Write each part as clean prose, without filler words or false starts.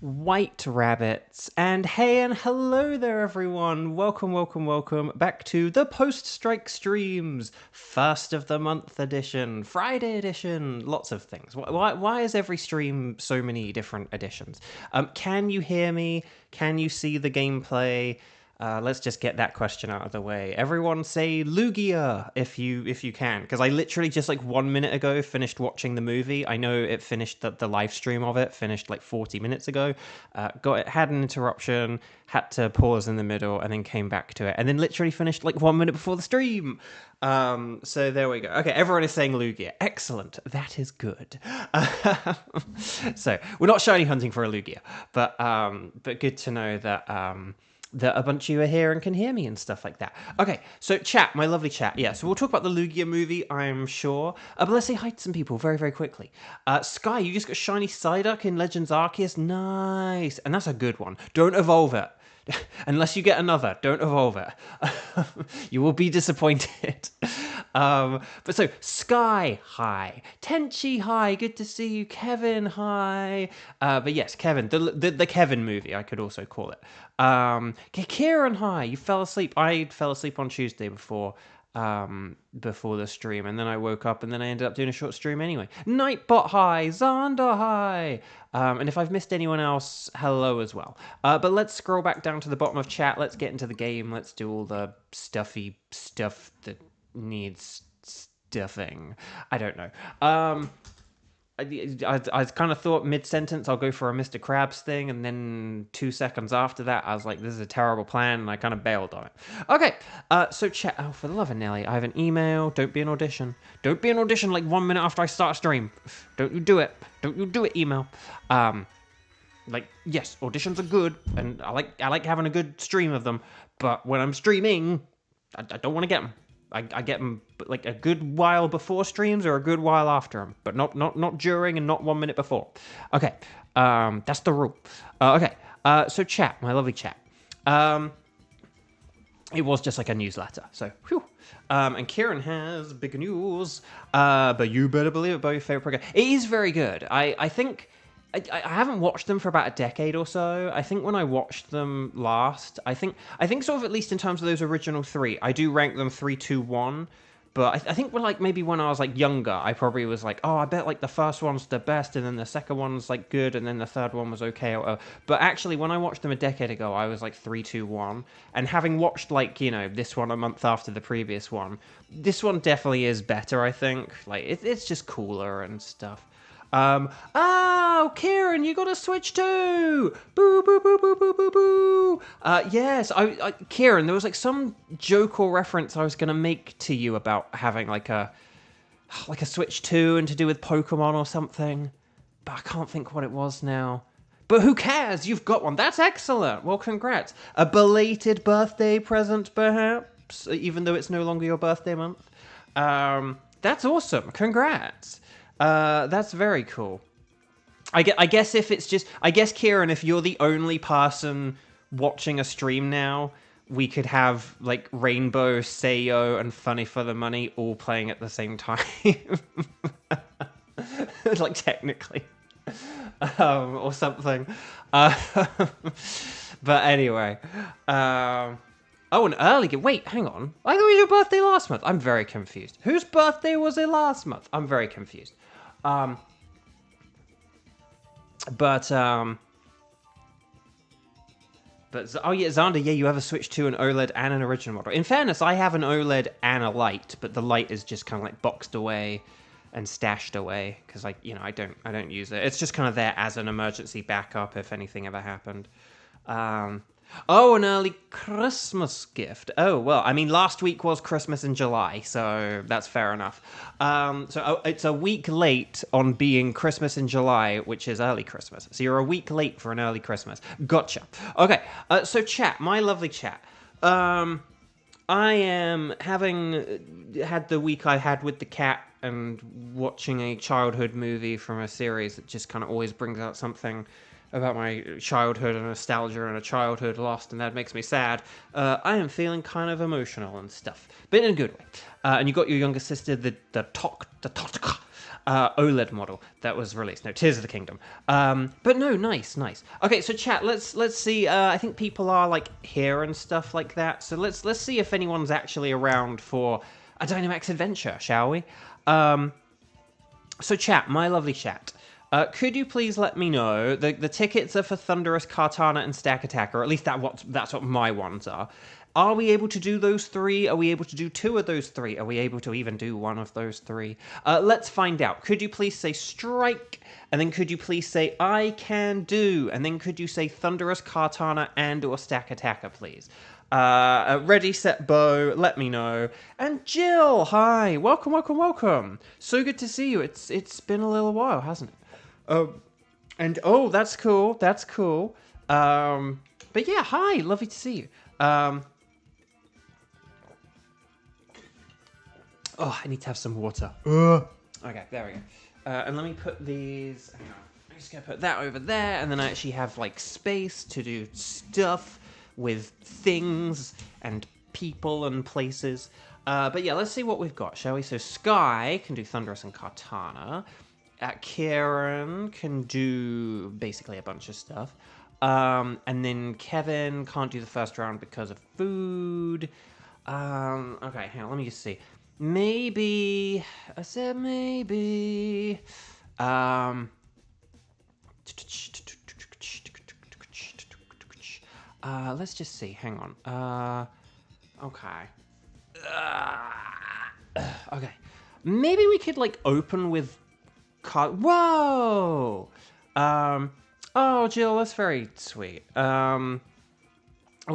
White rabbits, and hey and hello there everyone. Welcome back to the post-strike streams, first of the month edition, Friday edition, lots of things. Why is every stream so many different editions? Can you hear me? Can you see the gameplay? Let's just get that question out of the way. Everyone say Lugia if you can, because I literally just like 1 minute ago finished watching the movie. I know it finished the live stream of it finished like 40 minutes ago. Had an interruption, had to pause in the middle, and then came back to it, and then literally finished like 1 minute before the stream. So there we go. Okay, everyone is saying Lugia. Excellent. That is good. So we're not shiny hunting for a Lugia, but good to know that a bunch of you are here and can hear me and stuff like that. Okay, so chat, my lovely chat. Yeah, so we'll talk about the Lugia movie, I'm sure. But let's say hi to some people very, very quickly. Sky, you just got shiny Psyduck in Legends Arceus. Nice. And that's a good one. Don't evolve it. Unless you get another, don't evolve it. You will be disappointed. But so, Sky, hi. Tenchi, hi. Good to see you. Kevin, hi. But yes, Kevin, the Kevin movie, I could also call it. Kieran, hi. You fell asleep. I fell asleep on Tuesday before the stream, and then I woke up, and then I ended up doing a short stream anyway. Nightbot, hi. Xander, hi. And if I've missed anyone else, hello as well. But let's scroll back down to the bottom of chat. Let's get into the game. Let's do all the stuffy stuff that needs stuffing. I don't know. I kind of thought mid-sentence I'll go for a Mr. Krabs thing, and then 2 seconds after that I was like, this is a terrible plan, and I kind of bailed on it. Okay, so chat. Oh, for the love of Nelly, I have an email. Don't be an audition. Don't be an audition like 1 minute after I start a stream. Don't you do it. Don't you do it, email. Like, yes, auditions are good, and I like having a good stream of them, but when I'm streaming, I don't want to get them. I get them like a good while before streams or a good while after them, but not during and not 1 minute before. Okay, that's the rule. Okay, so chat, my lovely chat. It was just like a newsletter, so whew. And Kieran has big news. But you better believe it about your favorite program. It is very good. I think. I haven't watched them for about a decade or so. I think when I watched them last, I think sort of at least in terms of those original three, I do rank them 3, 2, 1. But I think when maybe when I was like younger, I probably was like, oh, I bet like the first one's the best, and then the second one's like good, and then the third one was okay. But actually, when I watched them a decade ago, I was like 3, 2, 1. And having watched this one a month after the previous one, this one definitely is better. I think it's just cooler and stuff. Oh, Kieran, you got a Switch too! Boo, boo, boo, boo, boo, boo, boo! Yes, Kieran, there was like some joke or reference I was gonna make to you about having like a Switch 2 and to do with Pokemon or something, but I can't think what it was now. But who cares? You've got one. That's excellent. Well, congrats. A belated birthday present, perhaps, even though it's no longer your birthday month. That's awesome. Congrats. That's very cool. I guess if it's just... I guess, Kieran, if you're the only person watching a stream now, we could have, like, Rainbow, Seiyo, and Funny for the Money all playing at the same time. Like, technically. Or something. But anyway. Oh, an early gift. Wait, hang on. I thought it was your birthday last month. I'm very confused. Whose birthday was it last month? I'm very confused. But oh yeah, Xander, yeah, you have a Switch 2, an OLED, and an original model. In fairness, I have an OLED and a light, but the light is just kind of like boxed away and stashed away because I don't use it. It's just kind of there as an emergency backup if anything ever happened. Oh, an early Christmas gift. Oh, well, I mean, last week was Christmas in July, so that's fair enough. It's a week late on being Christmas in July, which is early Christmas. So you're a week late for an early Christmas. Gotcha. Okay, so chat, my lovely chat. I am having had the week I had with the cat and watching a childhood movie from a series that just kind of always brings out something about my childhood and nostalgia and a childhood lost, and that makes me sad. I am feeling kind of emotional and stuff, but in a good way. And you got your younger sister, the Totka. OLED model that was released. No, Tears of the Kingdom. But no, nice. Okay, so chat. Let's see. I think people are like here and stuff like that. So let's see if anyone's actually around for a Dynamax adventure, shall we? So chat, my lovely chat. Could you please let me know, the tickets are for Thunderous, Kartana, and Stack Attacker, or at least that's what my ones are. Are we able to do those three? Are we able to do two of those three? Are we able to even do one of those three? Let's find out. Could you please say strike? And then could you please say I can do? And then could you say Thunderous, Kartana, and or Stack Attacker, please? Ready, set, bow, let me know. And Jill, hi, welcome. So good to see you. It's been a little while, hasn't it? And oh, that's cool. But yeah, hi, lovely to see you. Oh, I need to have some water. Okay, there we go. And let me put these. Hang on. I'm just gonna put that over there, and then I actually have like space to do stuff with things and people and places. But yeah, let's see what we've got, shall we? So Sky can do Thunderous and Kartana. Kieran can do basically a bunch of stuff. And then Kevin can't do the first round because of food. Okay, hang on, let me just see. Maybe... I said maybe... let's just see, hang on. Okay. Okay. Maybe we could, like, open with... Whoa! Oh, Jill, that's very sweet. Well,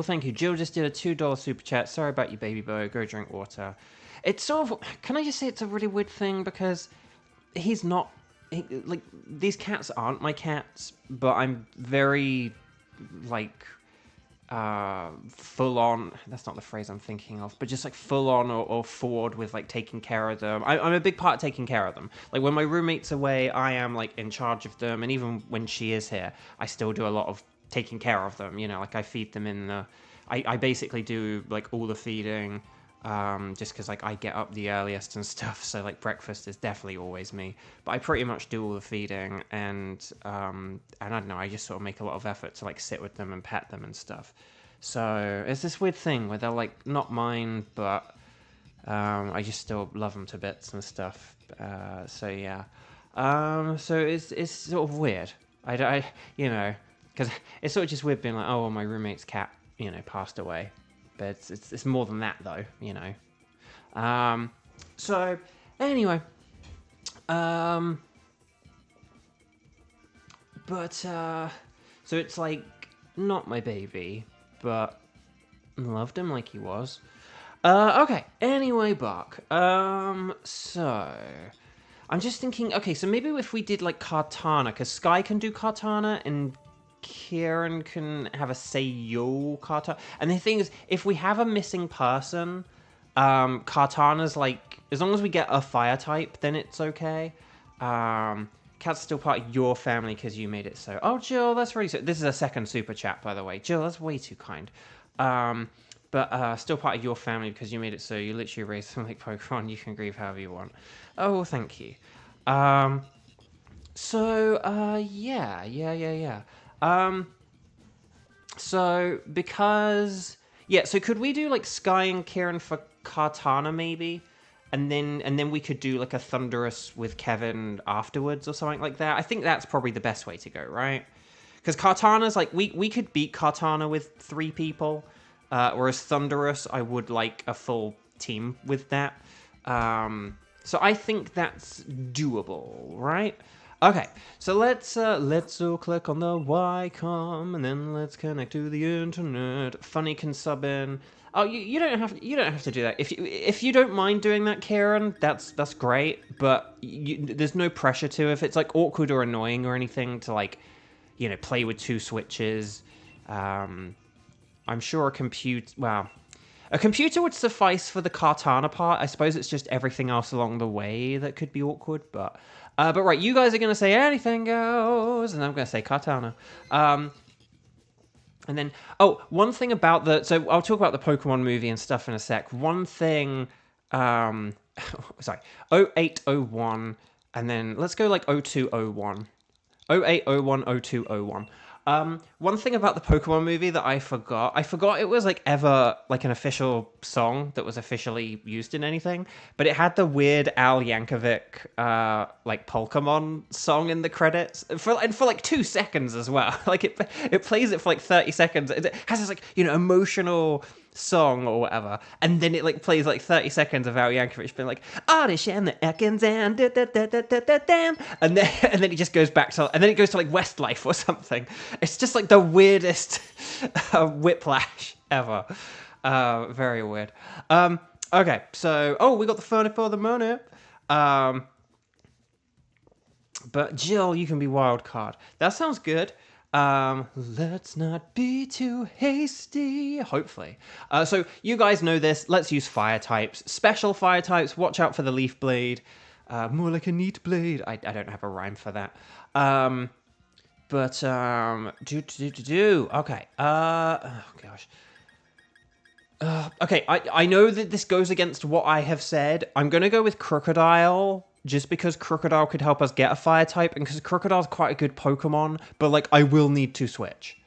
thank you. Jill just did a $2 super chat. Sorry about you, baby boy. Go drink water. It's sort of... Can I just say it's a really weird thing? Because he's not... like, these cats aren't my cats, but I'm very, like... full on, that's not the phrase I'm thinking of, but just like full on or forward with like taking care of them. I'm a big part of taking care of them. Like when my roommate's away, I am like in charge of them, and even when she is here, I still do a lot of taking care of them, you know, like I feed them in the, I basically do like all the feeding, just because like I get up the earliest and stuff, so like breakfast is definitely always me, but I pretty much do all the feeding, and I don't know, I just sort of make a lot of effort to like sit with them and pet them and stuff. So it's this weird thing where they're like not mine, but I just still love them to bits and stuff. So yeah, so it's sort of weird. I you know, because it's sort of just weird being like, oh, well, my roommate's cat, you know, passed away. But it's more than that, though, you know. So, anyway. So it's like, not my baby, but loved him like he was. Okay, anyway, Buck. So, I'm just thinking, okay, so maybe if we did, like, Kartana, because Sky can do Kartana, and Kieran can have a Seiyu Kartana. And the thing is, if we have a missing person, Kartana's like, as long as we get a fire type, then it's okay. Cat's still part of your family because you made it so. Oh, Jill, that's really so. This is a second super chat, by the way. Jill, that's way too kind. But still part of your family because you made it so. You literally raised them like Pokemon. You can grieve however you want. Oh, thank you. Yeah. So because so could we do like Sky and Kieran for Kartana maybe, and then we could do like a Thunderous with Kevin afterwards or something like that. I think that's probably the best way to go, right? Because Kartana's like we could beat Kartana with 3 people, whereas Thunderous I would like a full team with that. So I think that's doable, right? Okay, so let's all click on the Ycom, and then let's connect to the internet. Funny can sub in. Oh, you don't have to do that. If you don't mind doing that, Kieran, that's great. But there's no pressure to. If it's like awkward or annoying or anything to like, you know, play with 2 switches. I'm sure a computer would suffice for the Kartana part. I suppose it's just everything else along the way that could be awkward, but right, you guys are going to say anything goes, and I'm going to say Kartana. And then, one thing about so I'll talk about the Pokemon movie and stuff in a sec. One thing, sorry, 0801 And then let's go like 0201. 0801, 0201. One thing about the Pokemon movie that I forgot it was like ever like an official song that was officially used in anything, but it had the weird Al Yankovic like Pokemon song in the credits for like 2 seconds as well. Like it plays it for like 30 seconds. It has this like, you know, emotional song or whatever, and then it like plays like 30 seconds of Al Yankovic being like Oddish and the Ekans and damn, and then it just goes back to, and then it goes to like Westlife or something. It's just like the weirdest whiplash ever. Very weird. Okay, so we got the phone for the money. But Jill, you can be wild card. That sounds good. Let's not be too hasty. Hopefully. So you guys know this. Let's use fire types. Special fire types. Watch out for the leaf blade. More like a neat blade. I don't have a rhyme for that. Okay. Oh gosh. Okay. I know that this goes against what I have said. I'm gonna go with Crocodile. Just because Crocodile could help us get a fire type, and because Crocodile's quite a good Pokemon, but like I will need to switch.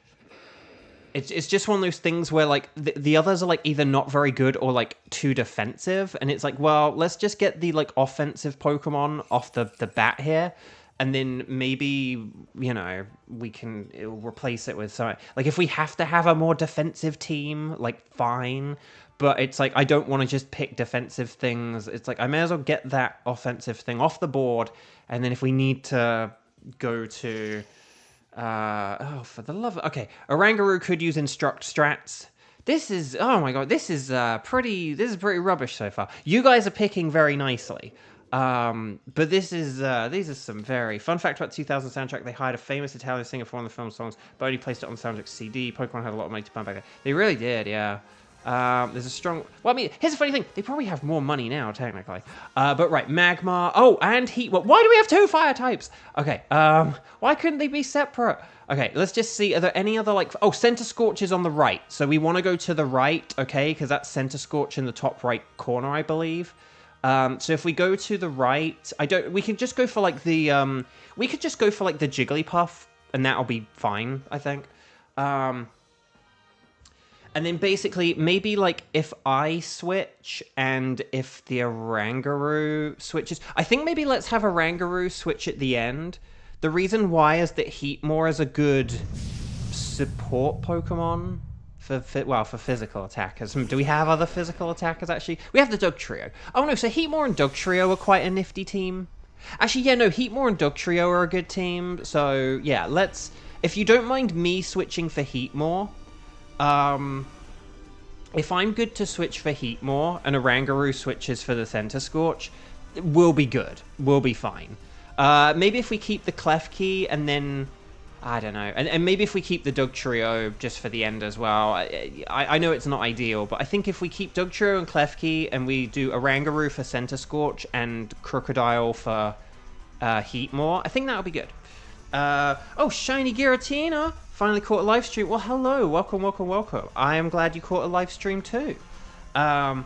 It's just one of those things where like the others are like either not very good or like too defensive, and it's like, well, let's just get the like offensive Pokemon off the bat here, and then maybe, you know, we can replace it with something. Like if we have to have a more defensive team, like fine. But it's like, I don't want to just pick defensive things. It's like, I may as well get that offensive thing off the board. And then if we need to go to... for the love of... Okay, Oranguru could use Instruct Strats. This is... Oh my god, this is pretty rubbish so far. You guys are picking very nicely. But these are some very... Fun fact about the 2000 soundtrack, they hired a famous Italian singer for one of the film songs, but only placed it on the soundtrack CD. Pokemon had a lot of money to burn back then. They really did, yeah. There's a strong... Well, I mean, here's the funny thing. They probably have more money now, technically. But right, Magmar. Oh, and Heat. Well, why do we have 2 fire types? Okay, why couldn't they be separate? Okay, let's just see. Are there any other, like... Oh, Center Scorch is on the right. So we want to go to the right, okay? Because that's Center Scorch in the top right corner, I believe. So if we go to the right... We can just go for, like, the... We could just go for, like, the Jigglypuff, and that'll be fine, I think. And then basically, maybe like if I switch and if the Oranguru switches... I think maybe let's have Oranguru switch at the end. The reason why is that Heatmore is a good support Pokemon for physical attackers. Do we have other physical attackers, actually? We have the Dugtrio. Oh no, so Heatmore and Dugtrio are quite a nifty team. Actually, yeah, no, Heatmore and Dugtrio are a good team. So, yeah, let's... If you don't mind me switching for Heatmore... If I'm good to switch for Heatmore and Oranguru switches for the Center Scorch, we'll be good. We'll be fine. Maybe if we keep the Klefki and then... I don't know. And maybe if we keep the Dugtrio just for the end as well. I know it's not ideal, but I think if we keep Dugtrio and Klefki and we do Oranguru for Center Scorch and Crocodile for Heatmore, I think that'll be good. Oh, Shiny Giratina! Finally caught a live stream. Well, hello. Welcome, welcome, welcome. I am glad you caught a live stream too. Never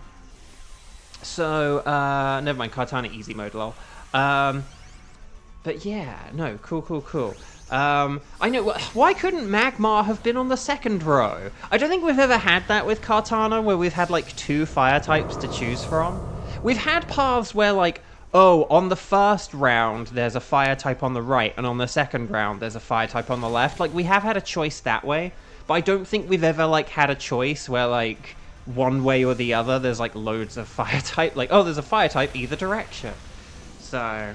mind. Kartana easy mode, lol. But yeah, no, cool. I know, why couldn't Magmar have been on the second row? I don't think we've ever had that with Kartana, where we've had like 2 fire types to choose from. We've had paths where like, oh, on the first round, there's a fire type on the right, and on the second round, there's a fire type on the left. Like, we have had a choice that way, but I don't think we've ever, like, had a choice where, like, one way or the other, there's, like, loads of fire type. Like, oh, there's a fire type either direction. So,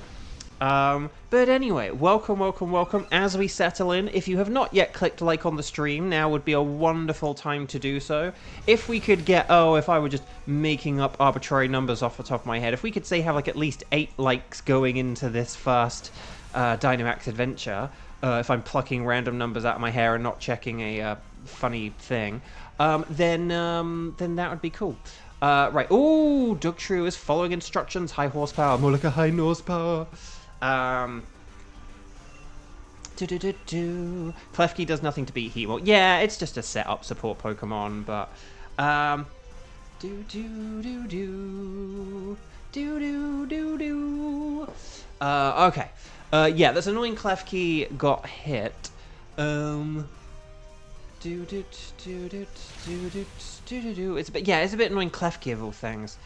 but anyway, welcome. As we settle in, if you have not yet clicked like on the stream, now would be a wonderful time to do so. If we could get, if I were just making up arbitrary numbers off the top of my head, if we could say have like at least 8 likes going into this first Dynamax adventure, if I'm plucking random numbers out of my hair and not checking a funny thing, then that would be cool. Right, ooh, Dugtrio is following instructions, high horsepower, more like a high horsepower. Klefki does nothing to beat Heatmore. Yeah, it's just a setup support Pokemon, but Okay. Yeah, this annoying Klefki got hit. It's a bit, yeah, it's a bit annoying Klefki of all things.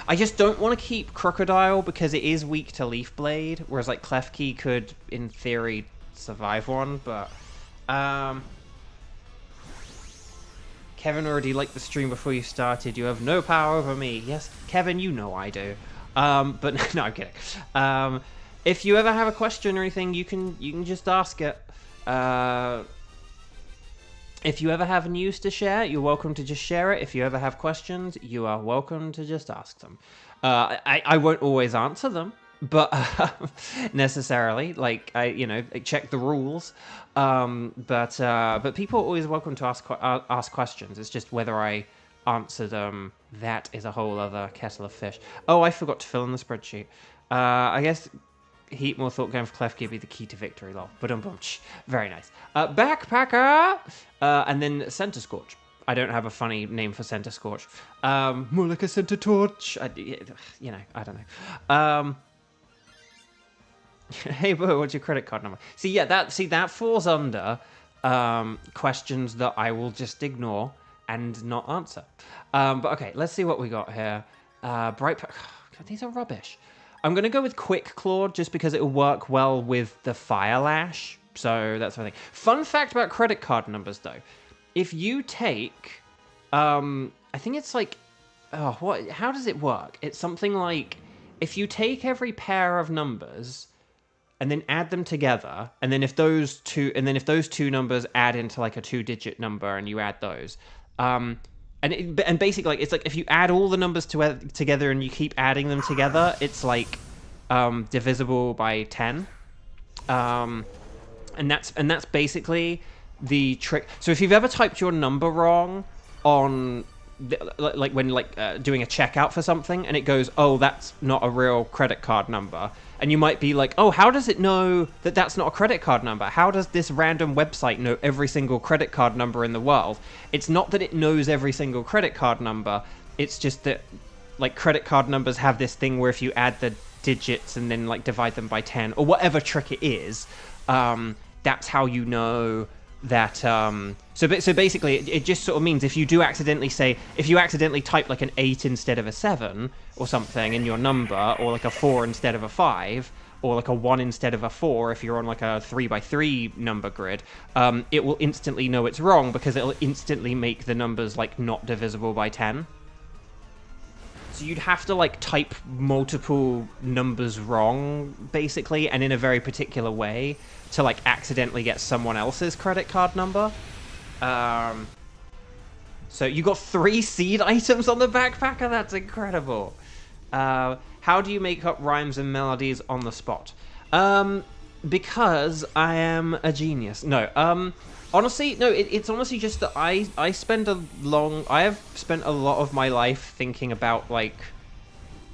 I just don't want to keep Crocodile because it is weak to Leaf Blade, whereas like Klefki could, in theory, survive one, but Kevin already liked the stream before you started. You have no power over me. Yes, Kevin, you know I do. But no, I'm kidding. If you ever have a question or anything, you can just ask it. If you ever have news to share, you're welcome to just share it. If you ever have questions, you are welcome to just ask them. I won't always answer them, but necessarily, like I check the rules. But people are always welcome to ask questions. It's just whether I answer them. That is a whole other kettle of fish. Oh, I forgot to fill in the spreadsheet. I guess Heatmore thought going for Klefki would be the key to victory, lol. Very nice. Backpacker! And then Center Scorch. I don't have a funny name for Center Scorch. More like a Center Torch. I don't know. Hey, Bo, what's your credit card number? That falls under questions that I will just ignore and not answer. But okay, let's see what we got here. God, these are rubbish. I'm going to go with Quick Claw just because it will work well with the Fire Lash. So that's what I think. Fun fact about credit card numbers, though. If you take... I think it's like... how does it work? It's something like... If you take every pair of numbers and then add them together, and then if those two numbers add into like a 2-digit number and you add those... And basically, like, it's like if you add all the numbers together and you keep adding them together, it's like divisible by 10. And that's basically the trick. So if you've ever typed your number wrong on when doing a checkout for something, and it goes, oh, that's not a real credit card number, and you might be like, oh, how does it know that that's not a credit card number? How does this random website know every single credit card number in the world? It's not that it knows every single credit card number. It's just that, like, credit card numbers have this thing where if you add the digits and then, like, divide them by 10, or whatever trick it is, that's how you know that... So basically, it just sort of means if you accidentally type, like, an 8 instead of a 7, or something in your number, or like a 4 instead of a 5, or like a 1 instead of a 4 if you're on like a 3x3 number grid, it will instantly know it's wrong because it'll instantly make the numbers like not divisible by 10. So you'd have to like type multiple numbers wrong, basically, and in a very particular way to like accidentally get someone else's credit card number. So you got 3 seed items on the backpacker? That's incredible. How do you make up rhymes and melodies on the spot? Because I am a genius. No, honestly, no, it's honestly just that I have spent a lot of my life thinking about, like,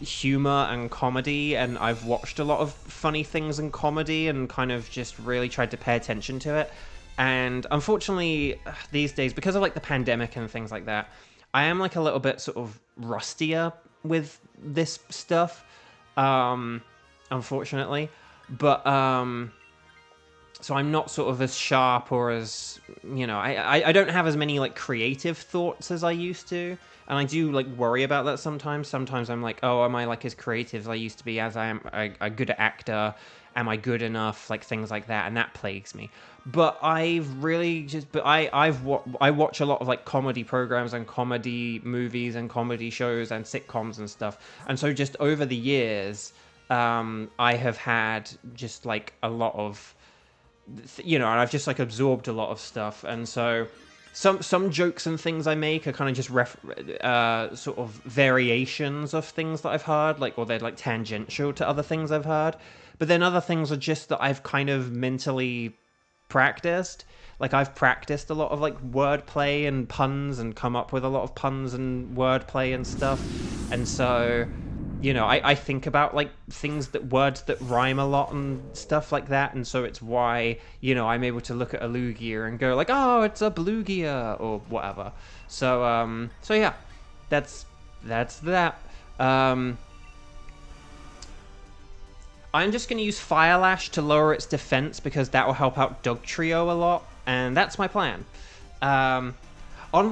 humor and comedy, and I've watched a lot of funny things in comedy and kind of just really tried to pay attention to it. And unfortunately, these days, because of, like, the pandemic and things like that, I am, like, a little bit sort of rustier with this stuff, unfortunately. But, so I'm not sort of as sharp or as, I don't have as many, like, creative thoughts as I used to. And I do, like, worry about that sometimes. Sometimes I'm like, oh, am I, like, as creative as I used to be, as I am a good actor? Am I good enough? Like, things like that. And that plagues me. But I've really just... But I watch a lot of, like, comedy programs and comedy movies and comedy shows and sitcoms and stuff. And so just over the years, I have had just, like, a lot of... and I've just, like, absorbed a lot of stuff. And so... Some jokes and things I make are kind of just sort of variations of things that I've heard, like, or they're like tangential to other things I've heard. But then other things are just that I've kind of mentally practiced. Like, I've practiced a lot of, like, wordplay and puns and come up with a lot of puns and wordplay and stuff. And so, I think about, like, words that rhyme a lot and stuff like that. And so it's why, I'm able to look at a Lugia and go like, oh, it's a Blugia or whatever. So yeah, that's that. I'm just going to use Fire Lash to lower its defense because that will help out Dugtrio a lot, and that's my plan. On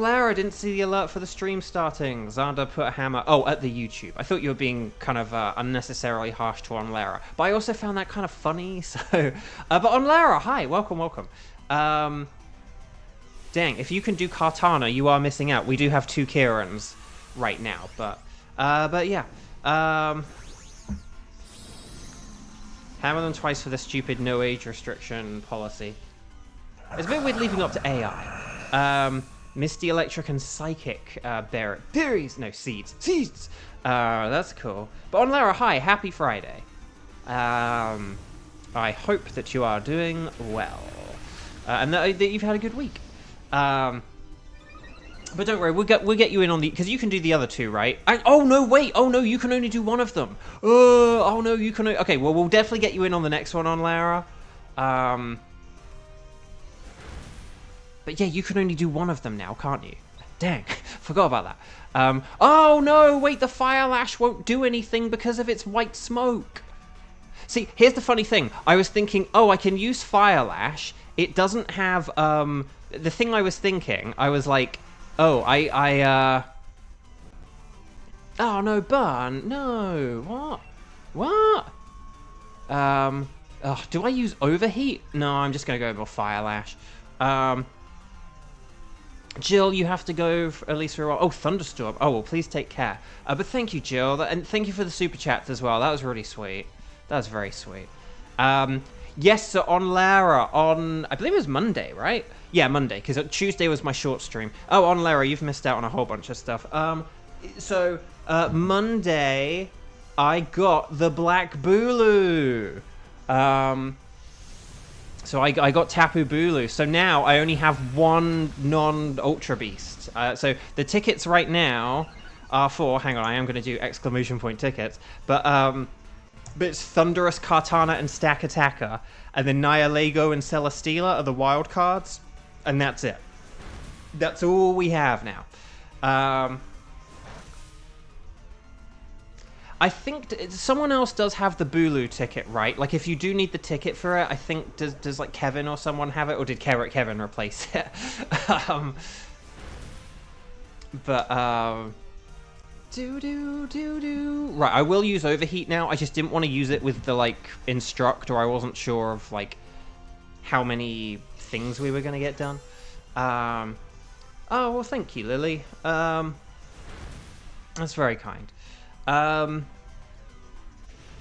Lara, I didn't see the alert for the stream starting. Xander put a hammer... Oh, at the YouTube. I thought you were being kind of unnecessarily harsh to On Lara. But I also found that kind of funny, so... but On Lara, hi, welcome, welcome. Dang, if you can do Kartana, you are missing out. We do have 2 Kirans right now, but yeah. Hammer them twice for the stupid no age restriction policy. It's a bit weird leaving up to AI. Misty, Electric, and Psychic berries. No, seeds. Seeds! That's cool. But on Lara, hi, happy Friday. I hope that you are doing well. And that you've had a good week. But don't worry, we'll get you in on the... Because you can do the other 2, right? Oh, no, wait! Oh, no, you can only do one of them! Oh, no, you can... Okay, well, we'll definitely get you in on the next one on Lara. But yeah, you can only do one of them now, can't you? Dang, forgot about that. Oh no, wait, the Fire Lash won't do anything because of its white smoke. See, here's the funny thing. I was thinking, oh, I can use Fire Lash. It doesn't have, the thing I was thinking, I was like, oh, oh no, burn, no, what? Oh, do I use Overheat? No, I'm just gonna go with Fire Lash. Jill, you have to go for, at least for a while. Oh, Thunderstorm. Oh, well, please take care. But thank you, Jill. And thank you for the super chats as well. That was really sweet. That was very sweet. Yes, so on Lara, I believe it was Monday, right? Yeah, Monday, because Tuesday was my short stream. Oh, on Lara, you've missed out on a whole bunch of stuff. Monday, I got the Black Bulu. So I got Tapu Bulu. So now I only have 1 non-Ultra Beast. So the tickets right now are for... Hang on, I am going to do exclamation point tickets. But it's Thunderous, Kartana, and Stack Attacker. And then Nihilego and Celesteela are the wild cards. And that's it. That's all we have now. I think someone else does have the Bulu ticket, right? Like, if you do need the ticket for it, I think, does like, Kevin or someone have it? Or did Kevin replace it? Right, I will use Overheat now. I just didn't want to use it with the, like, Instruct, or I wasn't sure of, like, how many things we were going to get done. Oh, well, thank you, Lily. That's very kind.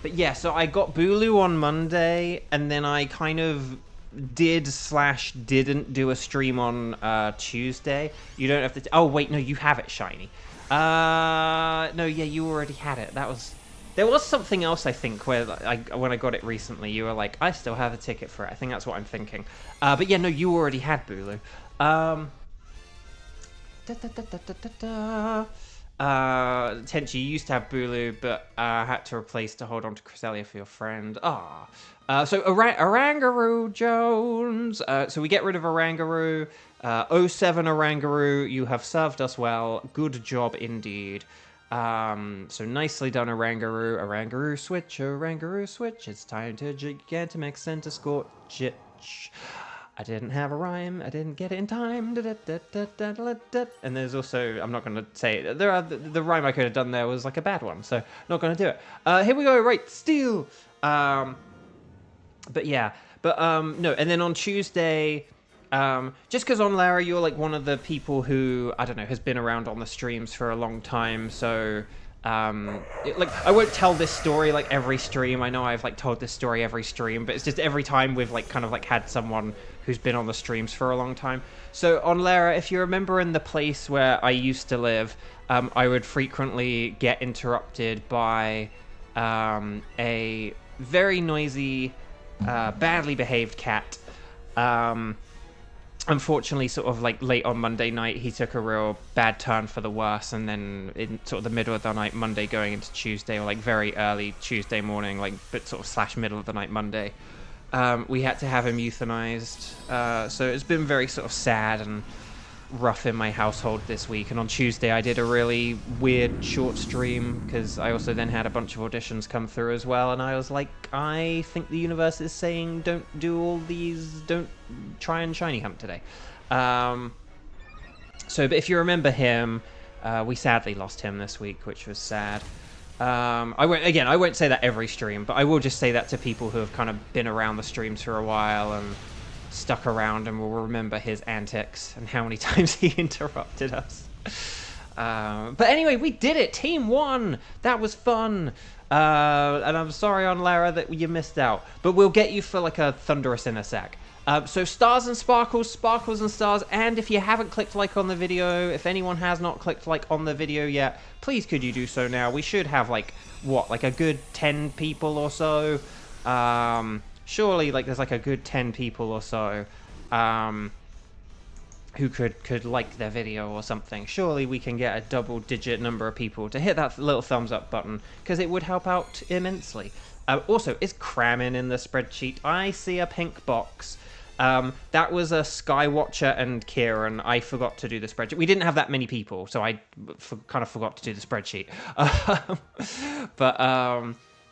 But yeah, so I got Bulu on Monday, and then I kind of didn't do a stream on Tuesday. You don't have to... Oh, wait, no, you have it, Shiny. No, yeah, you already had it. There was something else, I think, where when I got it recently, you were like, I still have a ticket for it. I think that's what I'm thinking. But yeah, no, you already had Bulu. Tenchi, you used to have Bulu, but had to replace to hold on to Cresselia for your friend. So Orangaroo Jones. So we get rid of Orangaroo. 07 Orangaroo, you have served us well. Good job indeed. So nicely done, Orangaroo. Orangaroo switch. It's time to Gigantamax Center Scorch it. I didn't have a rhyme. I didn't get it in time. And there's also, I'm not going to say it. The rhyme I could have done there was like a bad one, so not going to do it. Here we go. Right, Steel. But yeah, no. And then on Tuesday, just because on Lara, you're like one of the people who, I don't know, has been around on the streams for a long time. So, like, I won't tell this story like every stream. I know I've like told this story every stream, but it's just every time we've like kind of like had someone who's been on the streams for a long time. So on Lara, if you remember in the place where I used to live, I would frequently get interrupted by a very noisy, badly behaved cat. Unfortunately, sort of like late on Monday night, he took a real bad turn for the worse, and then in sort of the middle of the night, Monday going into Tuesday, or like very early Tuesday morning, like but sort of / middle of the night Monday, we had to have him euthanized. So it's been very sort of sad and rough in my household this week, and on Tuesday I did a really weird short stream because I also then had a bunch of auditions come through as well, and I was like, I think the universe is saying don't do all these, don't try and shiny hunt today. So, but if you remember him, we sadly lost him this week, which was sad. I won't say that every stream, but I will just say that to people who have kind of been around the streams for a while and stuck around and will remember his antics and how many times he interrupted us. But anyway, we did it! Team won! That was fun! And I'm sorry on Lara that you missed out, but we'll get you for like a Thunderous in a sec. So stars and sparkles, sparkles and stars, and if you haven't clicked like on the video, if anyone has not clicked like on the video yet, please could you do so now. We should have like, what, like a good 10 people or so? Surely like there's like a good 10 people or so who could like their video or something. Surely we can get a double-digit number of people to hit that little thumbs up button, because it would help out immensely. Also, is Kramen in the spreadsheet? I see a pink box. That was a Skywatcher and Kieran. I forgot to do the spreadsheet. We didn't have that many people, so I kind of forgot to do the spreadsheet.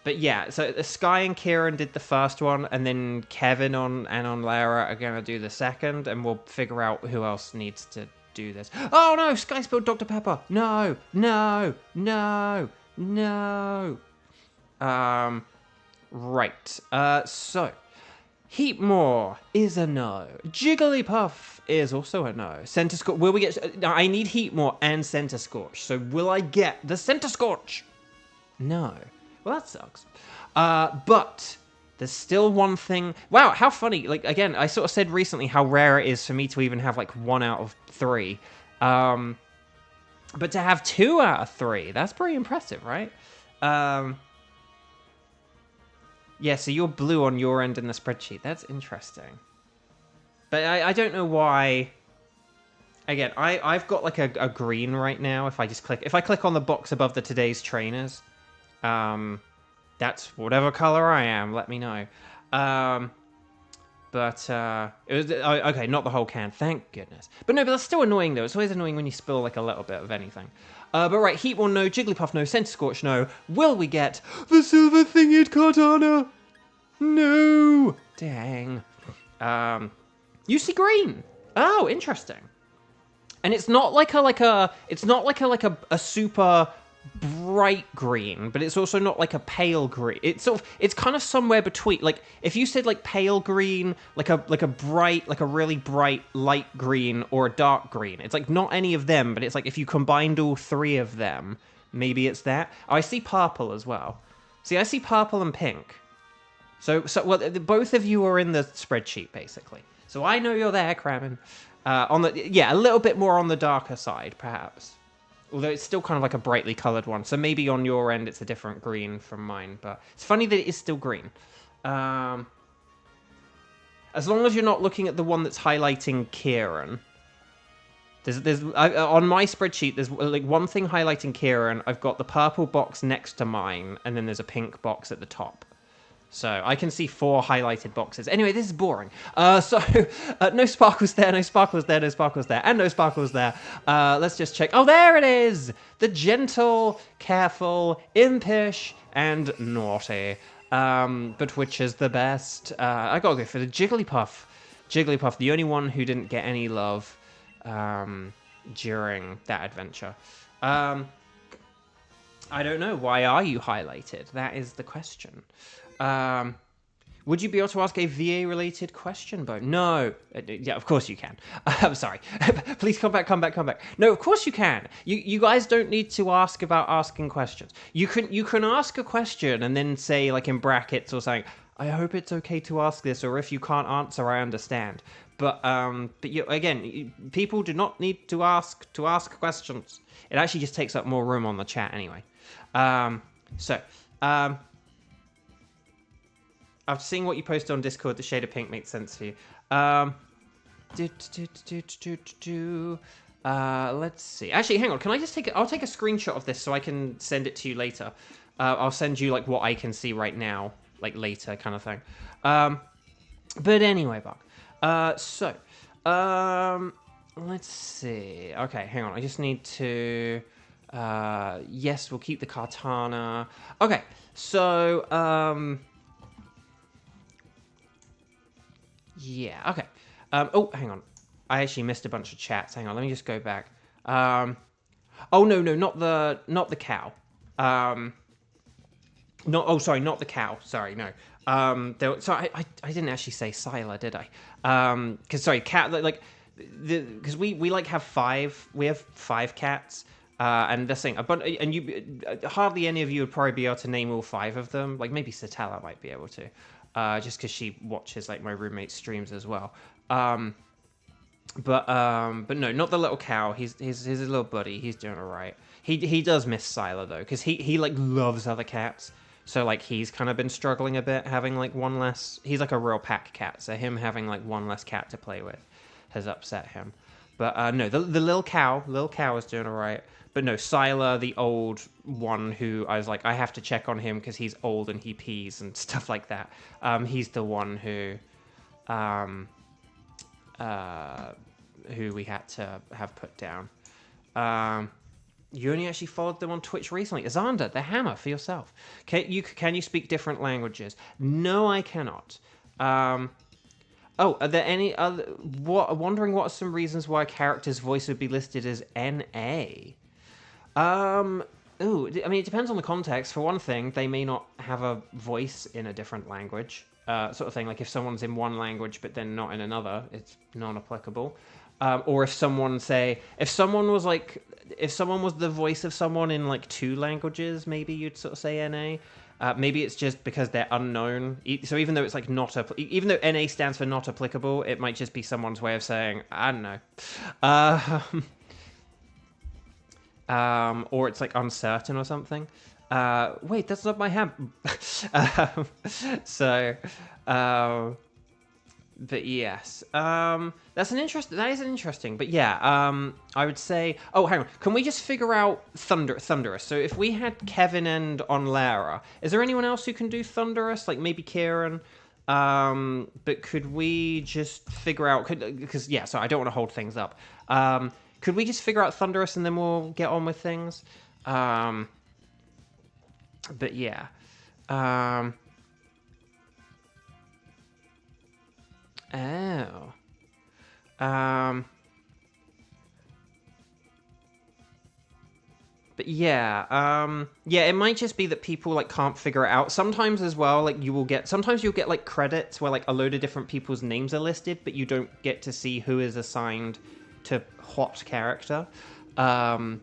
But yeah, so Sky and Kieran did the first one, and then Kevin and Lara are going to do the second, and we'll figure out who else needs to do this. Oh no, Sky spilled Dr. Pepper. No, no, no, no. Right. So, Heatmore is a no. Jigglypuff is also a no. Center Scorch. Will we get... Now, I need Heatmore and Center Scorch. So, will I get the Center Scorch? No. Well, that sucks. But there's still one thing... Wow, how funny. Like, again, I sort of said recently how rare it is for me to even have, like, 1 out of 3. But to have 2 out of 3, that's pretty impressive, right? Yeah, so you're blue on your end in the spreadsheet. That's interesting. But I don't know why... Again, I've got like a green right now. If I click on the box above the today's trainers, that's whatever color I am. Let me know. It was okay. Not the whole can. Thank goodness. But no, but that's still annoying though. It's always annoying when you spill like a little bit of anything. But right, Heatmore no, Jigglypuff no, Center Scorch no. Will we get the Silver Thinged Katana? No. Dang. You see green. Oh, interesting. And it's not like a super bright green, but it's also not like a pale green. It's kind of somewhere between. Like if you said like pale green, like a really bright light green or a dark green. It's like not any of them, but it's like if you combined all 3 of them, maybe it's that. Oh, I see purple as well. See, I see purple and pink. So well, both of you are in the spreadsheet basically. So I know you're there, Kramen. A little bit more on the darker side, perhaps. Although it's still kind of like a brightly coloured one. So maybe on your end it's a different green from mine. But it's funny that it is still green. As long as you're not looking at the one that's highlighting Kieran. On my spreadsheet, there's like one thing highlighting Kieran. I've got the purple box next to mine. And then there's a pink box at the top. So I can see 4 highlighted boxes. Anyway, this is boring. No sparkles there, no sparkles there, no sparkles there, and no sparkles there. Let's just check. Oh, there it is! The gentle, careful, impish, and naughty. But which is the best? I gotta go for the Jigglypuff. Jigglypuff, the only one who didn't get any love during that adventure. I don't know. Why are you highlighted? That is the question. Would you be able to ask a VA-related question, Bo? No. Yeah, of course you can. I'm sorry. Please come back. No, of course you can. You guys don't need to ask about asking questions. You can ask a question and then say, like in brackets or something, I hope it's okay to ask this, or if you can't answer, I understand. But people do not need to ask questions. It actually just takes up more room on the chat anyway. I've seen what you posted on Discord. The shade of pink makes sense to you. Let's see. Actually, hang on. Can I just I'll take a screenshot of this so I can send it to you later. I'll send you like what I can see right now, like later kind of thing. But anyway, Buck. let's see. Okay, hang on. I just need to... yes, we'll keep the Kartana. Okay, so... yeah, okay. Oh, hang on. I actually missed a bunch of chats. Hang on, let me just go back. Oh, no, not the cow. No, oh, sorry, not the cow. Sorry, no. Sorry, I didn't actually say Scylla, did I? Because, sorry, cat, like... Because we like have five cats, and this thing, and you hardly any of you would probably be able to name all 5 of them. Like maybe Satella might be able to, just because she watches like my roommate's streams as well. But no, not the little cow. He's his little buddy. He's doing all right. He does miss Scylla though, because he like loves other cats. So like he's kind of been struggling a bit, having like one less. He's like a real pack cat, so him having like one less cat to play with has upset him. But no, the little cow is doing all right. But no, Scylla, the old one who I was like, I have to check on him because he's old and he pees and stuff like that. He's the one who we had to have put down. You only actually followed them on Twitch recently. Xander, the hammer for yourself. Can you speak different languages? No, I cannot. Oh, are there any other... wondering what are some reasons why a character's voice would be listed as NA? Ooh, I mean, it depends on the context. For one thing, they may not have a voice in a different language. Sort of thing, like if someone's in one language but then not in another, it's non-applicable. Or if someone was the voice of someone in like 2 languages, maybe you'd sort of say NA. Maybe it's just because they're unknown. So even though it's like even though NA stands for not applicable, it might just be someone's way of saying, I don't know. Or it's like uncertain or something. Wait, that's not my hand. But yes, that is interesting. But yeah, I would say. Oh, hang on. Can we just figure out Thunderous? So if we had Kevin and Onlara, is there anyone else who can do Thunderous? Like maybe Kieran. But could we just figure out? Because yeah, so I don't want to hold things up. Could we just figure out Thunderous and then we'll get on with things? But yeah. Oh. But yeah, yeah, it might just be that people like can't figure it out. Sometimes as well, like sometimes you'll get like credits where like a load of different people's names are listed, but you don't get to see who is assigned to what character. And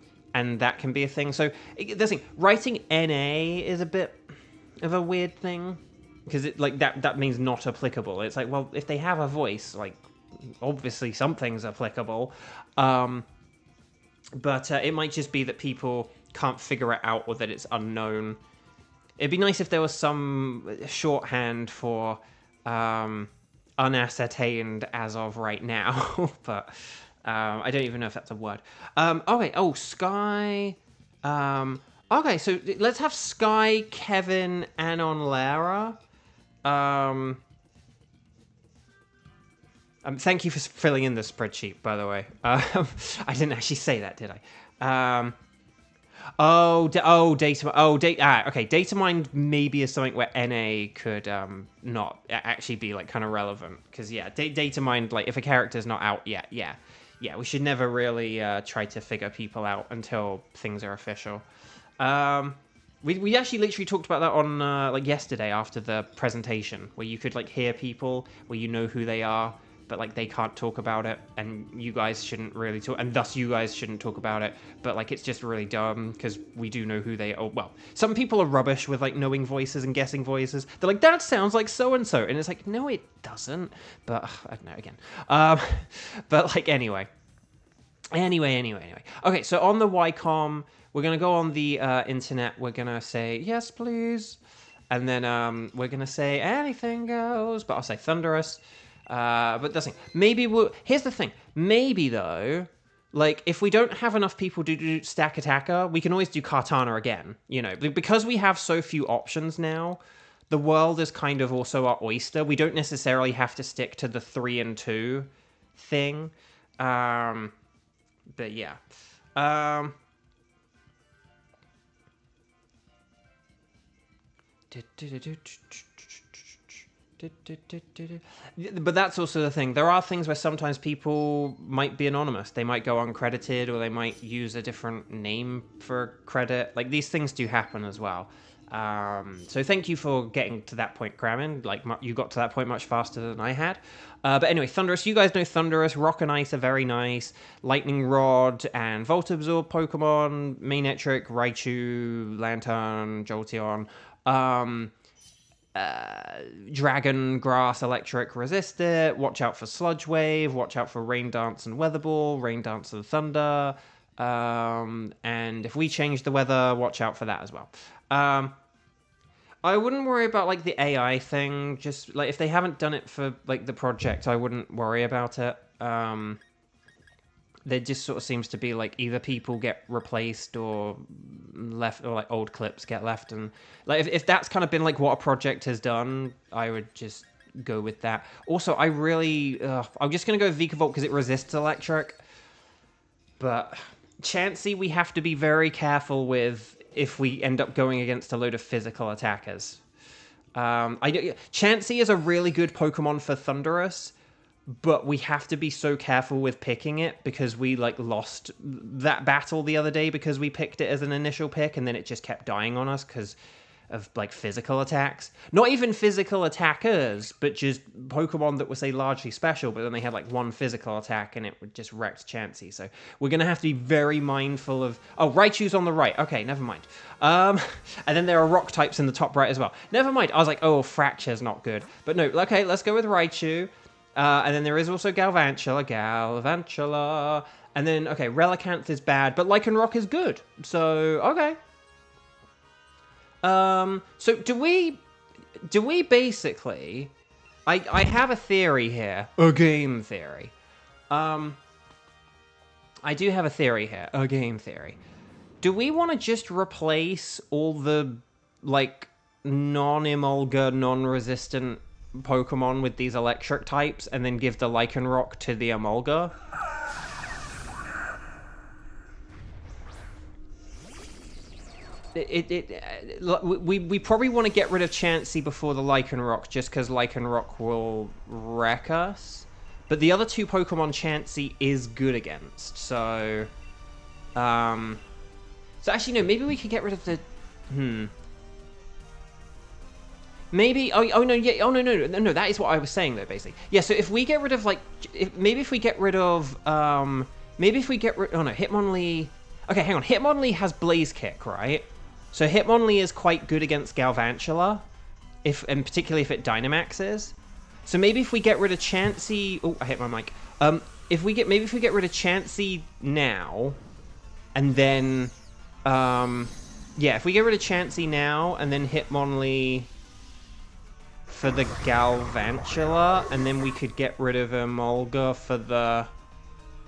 that can be a thing. So the thing, writing NA is a bit of a weird thing. Because it like that means not applicable. It's like, well, if they have a voice, like obviously something's applicable. But it might just be that people can't figure it out or that it's unknown. It'd be nice if there was some shorthand for unascertained as of right now. But I don't even know if that's a word. Okay. Oh, Sky. Okay, so let's have Sky, Kevin, and Onlara. Thank you for filling in the spreadsheet, by the way. I didn't actually say that, did I? Okay, data mine maybe is something where NA could not actually be like kind of relevant, because yeah, data mine, like if a character's not out yet, yeah, we should never really try to figure people out until things are official. We actually literally talked about that on like yesterday after the presentation, where you could like hear people where you know who they are, but like they can't talk about it, and you guys shouldn't really talk, and thus you guys shouldn't talk about it. But like it's just really dumb because we do know who they are. Well, some people are rubbish with like knowing voices and guessing voices. They're like, that sounds like so and so, and it's like, no, it doesn't. But I don't know again. But like anyway. Okay, so on the YCOM. We're going to go on the internet. We're going to say, yes, please. And then we're going to say, anything goes. But I'll say Thunderous. But the thing, here's the thing. Maybe, though, like, if we don't have enough people to do Stack Attacker, we can always do Kartana again. You know, because we have so few options now, the world is kind of also our oyster. We don't necessarily have to stick to the 3 and 2 thing. But yeah. But that's also the thing. There are things where sometimes people might be anonymous. They might go uncredited, or they might use a different name for credit. Like, these things do happen as well. So thank you for getting to that point, Kramen. Like, you got to that point much faster than I had. But anyway, Thunderous. You guys know Thunderous. Rock and Ice are very nice. Lightning Rod and Volt Absorb Pokemon. Manectric, Raichu, Lantern, Jolteon. Dragon, Grass, Electric, Resist It. Watch out for Sludge Wave. Watch out for Rain Dance and Weather Ball. Rain Dance and Thunder. And if we change the weather, watch out for that as well. I wouldn't worry about, like, the AI thing. Just, like, if they haven't done it for, like, the project, I wouldn't worry about it. There just sort of seems to be, like, either people get replaced or left, or, like, old clips get left. And, like, if that's kind of been, like, what a project has done, I would just go with that. Also, I'm just going to go Vikavolt because it resists electric. But Chansey, we have to be very careful with if we end up going against a load of physical attackers. Chansey is a really good Pokemon for Thunderous, but we have to be so careful with picking it because we, like, lost that battle the other day because we picked it as an initial pick and then it just kept dying on us because of, like, physical attacks. Not even physical attackers, but just Pokemon that were, say, largely special, but then they had, like, one physical attack and it would just wrecked Chansey. So we're going to have to be very mindful of... Oh, Raichu's on the right. Okay, never mind. And then there are rock types in the top right as well. Never mind. I was like, oh, Fracture's not good. But no, okay, let's go with Raichu. And then there is also Galvantula. And then, okay, Relicanth is bad, but Lycanroc is good. So, okay. So do we basically... I have a theory here. A game theory. I do have a theory here. A game theory. Do we want to just replace all the, like, non-Emolga, non-resistant Pokemon with these electric types and then give the Lycanroc to the Emolga? We probably want to get rid of Chansey before the Lycanroc just because Lycanroc will wreck us. But the other two Pokemon Chansey is good against, so... So actually, no, maybe we could get rid of the... Maybe... Oh, no, yeah, oh, no, that is what I was saying, though, basically. Yeah, so if we get rid of, like... Maybe if we get rid of... Maybe if we get rid... Oh, no, Hitmonlee... Okay, hang on. Hitmonlee has Blaze Kick, right? So Hitmonlee is quite good against Galvantula, and particularly if it Dynamaxes. So maybe if we get rid of Chansey... Oh, I hit my mic. Maybe if we get rid of Chansey now, and then... yeah, if we get rid of Chansey now, and then Hitmonlee for the Galvantula, and then we could get rid of Emolga for the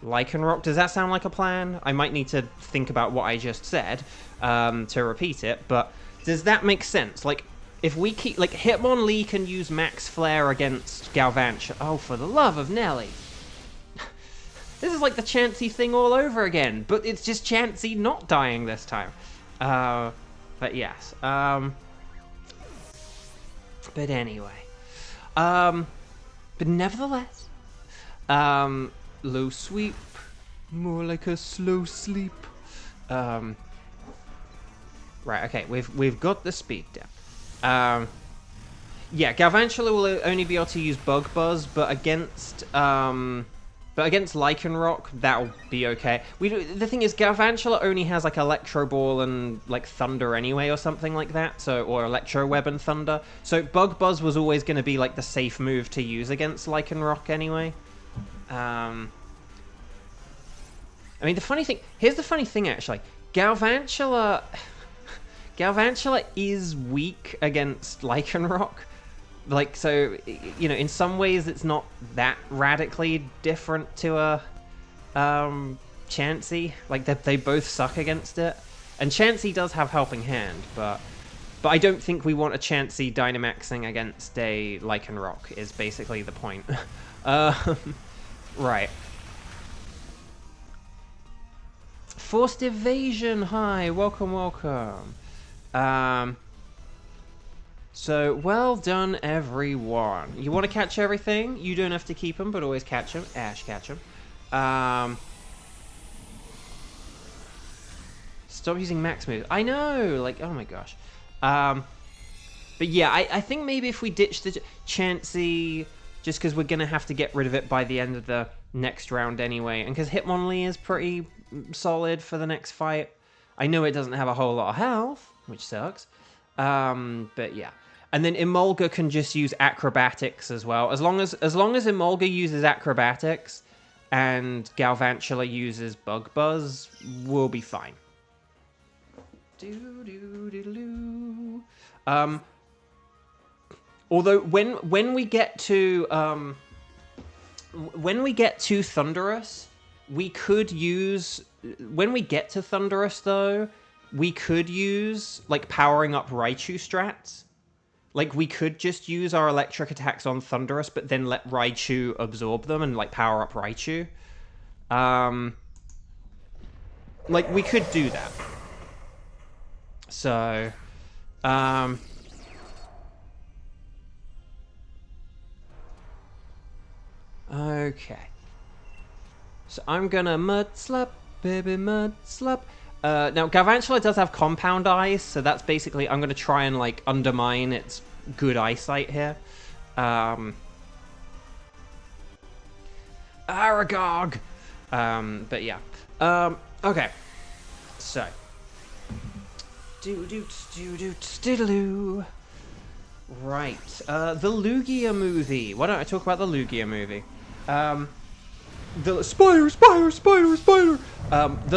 Lycanroc. Does that sound like a plan? I might need to think about what I just said to repeat it, but does that make sense? Like, if we keep... Like, Hitmonlee can use Max Flare against Galvantula. Oh, for the love of Nelly. This is like the Chansey thing all over again, but it's just Chansey not dying this time. But yes. But anyway. But nevertheless. Low sweep. More like a slow sleep. Right, okay, we've got the speed down. Yeah, Galvantula will only be able to use Bug Buzz, but against Lycanroc, that'll be okay. The thing is, Galvantula only has, like, Electro Ball and, like, Thunder anyway, or something like that, so, or Electro Web and Thunder. So Bug Buzz was always going to be, like, the safe move to use against Lycanroc anyway. I mean, here's the funny thing, actually. Galvantula is weak against Lycanroc. Like, so, you know, in some ways it's not that radically different to a Chansey. Like, they both suck against it. And Chansey does have Helping Hand, but I don't think we want a Chansey Dynamaxing against a Lycanroc, is basically the point. Right. Forced Evasion, hi, welcome, welcome. So, well done, everyone. You want to catch everything? You don't have to keep them, but always catch them. Ash, catch them. Stop using max moves. I know, like, oh my gosh. But yeah, I think maybe if we ditch the Chansey, just because we're going to have to get rid of it by the end of the next round anyway, and because Hitmonlee is pretty solid for the next fight. I know it doesn't have a whole lot of health, which sucks. But yeah. And then Emolga can just use acrobatics as well. As long as Emolga uses acrobatics and Galvantula uses Bug Buzz, we'll be fine. Although when we get to Thundurus, we could use Thundurus though, we could use like powering up Raichu strats. Like we could just use our electric attacks on Thundurus, but then let Raichu absorb them and like power up Raichu. Like we could do that. So, okay. So I'm gonna Mud Slap, baby, Mud Slap. Now, Galvantula does have Compound Eyes, so that's basically... I'm gonna try and, like, undermine its good eyesight here. Aragog! But yeah. Okay. So. Right. The Lugia movie. Why don't I talk about the Lugia movie? The spider. The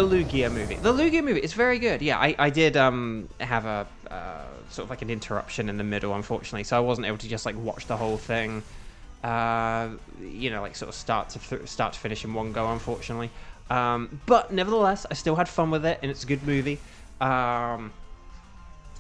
Lugia movie. The Lugia movie is very good. Yeah, I did have a sort of like an interruption in the middle, unfortunately, so I wasn't able to just like watch the whole thing. You know, like sort of start to finish in one go, unfortunately. But nevertheless, I still had fun with it, and it's a good movie.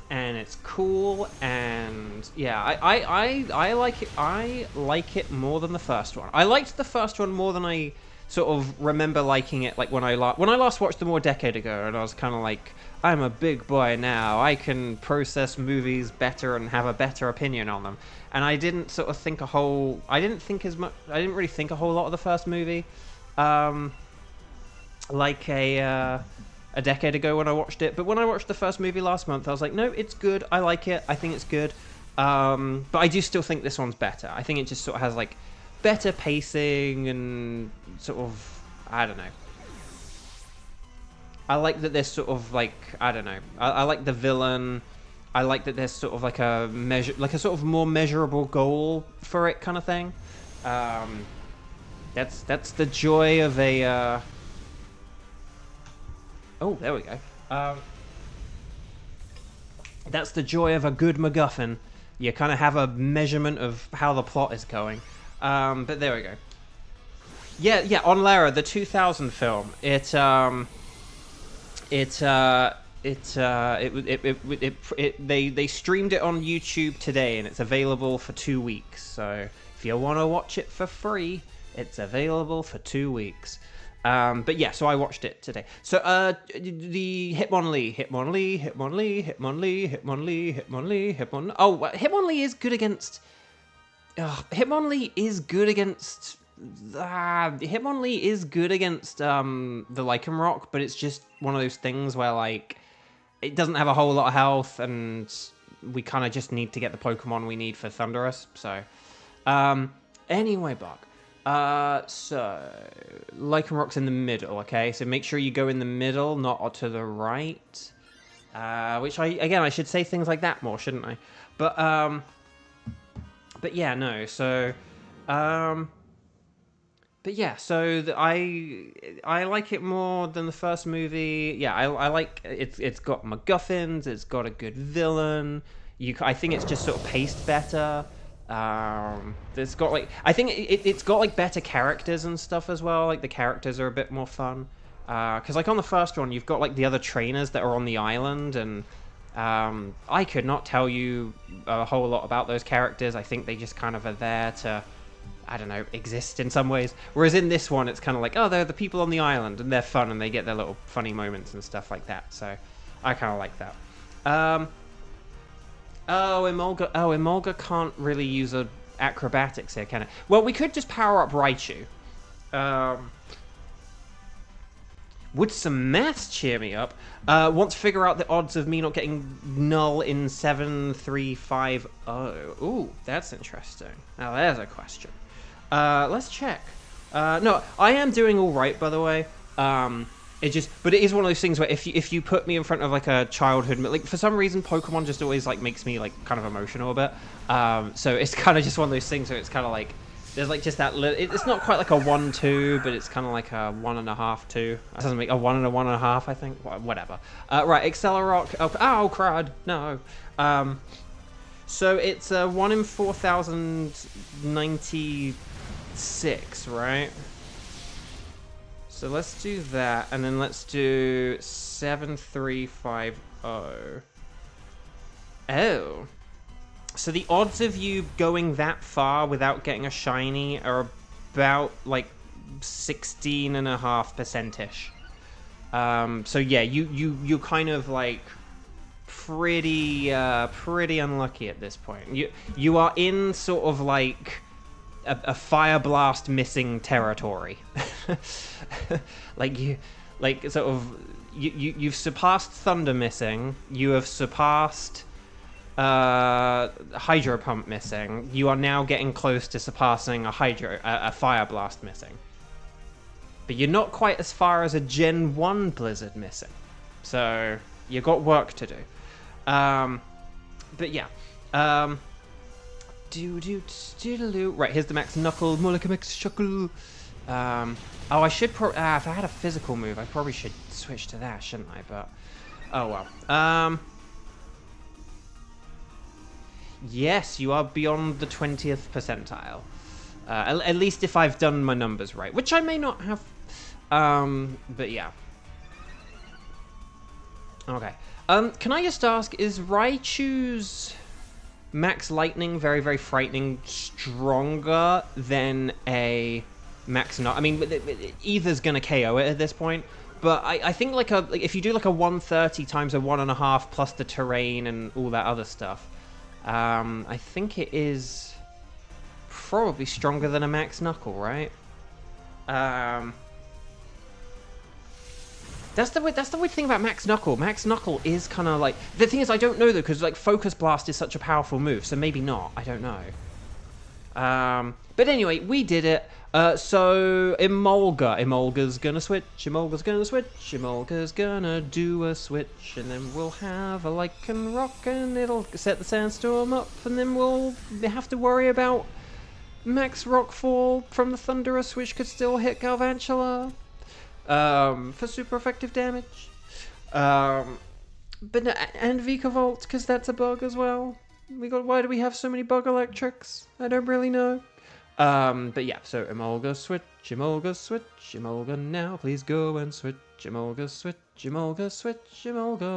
And it's cool, and yeah, I like it. I like it more than the first one. I liked the first one more than I sort of remember liking it. Like when I last watched them more a decade ago, and I was kind of like, I'm a big boy now. I can process movies better and have a better opinion on them. And I didn't sort of think I didn't really think a whole lot of the first movie, like a decade ago when I watched it. But when I watched the first movie last month, I was like, no, it's good. I like it. I think it's good. But I do still think this one's better. I think it just sort of has like better pacing and sort of, I don't know. I like that there's sort of like, I don't know. I like the villain. I like that there's sort of like a sort of more measurable goal for it kind of thing. That's the joy of a, oh, there we go. That's the joy of a good MacGuffin. You kind of have a measurement of how the plot is going. But there we go. Yeah, on Lara, the 2000 film. They streamed it on YouTube today, and it's available for 2 weeks. So if you want to watch it for free, it's available for 2 weeks. But yeah, so I watched it today. So, the Hitmonlee. Oh, Hitmonlee is good against... Hitmonlee is good against... Hitmonlee is good against, the Lycanroc, but it's just one of those things where, like, it doesn't have a whole lot of health, and we kind of just need to get the Pokemon we need for Thundurus, so... Anyway, Buck. So, Lycanroc's in the middle, okay? So make sure you go in the middle, not to the right. Which I should say things like that more, shouldn't I? But yeah, no, so, but yeah, so I like it more than the first movie. Yeah, I like, it's got MacGuffins, it's got a good villain, I think it's just sort of paced better. It's got like, I think it's got like better characters and stuff as well. Like the characters are a bit more fun. Because like on the first one, you've got like the other trainers that are on the island, and I could not tell you a whole lot about those characters. I think they just kind of are there to I don't know, exist in some ways. Whereas in this one, it's kind of like, oh, they're the people on the island, and they're fun, and they get their little funny moments and stuff like that. So I kind of like that. Oh, Emolga can't really use acrobatics here, can it? Well, we could just power up Raichu. Would some maths cheer me up? Want to figure out the odds of me not getting null in 7350? Ooh, that's interesting. Now there's a question. Let's check. No, I am doing all right, by the way. But it is one of those things where if you put me in front of like a childhood, like for some reason Pokemon just always like makes me like kind of emotional a bit. So it's kind of just one of those things where it's kind of like there's like just that little. It's not quite like a 1-2, but it's kind of like a 1.5-2. It doesn't make a 1 and a 1.5, I think. Whatever. Right, Accelerock. Oh, crud. No. So it's 1 in 4096, right? So let's do that, and then let's do 7350. Oh. So the odds of you going that far without getting a shiny are about like 16.5%ish. So yeah, you kind of like pretty unlucky at this point. You are in sort of like a fire blast missing territory. You've surpassed thunder missing. You have surpassed hydro pump missing. You are now getting close to surpassing a fire blast missing. But you're not quite as far as a Gen 1 Blizzard missing. So you got work to do. But yeah. Right, here's the Max Knuckle, more like a Max Shuckle. I should if I had a physical move, I probably should switch to that, shouldn't I? But oh well. Yes, you are beyond the 20th percentile. At least if I've done my numbers right, which I may not have. But yeah. Okay. Can I just ask, is Raichu's Max Lightning very, very frightening stronger than a Max Nut? I mean, either's gonna KO it at this point. But I think like if you do like a 130 times a 1.5 plus the terrain and all that other stuff, I think it is probably stronger than a Max Knuckle, right? That's the weird thing about Max Knuckle. Max Knuckle is kind of like... The thing is, I don't know, though, because, like, Focus Blast is such a powerful move, so maybe not. I don't know. But anyway, we did it. So, Emolga's gonna switch. Emolga's gonna do a switch. And then we'll have a Lycanroc, and it'll set the Sandstorm up. And then we'll have to worry about Max Rockfall from the Thunderous, which could still hit Galvantula. For super effective damage. And Vikavolt, because that's a bug as well. Why do we have so many bug electrics? I don't really know. But yeah, so Emolga switch, Emolga now, please go and switch, Emolga,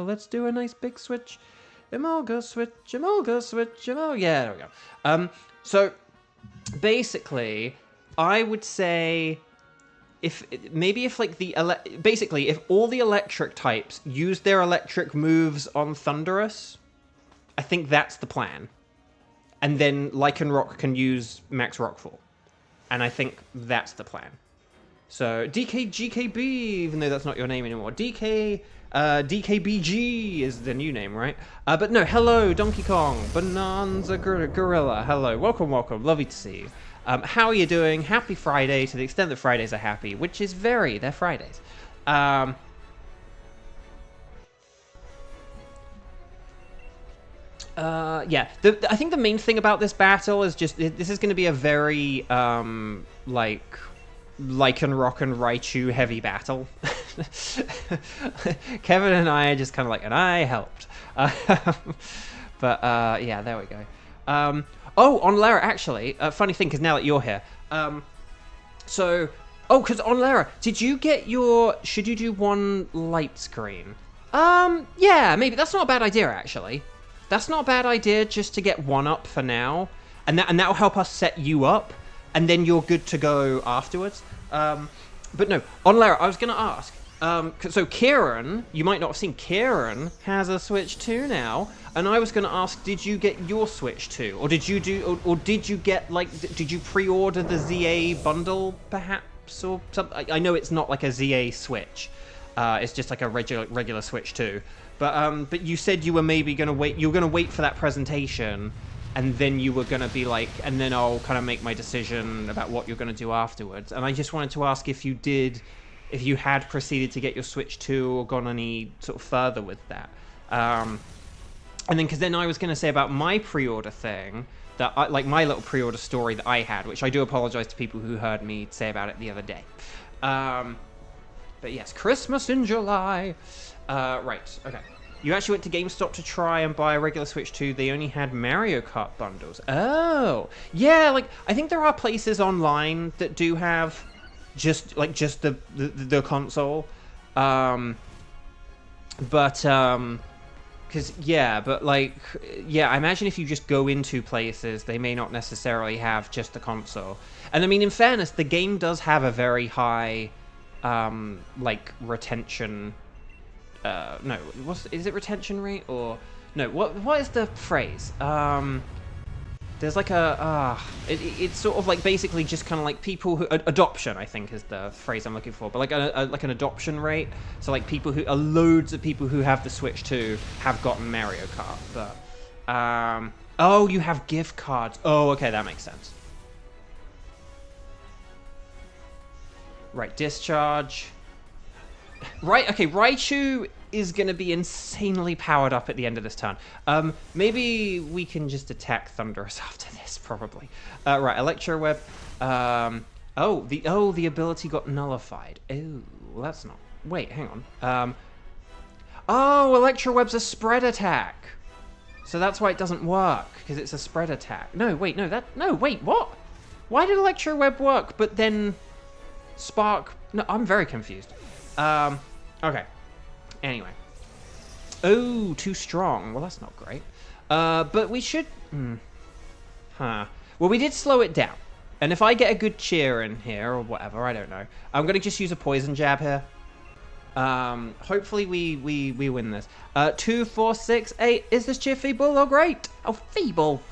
let's do a nice big switch. Emolga switch, yeah, there we go. So basically, I would say if all the electric types use their electric moves on Thundurus, I think that's the plan. And then Lycanroc can use Max Rockfall. And I think that's the plan. So DKGKB, even though that's not your name anymore. DKBG is the new name, right? But no, hello, Donkey Kong, Bonanza Gorilla, hello, welcome, lovely to see you. How are you doing? Happy Friday, to the extent that Fridays are happy, which is they're Fridays. Yeah, I think the main thing about this battle is just, this is going to be a very, like Lycanroc and Raichu heavy battle. Kevin and I are just kind of like, and I helped. But, yeah, there we go. On Lara, actually, funny thing, because now that you're here, because on Lara, did you get should you do one light screen? Yeah, maybe, that's not a bad idea, actually. That's not a bad idea, just to get one up for now, and that'll help us set you up, and then you're good to go afterwards. But no, on Lara, I was going to ask. So Kieran, you might not have seen, Kieran has a Switch 2 now, and I was going to ask, did you get your Switch 2, or did you do, or did you get like, did you pre-order the ZA bundle perhaps, or something? I know it's not like a ZA Switch, it's just like a regular Switch 2, but you said you were maybe going to wait, you were going to wait for that presentation, and then you were going to be like, and then I'll kind of make my decision about what you're going to do afterwards. And I just wanted to ask if you did, if you had proceeded to get your Switch 2 or gone any sort of further with that. And then, because then I was going to say about my pre-order thing, that I, like my little pre-order story that I had, which I do apologize to people who heard me say about it the other day. But yes, Christmas in July. Right, okay. You actually went to GameStop to try and buy a regular Switch 2. They only had Mario Kart bundles. Oh, yeah, like, I think there are places online that do have just the console. Because, I imagine if you just go into places, they may not necessarily have just the console. And, I mean, in fairness, the game does have a very high, retention... no, is it retention rate or no? What is the phrase? There's like it's sort of like basically just kind of like people who adoption, I think is the phrase I'm looking for, but like like an adoption rate. So like people who loads of people who have the Switch 2 have gotten Mario Kart, but oh, you have gift cards. Oh, okay, that makes sense. Right, discharge. Right, okay, Raichu is going to be insanely powered up at the end of this turn. Maybe we can just attack Thunderous after this, probably. Right, Electro Web. The ability got nullified. Oh, well, that's not... Wait, hang on. Electro Web's a spread attack. So that's why it doesn't work, because it's a spread attack. No, wait, wait, what? Why did Electro Web work, but then Spark... No, I'm very confused. Okay. Anyway. Oh, too strong. Well, that's not great. But we should... Well, we did slow it down. And if I get a good cheer in here, or whatever, I don't know. I'm going to just use a poison jab here. Hopefully we win this. 2, 4, 6, 8. Is this cheer feeble or great? Oh, feeble.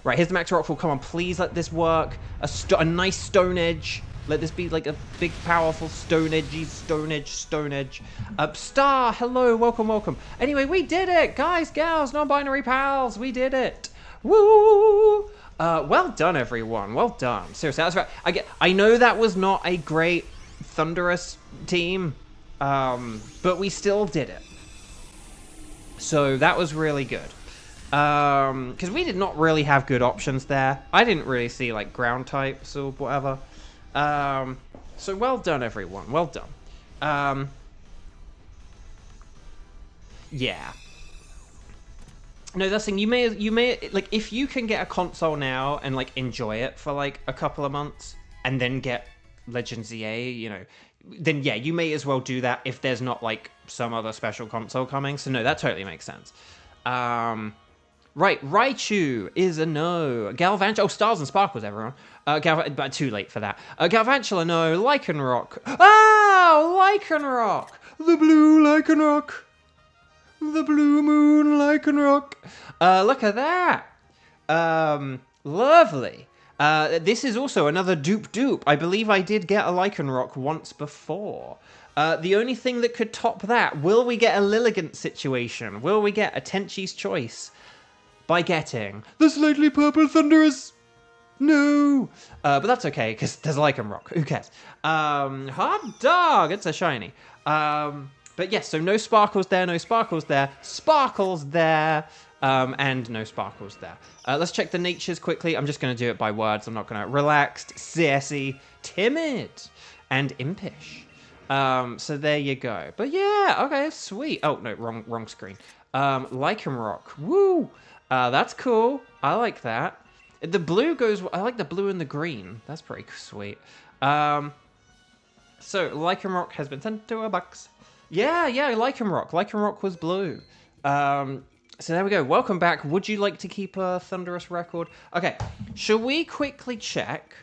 Right, here's the Max Rockfall. Come on, please let this work. A nice Stone Edge. Let this be like a big, powerful Stone Edge. Star, hello, welcome. Anyway, we did it, guys, gals, non-binary pals. We did it. Woo! Well done, everyone. Well done. Seriously, that's right. I know that was not a great Thunderous team, but we still did it. So that was really good. Because we did not really have good options there. I didn't really see like ground types or whatever. So well done, everyone. Well done. Yeah. No, that's the thing. You may like, if you can get a console now and like enjoy it for like a couple of months and then get Legends EA, you know, then yeah, you may as well do that if there's not like some other special console coming. So no, that totally makes sense. Right, Raichu is a no. Galvantula, oh, Stars and Sparkles, everyone. But too late for that. Galvantula, no. Lycanroc. Oh, Lycanroc. The blue Lycanroc. The blue moon Lycanroc. Look at that. Lovely. This is also another dupe. I believe I did get a Lycanroc once before. The only thing that could top that, will we get a Lilligant situation? Will we get a Tenchi's Choice? By getting the slightly purple Thunderous. No. But that's okay, because there's Lycanroc. Who cares? Hot dog. It's a shiny. But yes, so no Sparkles there, Sparkles there, and no Sparkles there. Let's check the natures quickly. I'm just going to do it by words. I'm not going to... Relaxed, sassy, timid, and impish. So there you go. But yeah, okay, sweet. Oh, no, wrong screen. Lycanroc. Woo! That's cool. I like that. The blue goes... I like the blue and the green. That's pretty sweet. So, Lycanroc has been sent to a box. Yeah, Lycanroc. Lycanroc was blue. So there we go. Welcome back. Would you like to keep a Thunderous record? Okay, shall we quickly check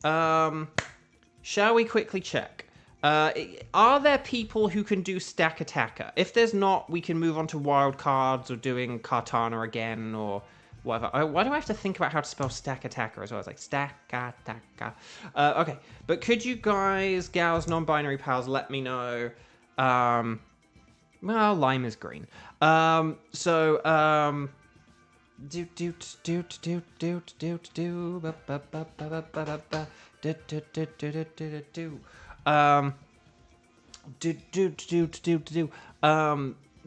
Shall we quickly check? Are there people who can do stack attacker? If there's not, we can move on to wild cards or doing Kartana again or whatever. Why do I have to think about how to spell stack attacker as well? It's like stack attacker. Okay, but could you guys, gals, non-binary pals, let me know? Well, lime is green. But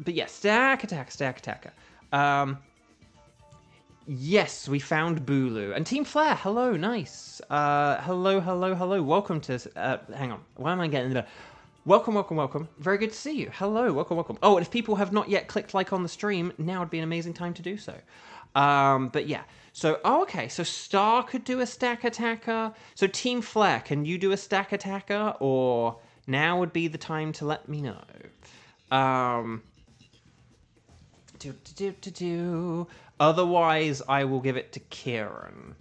yeah, stack attacker. Yes, we found Bulu. And Team Flare, hello, nice. Hello. Welcome to, hang on, why am I getting the... Welcome. Very good to see you. Hello, welcome. Oh, and if people have not yet clicked like on the stream, now would be an amazing time to do so. But yeah, so, okay, so Star could do a stack attacker. So Team Flare, can you do a stack attacker? Or now would be the time to let me know. Otherwise, I will give it to Kieran.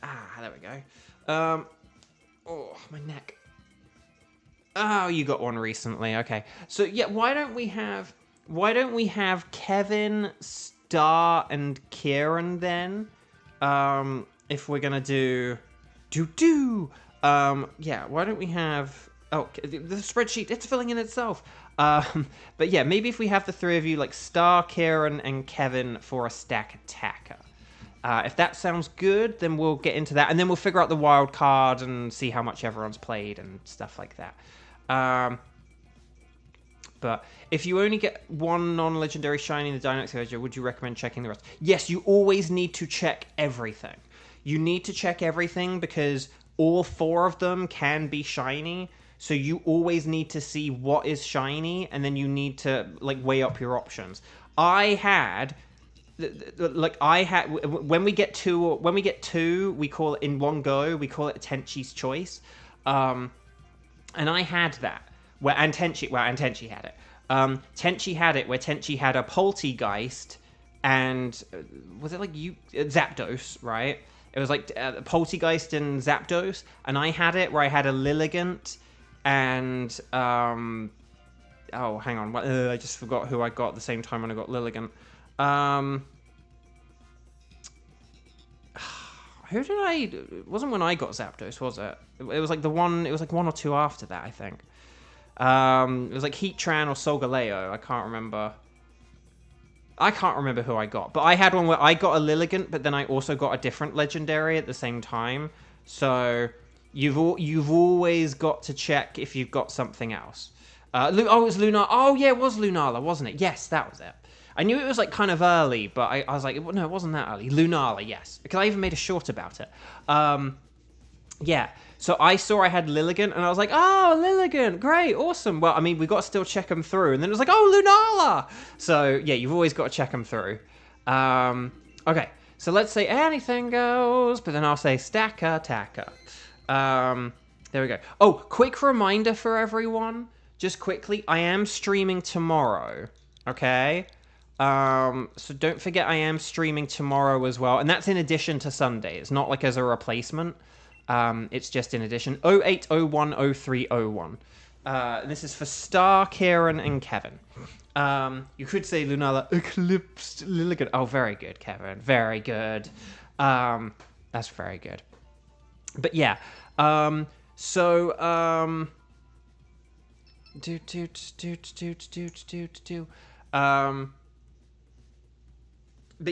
There we go. Oh, my neck. Oh, you got one recently. Okay. So yeah, why don't we have Kevin, Star, and Kieran then? If we're gonna do yeah, why don't we have... Oh, the spreadsheet, it's filling in itself. But yeah, maybe if we have the three of you, like Star, Kieran, and Kevin for a stack attacker. If that sounds good, then we'll get into that. And then we'll figure out the wild card and see how much everyone's played and stuff like that. But if you only get one non-legendary shiny in the Dynamax Adventure, would you recommend checking the rest? Yes, you always need to check everything. You need to check everything because all four of them can be shiny. So you always need to see what is shiny, and then you need to like weigh up your options. When we get two, we call it in one go. We call it Tenchi's choice, and I had that. And Tenchi had it. Tenchi had it where Tenchi had a Poltegeist, and was it like Zapdos, right? It was like Poltegeist and Zapdos, and I had it where I had a Lilligant. And, oh, hang on, I just forgot who I got at the same time when I got Lilligant. Who did it wasn't when I got Zapdos, was it? It was like one or two after that, I think. It was like Heatran or Solgaleo, I can't remember who I got. But I had one where I got a Lilligant, but then I also got a different legendary at the same time. So... You've always got to check if you've got something else. It was Lunala. Oh, yeah, it was Lunala, wasn't it? Yes, that was it. I knew it was, like, kind of early, but I was like, no, it wasn't that early. Lunala, yes. Because I even made a short about it. Yeah, so I saw I had Lilligant, and I was like, oh, Lilligant, great, awesome. Well, I mean, we got to still check them through. And then it was like, oh, Lunala! So, yeah, you've always got to check them through. Okay, so let's say anything goes, but then I'll say stack attacker. There we go. Oh, quick reminder for everyone, just quickly, I am streaming tomorrow, okay? So don't forget I am streaming tomorrow as well, and that's in addition to Sunday. It's not like as a replacement. It's just in addition. 08010301. This is for Star, Kieran, and Kevin. You could say Lunala eclipsed Lilligant. Oh, very good, Kevin. Very good. That's very good. But yeah, but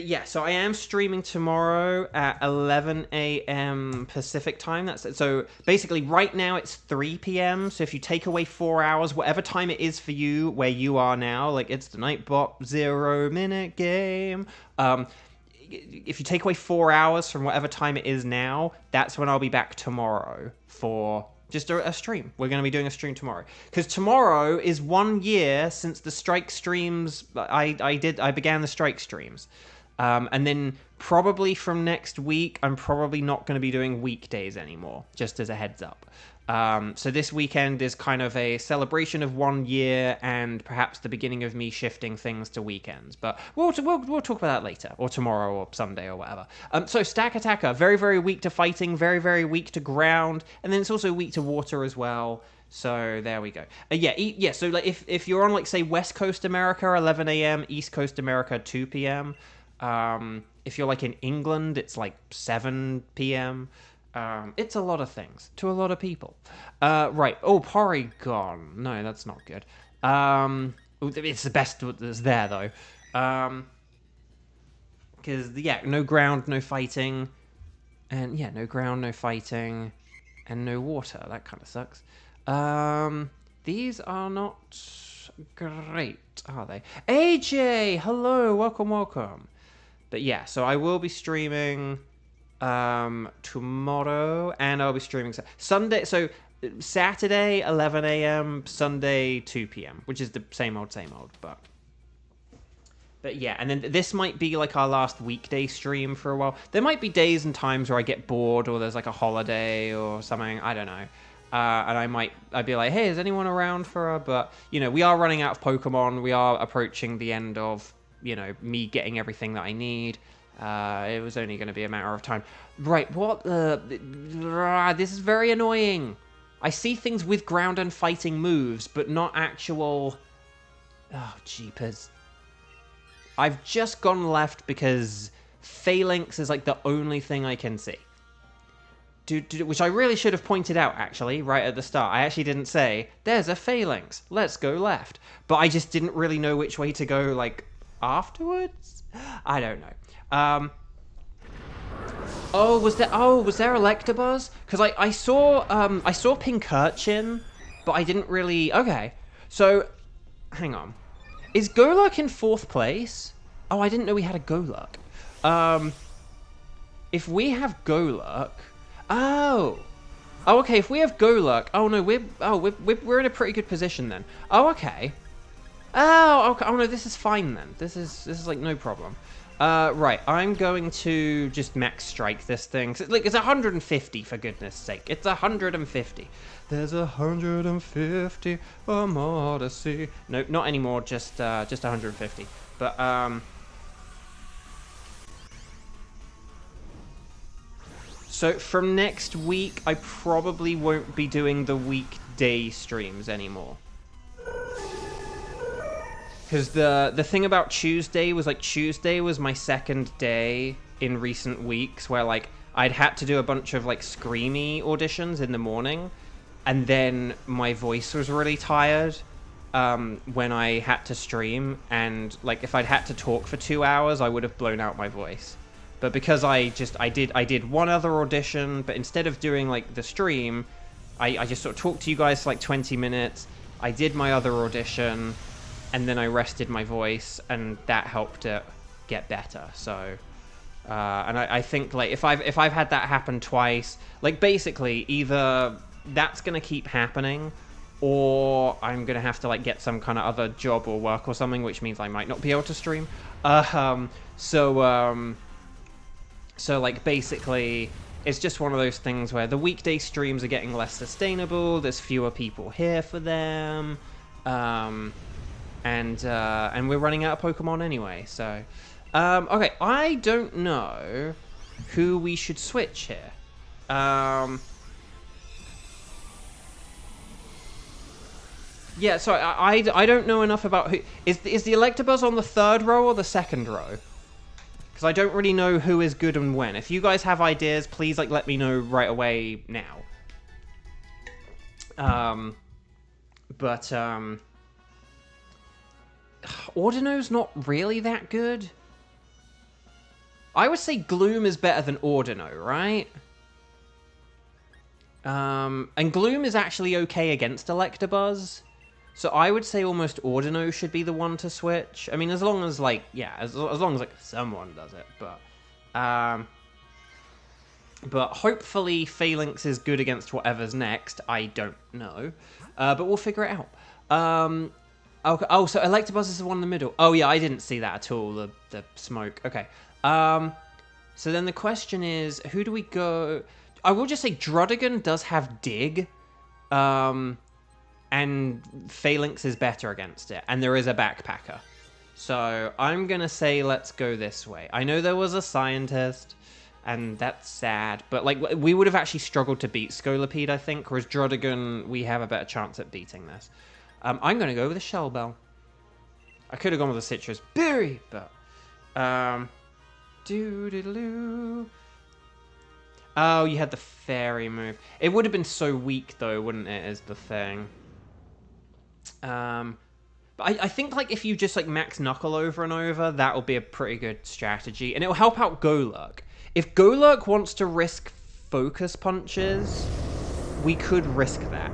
yeah, so I am streaming tomorrow at 11 a.m. Pacific time. That's it. So basically right now it's 3 p.m. So if you take away 4 hours, whatever time it is for you where you are now, like it's the Nightbot 0-minute game. If you take away 4 hours from whatever time it is now, that's when I'll be back tomorrow for just a stream. We're going to be doing a stream tomorrow. Because tomorrow is 1 year since the strike streams, I began the strike streams. And then probably from next week, I'm probably not going to be doing weekdays anymore, just as a heads up. So this weekend is kind of a celebration of 1 year and perhaps the beginning of me shifting things to weekends. But we'll talk about that later, or tomorrow, or Sunday, or whatever. So Stack Attacker, very, very weak to fighting, very, very weak to ground, and then it's also weak to water as well. So there we go. Yeah. So like if you're on like say West Coast America, 11 a.m., East Coast America, 2 p.m. If you're like in England, it's like 7 p.m. It's a lot of things to a lot of people. Right. Oh, Porygon. No, that's not good. It's the best that's there though. Because yeah, no ground, no fighting, and yeah, no ground, no fighting, and no water. That kind of sucks. These are not great, are they? AJ, hello, welcome. But yeah, so I will be streaming tomorrow, and I'll be streaming Sunday. So Saturday 11 a.m, Sunday 2 p.m, which is the same old, but yeah. And then this might be like our last weekday stream for a while. There might be days and times where I get bored, or there's like a holiday or something, I don't know. And I'd be like, hey, is anyone around for a, but you know, we are running out of Pokemon. We are approaching the end of, you know, me getting everything that I need. It was only going to be a matter of time. Right, what this is very annoying. I see things with ground and fighting moves, but not actual... Oh, jeepers. I've just gone left because Phalanx is like the only thing I can see. Which I really should have pointed out, actually, right at the start. I actually didn't say, there's a Phalanx, let's go left. But I just didn't really know which way to go, like, afterwards? I don't know. Was there Electabuzz? Because I saw Pincurchin, but I didn't really... Okay, so, hang on. Is Golurk in 4th place? Oh, I didn't know we had a Golurk. If we have Golurk... Oh, okay. If we have Golurk, we're in a pretty good position then. Oh, okay. Oh, okay. Oh no, this is fine then. This is like no problem. Right. I'm going to just max strike this thing. Like it's 150 for goodness sake. It's 150. There's 150 more to see. No, not anymore. Just 150. But So from next week, I probably won't be doing the weekday streams anymore. Because the thing about Tuesday was, like, Tuesday was my second day in recent weeks where, like, I'd had to do a bunch of, like, screamy auditions in the morning. And then my voice was really tired when I had to stream. And, like, if I'd had to talk for 2 hours, I would have blown out my voice. But because I did one other audition, but instead of doing like the stream, I just sort of talked to you guys for like 20 minutes. I did my other audition, and then I rested my voice, and that helped it get better. So, and I think like if I've had that happen twice, like basically either that's gonna keep happening, or I'm gonna have to like get some kind of other job or work or something, which means I might not be able to stream. So, like, basically, it's just one of those things where the weekday streams are getting less sustainable, there's fewer people here for them, and we're running out of Pokemon anyway, so... okay, I don't know who we should switch here. Yeah, so I don't know enough about who... Is the Electabuzz on the 3rd row or the 2nd row? Because I don't really know who is good and when. If you guys have ideas, please like let me know right away now. Ordino's not really that good. I would say Gloom is better than Ordino, right? And Gloom is actually okay against Electabuzz. So I would say almost Ordino should be the one to switch. I mean, as long as, like, yeah, as long as, like, someone does it. But hopefully Phalanx is good against whatever's next. I don't know. But we'll figure it out. Okay. Oh, so Electabuzz is the one in the middle. Oh, yeah, I didn't see that at all, the smoke. Okay. So then the question is, who do we go... I will just say Druddigon does have Dig, And Phalanx is better against it, and there is a backpacker. So I'm gonna say let's go this way. I know there was a scientist, and that's sad, but like we would have actually struggled to beat Scolipede, I think, whereas Drodigan, we have a better chance at beating this. I'm gonna go with a Shell Bell. I could have gone with a Citrus Berry, but doo-doo-doo. Oh, you had the fairy move. It would have been so weak though, wouldn't it, is the thing. But I think like if you just like max Knuckle over and over, that'll be a pretty good strategy, and it'll help out Golurk. If Golurk wants to risk focus punches, we could risk that.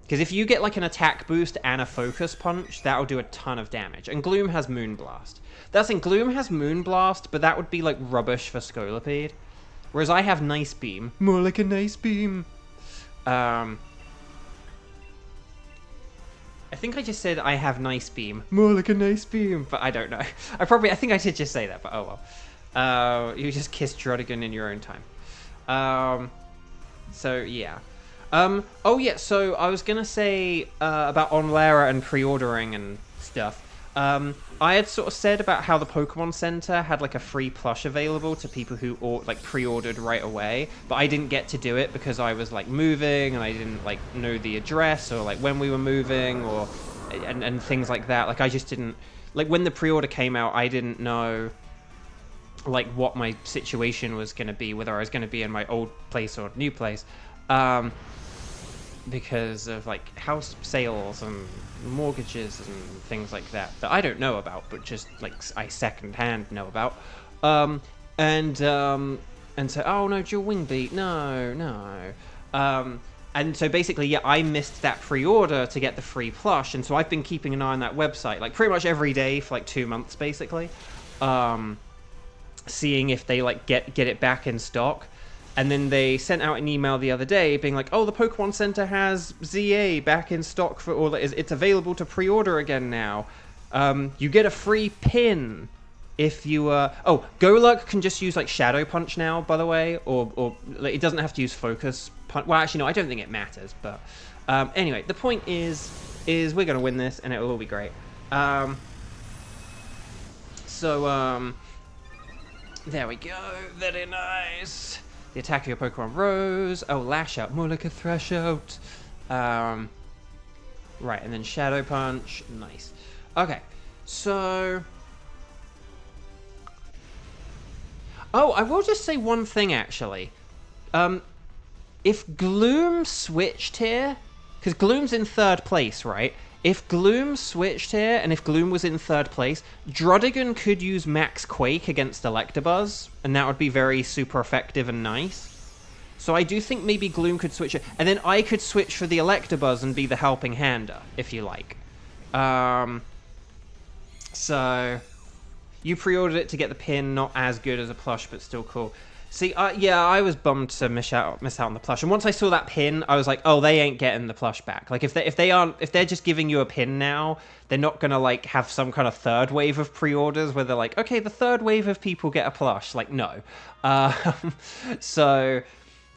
Because if you get like an attack boost and a focus punch, that'll do a ton of damage. And Gloom has Moonblast. That's in Gloom has Moonblast, but that would be like rubbish for Scolipede. Whereas I have Nice Beam. More like a Nice Beam. I think I just said I have Nice Beam. More like a Nice Beam. But I don't know. I think I did just say that, but oh well. You just kissed Drodigan in your own time. So, yeah. Oh, yeah, so I was gonna say about Onlara and pre-ordering and stuff. I had sort of said about how the Pokemon Center had like a free plush available to people who like pre-ordered right away, but I didn't get to do it because I was like moving and I didn't like know the address or like when we were moving or and things like that. Like I just didn't like when the pre-order came out, I didn't know like what my situation was going to be, whether I was going to be in my old place or new place. Because of like house sales and mortgages and things like that I don't know about, but just like I secondhand know about. And so oh no, dual wing beat, no. And so basically, yeah, I missed that pre-order to get the free plush, and so I've been keeping an eye on that website like pretty much every day for like 2 months basically, seeing if they like get it back in stock. And then they sent out an email the other day being like, oh, the Pokemon Center has ZA back in stock for all that is. It's available to pre-order again now. You get a free pin if you... Oh, Golurk can just use like Shadow Punch now, by the way. Or like, it doesn't have to use Focus Punch. Well, actually, no, I don't think it matters. But anyway, the point is we're going to win this and it will all be great. There we go. Very nice. The attack of your Pokemon rose. Oh, Lash Out. More like a Thrash Out. Right, and then Shadow Punch. Nice. Okay, so... Oh, I will just say one thing, actually. If Gloom switched here... Because Gloom's in 3rd place, right? If Gloom switched here, and if Gloom was in 3rd place, Drodigan could use Max Quake against Electabuzz, and that would be very super effective and nice. So I do think maybe Gloom could switch it, and then I could switch for the Electabuzz and be the helping hander, if you like. So, you pre-ordered it to get the pin, not as good as a plush, but still cool. See, yeah, I was bummed to miss out on the plush, and once I saw that pin, I was like, "Oh, they ain't getting the plush back." Like, if they're just giving you a pin now, they're not gonna like have some kind of 3rd wave of pre-orders where they're like, "Okay, the 3rd wave of people get a plush." Like, no. So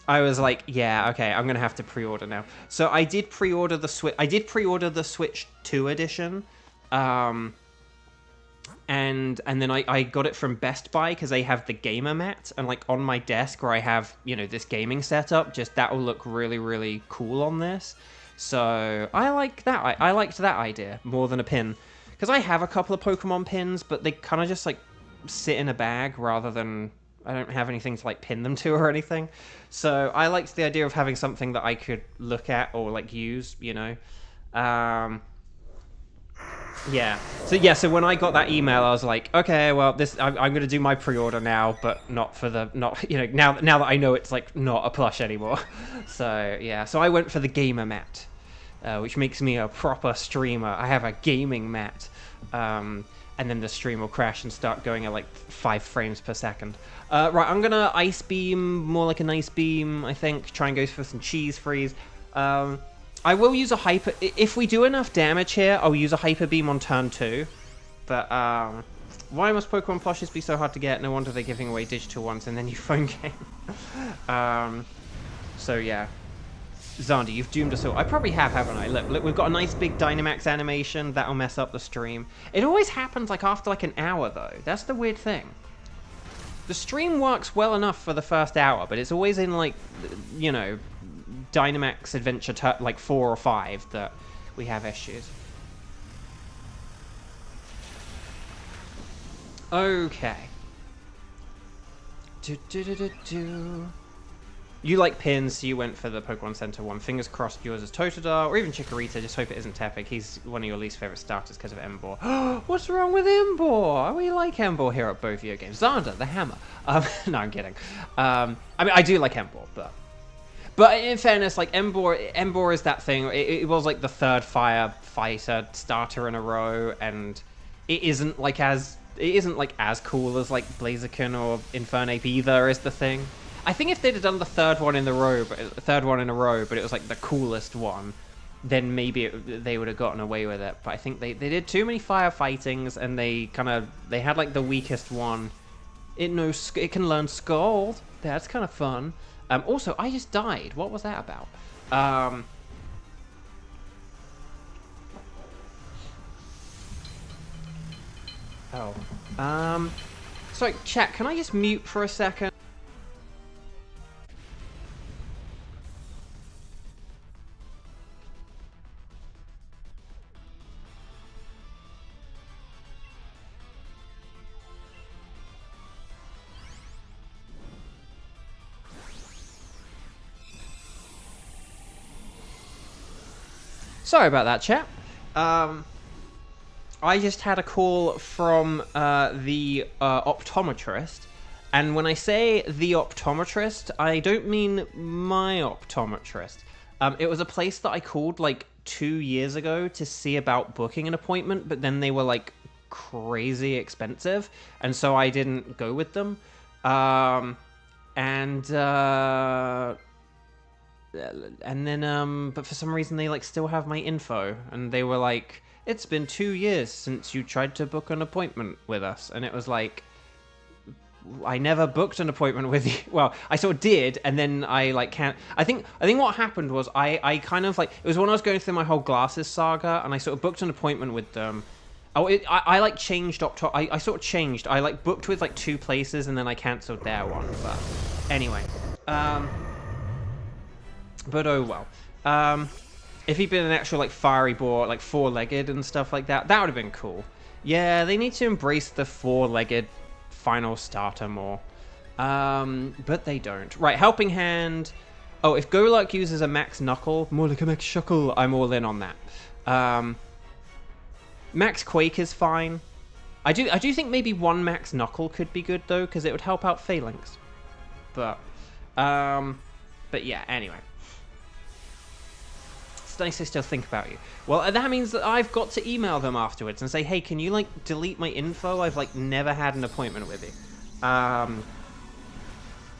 I was like, "Yeah, okay, I'm gonna have to pre-order now." So I did pre-order the Switch. I did pre-order the Switch 2 edition. And then I got it from Best Buy because they have the gamer mat, and like on my desk where I have, you know, this gaming setup, just that will look really, really cool on this. So I like that. I liked that idea more than a pin, because I have a couple of Pokemon pins, but they kind of just like sit in a bag rather than I don't have anything to like pin them to or anything. So I liked the idea of having something that I could look at or like use, you know. Yeah. So when I got that email, I was like, okay, well, I'm going to do my pre-order now, but not you know, now that I know it's like not a plush anymore. So yeah, so I went for the gamer mat, which makes me a proper streamer. I have a gaming mat, and then the stream will crash and start going at like 5 frames per second. Right, I'm gonna Ice Beam, more like a Nice Beam, I think. Try and go for some Cheese Freeze. I will use a Hyper... If we do enough damage here, I'll use a Hyper Beam on turn 2. But, why must Pokemon plushes be so hard to get? No wonder they're giving away digital ones in their new phone game. So, yeah. Xander, you've doomed us all. I probably have, haven't I? Look, we've got a nice big Dynamax animation. That'll mess up the stream. It always happens like after like an hour, though. That's the weird thing. The stream works well enough for the first hour, but it's always in like, you know, Dynamax Adventure like 4 or 5 that we have issues. Okay. You like pins, so you went for the Pokemon Center one. Fingers crossed yours is Totodile, or even Chikorita. Just hope it isn't Tepig. He's one of your least favorite starters because of Emboar. What's wrong with Emboar? We like Emboar here at both of your games. Xander, the hammer. No, I'm kidding. I mean, I do like Emboar, but in fairness, like Emboar is that thing. It was like the third firefighter starter in a row, and it isn't like as cool as like Blaziken or Infernape either. Is the thing. I think if they'd have done the third one in a row, but it was like the coolest one, then maybe they would have gotten away with it. But I think they did too many firefightings, and they had like the weakest one. It can learn Scald. That's kind of fun. Also, I just died. What was that about? Sorry, chat. Can I just mute for a second? Sorry about that, chat. I just had a call from the optometrist, and when I say the optometrist, I don't mean my optometrist. It was a place that I called like 2 years ago to see about booking an appointment, but then they were like crazy expensive, and so I didn't go with them. And then, but for some reason they like still have my info, and they were like, it's been 2 years since you tried to book an appointment with us. And it was like, I never booked an appointment with you. Well, I sort of did, and then I like can't. I think what happened was I kind of like, it was when I was going through my whole glasses saga, and I sort of booked an appointment with them. I like changed I sort of changed. I like booked with like 2 places, and then I cancelled their one. But anyway, but oh well. If he'd been an actual like fiery boar, like 4-legged and stuff like that, that would have been cool. Yeah, they need to embrace the 4-legged final starter more. But they don't. Right, Helping Hand. Oh, if Golurk uses a Max Knuckle, more like a Max Shuckle, I'm all in on that. Max Quake is fine. I do think maybe 1 Max Knuckle could be good though, because it would help out Phalanx. But yeah, anyway. It's nice they still think about you. Well, that means that I've got to email them afterwards and say, hey, can you like delete my info? I've like never had an appointment with you.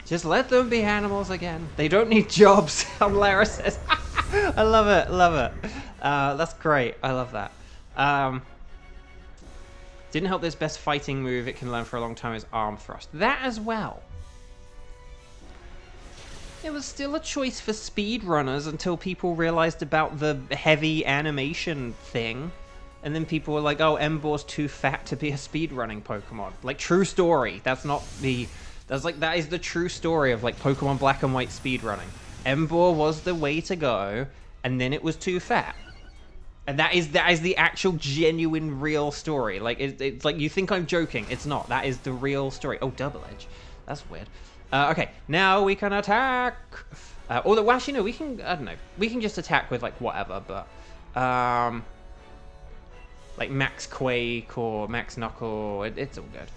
Just let them be animals again. They don't need jobs. Lara says. I love it, love it. That's great. I love that. Didn't help this best fighting move it can learn for a long time is Arm Thrust. That as well. It was still a choice for speedrunners until people realized about the heavy animation thing. And then people were like, oh, Emboar's too fat to be a speedrunning Pokemon. Like, true story. That is the true story of, like, Pokemon Black and White speedrunning. Emboar was the way to go, and then it was too fat. And that is the actual, genuine, real story. Like, it's like, you think I'm joking. It's not. That is the real story. Oh, Double Edge. That's weird. Okay, now we can attack. Although, well, actually, no, we can, I don't know. We can just attack with, like, whatever, but, like, Max Quake or Max Knuckle, it's all good.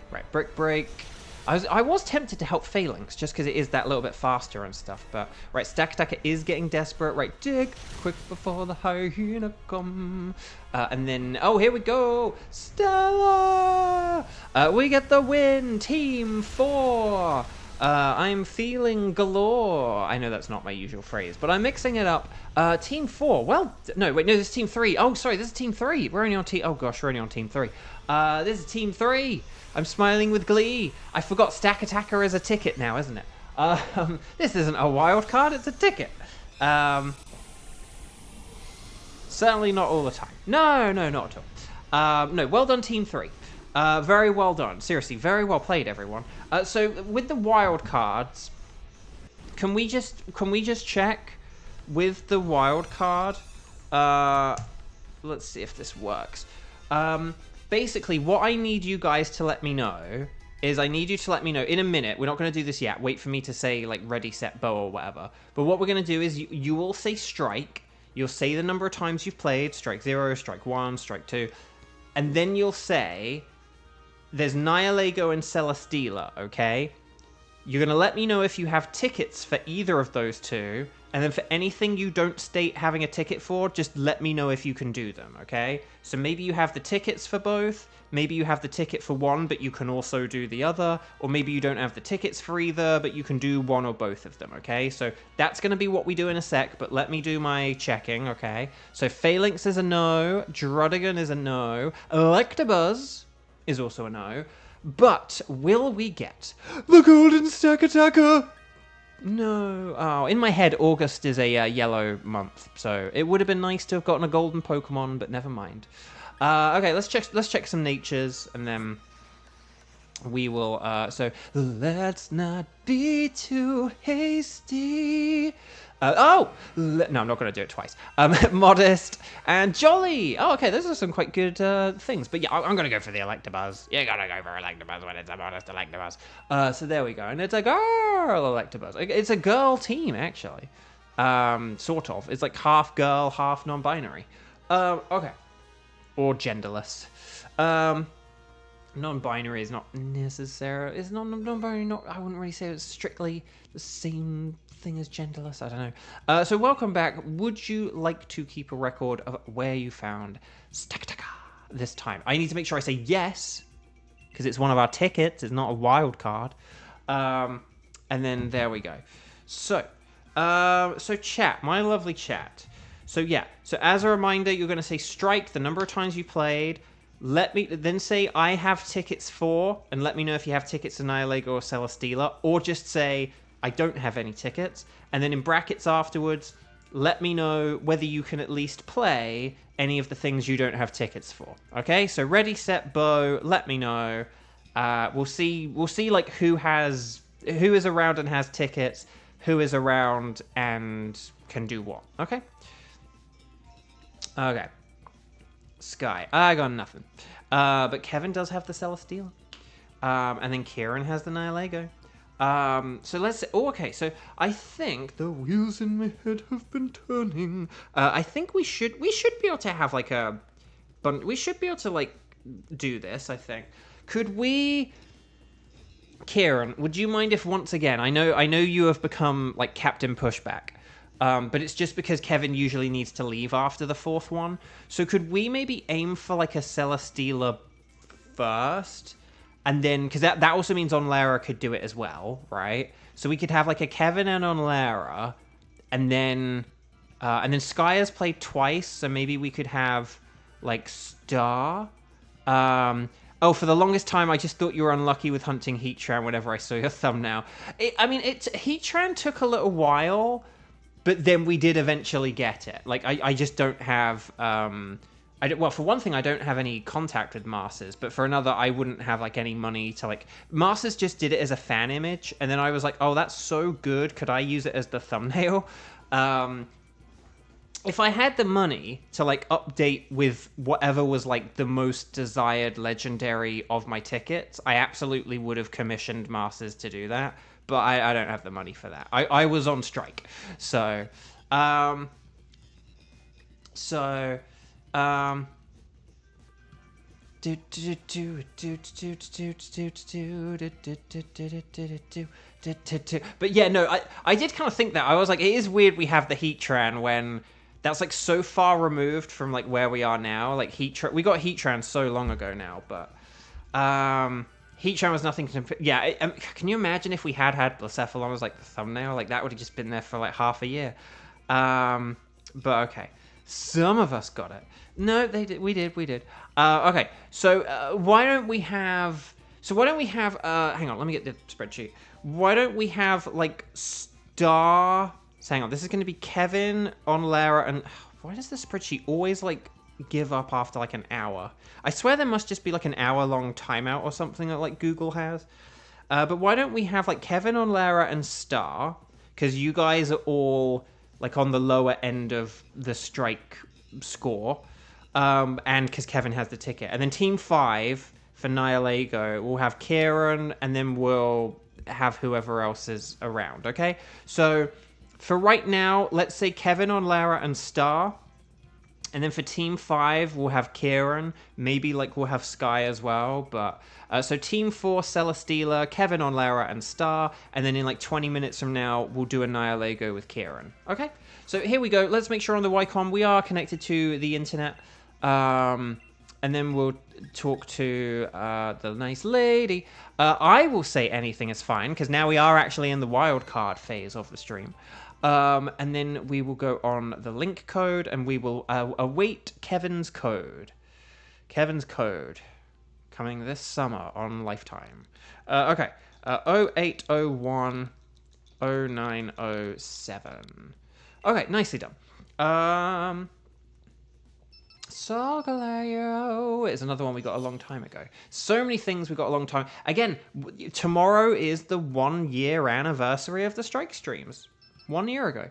Right, Brick Break. I was tempted to help Phalanx, just because it is that little bit faster and stuff, but... Right, Stack Attacker is getting desperate. Right, dig, quick before the hyena come. And then, oh, here we go! Stella! We get the win! Team 4! I'm feeling galore. I know that's not my usual phrase, but I'm mixing it up. Team 4, well... No, wait, no, this is Team 3. Oh, sorry, this is Team 3. We're only on Team... Oh, gosh, we're only on Team 3. This is Team 3. I'm smiling with glee. I forgot Stack Attacker is a ticket now, isn't it? This isn't a wild card, it's a ticket. Certainly not all the time. No, not at all. No, well done, Team 3. Very well done. Seriously, very well played, everyone. So with the wild cards, can we just check with the wild card? Let's see if this works. Basically, what I need you guys to let me know is I need you to let me know in a minute. We're not going to do this yet. Wait for me to say, like, ready, set, bow or whatever. But what we're going to do is you will say strike. You'll say the number of times you've played. Strike 0, strike 1, strike 2. And then you'll say, there's Nihilego and Celesteela, okay? You're going to let me know if you have tickets for either of those two. And then for anything you don't state having a ticket for, just let me know if you can do them, okay? So maybe you have the tickets for both. Maybe you have the ticket for one, but you can also do the other. Or maybe you don't have the tickets for either, but you can do one or both of them, okay? So that's going to be what we do in a sec, but let me do my checking, okay? So Phalanx is a no. Drudigan is a no. Electabuzz is also a no. But will we get the Golden Stack Attacker? No. Oh, in my head, August is a yellow month, so it would have been nice to have gotten a golden Pokemon, but never mind. Okay, let's check some natures, and then we will. So let's not be too hasty. No, I'm not going to do it twice. Modest and Jolly. Oh, okay, those are some quite good things. But yeah, I'm going to go for the Electabuzz. You got to go for Electabuzz when it's a Modest Electabuzz. So there we go. And it's a girl Electabuzz. It's a girl team, actually. Sort of. It's like half girl, half non-binary. Okay. Or genderless. Non-binary is not necessary. Is non-binary not? I wouldn't really say it's strictly the same thing as genderless. I don't know. So welcome back. Would you like to keep a record of where you found Stakataka this time? I need to make sure I say yes, because it's one of our tickets. It's not a wild card. And then there we go. So chat, my lovely chat. So yeah, so as a reminder, you're going to say strike, the number of times you played. Let me then say I have tickets for, and let me know if you have tickets to Nihilego or Celesteela, or just say I don't have any tickets. And then in brackets afterwards, let me know whether you can at least play any of the things you don't have tickets for. Okay, so ready, set, bow. Let me know. We'll see like who is around and has tickets, who is around and can do what. Okay. Okay. Sky. I got nothing. But Kevin does have the Celesteela. And then Kieran has the Nihilego. So let's... Oh, okay. So I think the wheels in my head have been turning. I think we should be able to have like a... We should be able to like do this, I think. Could we... Kieran, would you mind if once again... I know you have become like Captain Pushback. But it's just because Kevin usually needs to leave after the fourth one. So could we maybe aim for like a Celesteela first? And then, because that also means Onlara could do it as well, right? So we could have like a Kevin and Onlara, and then Sky has played twice, so maybe we could have like Star. Oh, for the longest time, I just thought you were unlucky with hunting Heatran whenever I saw your thumbnail. Heatran took a little while, but then we did eventually get it. Like, I just don't have... well, for one thing, I don't have any contact with Masters, but for another, I wouldn't have, like, any money to, like... Masters just did it as a fan image, and then I was like, oh, that's so good, could I use it as the thumbnail? If I had the money to, like, update with whatever was, like, the most desired legendary of my tickets, I absolutely would have commissioned Masters to do that, but I don't have the money for that. I was on strike, so... But yeah, no, I did kind of think that. I was like, it is weird we have the Heatran when that's like so far removed from like where we are now. Like we got Heatran so long ago now, but Heatran was nothing to... Yeah, can you imagine if we had Blacephalon as like the thumbnail? Like that would have just been there for like half a year. But okay. Some of us got it. No, they did. We did. Okay, so why don't we have... So why don't we have, hang on, let me get the spreadsheet. Why don't we have, like, Star... So hang on, this is going to be Kevin, Onlara, and... Why does the spreadsheet always, like, give up after, like, an hour? I swear there must just be, like, an hour-long timeout or something that, like, Google has. But why don't we have, like, Kevin, Onlara, and Star? Because you guys are all, like, on the lower end of the strike score. And because Kevin has the ticket. And then Team 5... For Nihilego, we'll have Kieran, and then we'll have whoever else is around, okay? So, for right now, let's say Kevin on Lara and Star. And then for Team 5, we'll have Kieran. Maybe, like, we'll have Sky as well, but... so Team 4, Celesteela, Kevin on Lara and Star. And then in, like, 20 minutes from now, we'll do a Nihilego with Kieran, okay? So, here we go. Let's make sure on the Wycom we are connected to the internet. And then we'll talk to the nice lady. I will say anything is fine, because now we are actually in the wildcard phase of the stream. And then we will go on the link code, and we will await Kevin's code. Kevin's code. Coming this summer on Lifetime. Okay. 0801 0907. Okay, nicely done. Solgaleo is another one we got a long time ago. So many things we got a long time. Again, tomorrow is the 1 year anniversary of the Strike streams. 1 year ago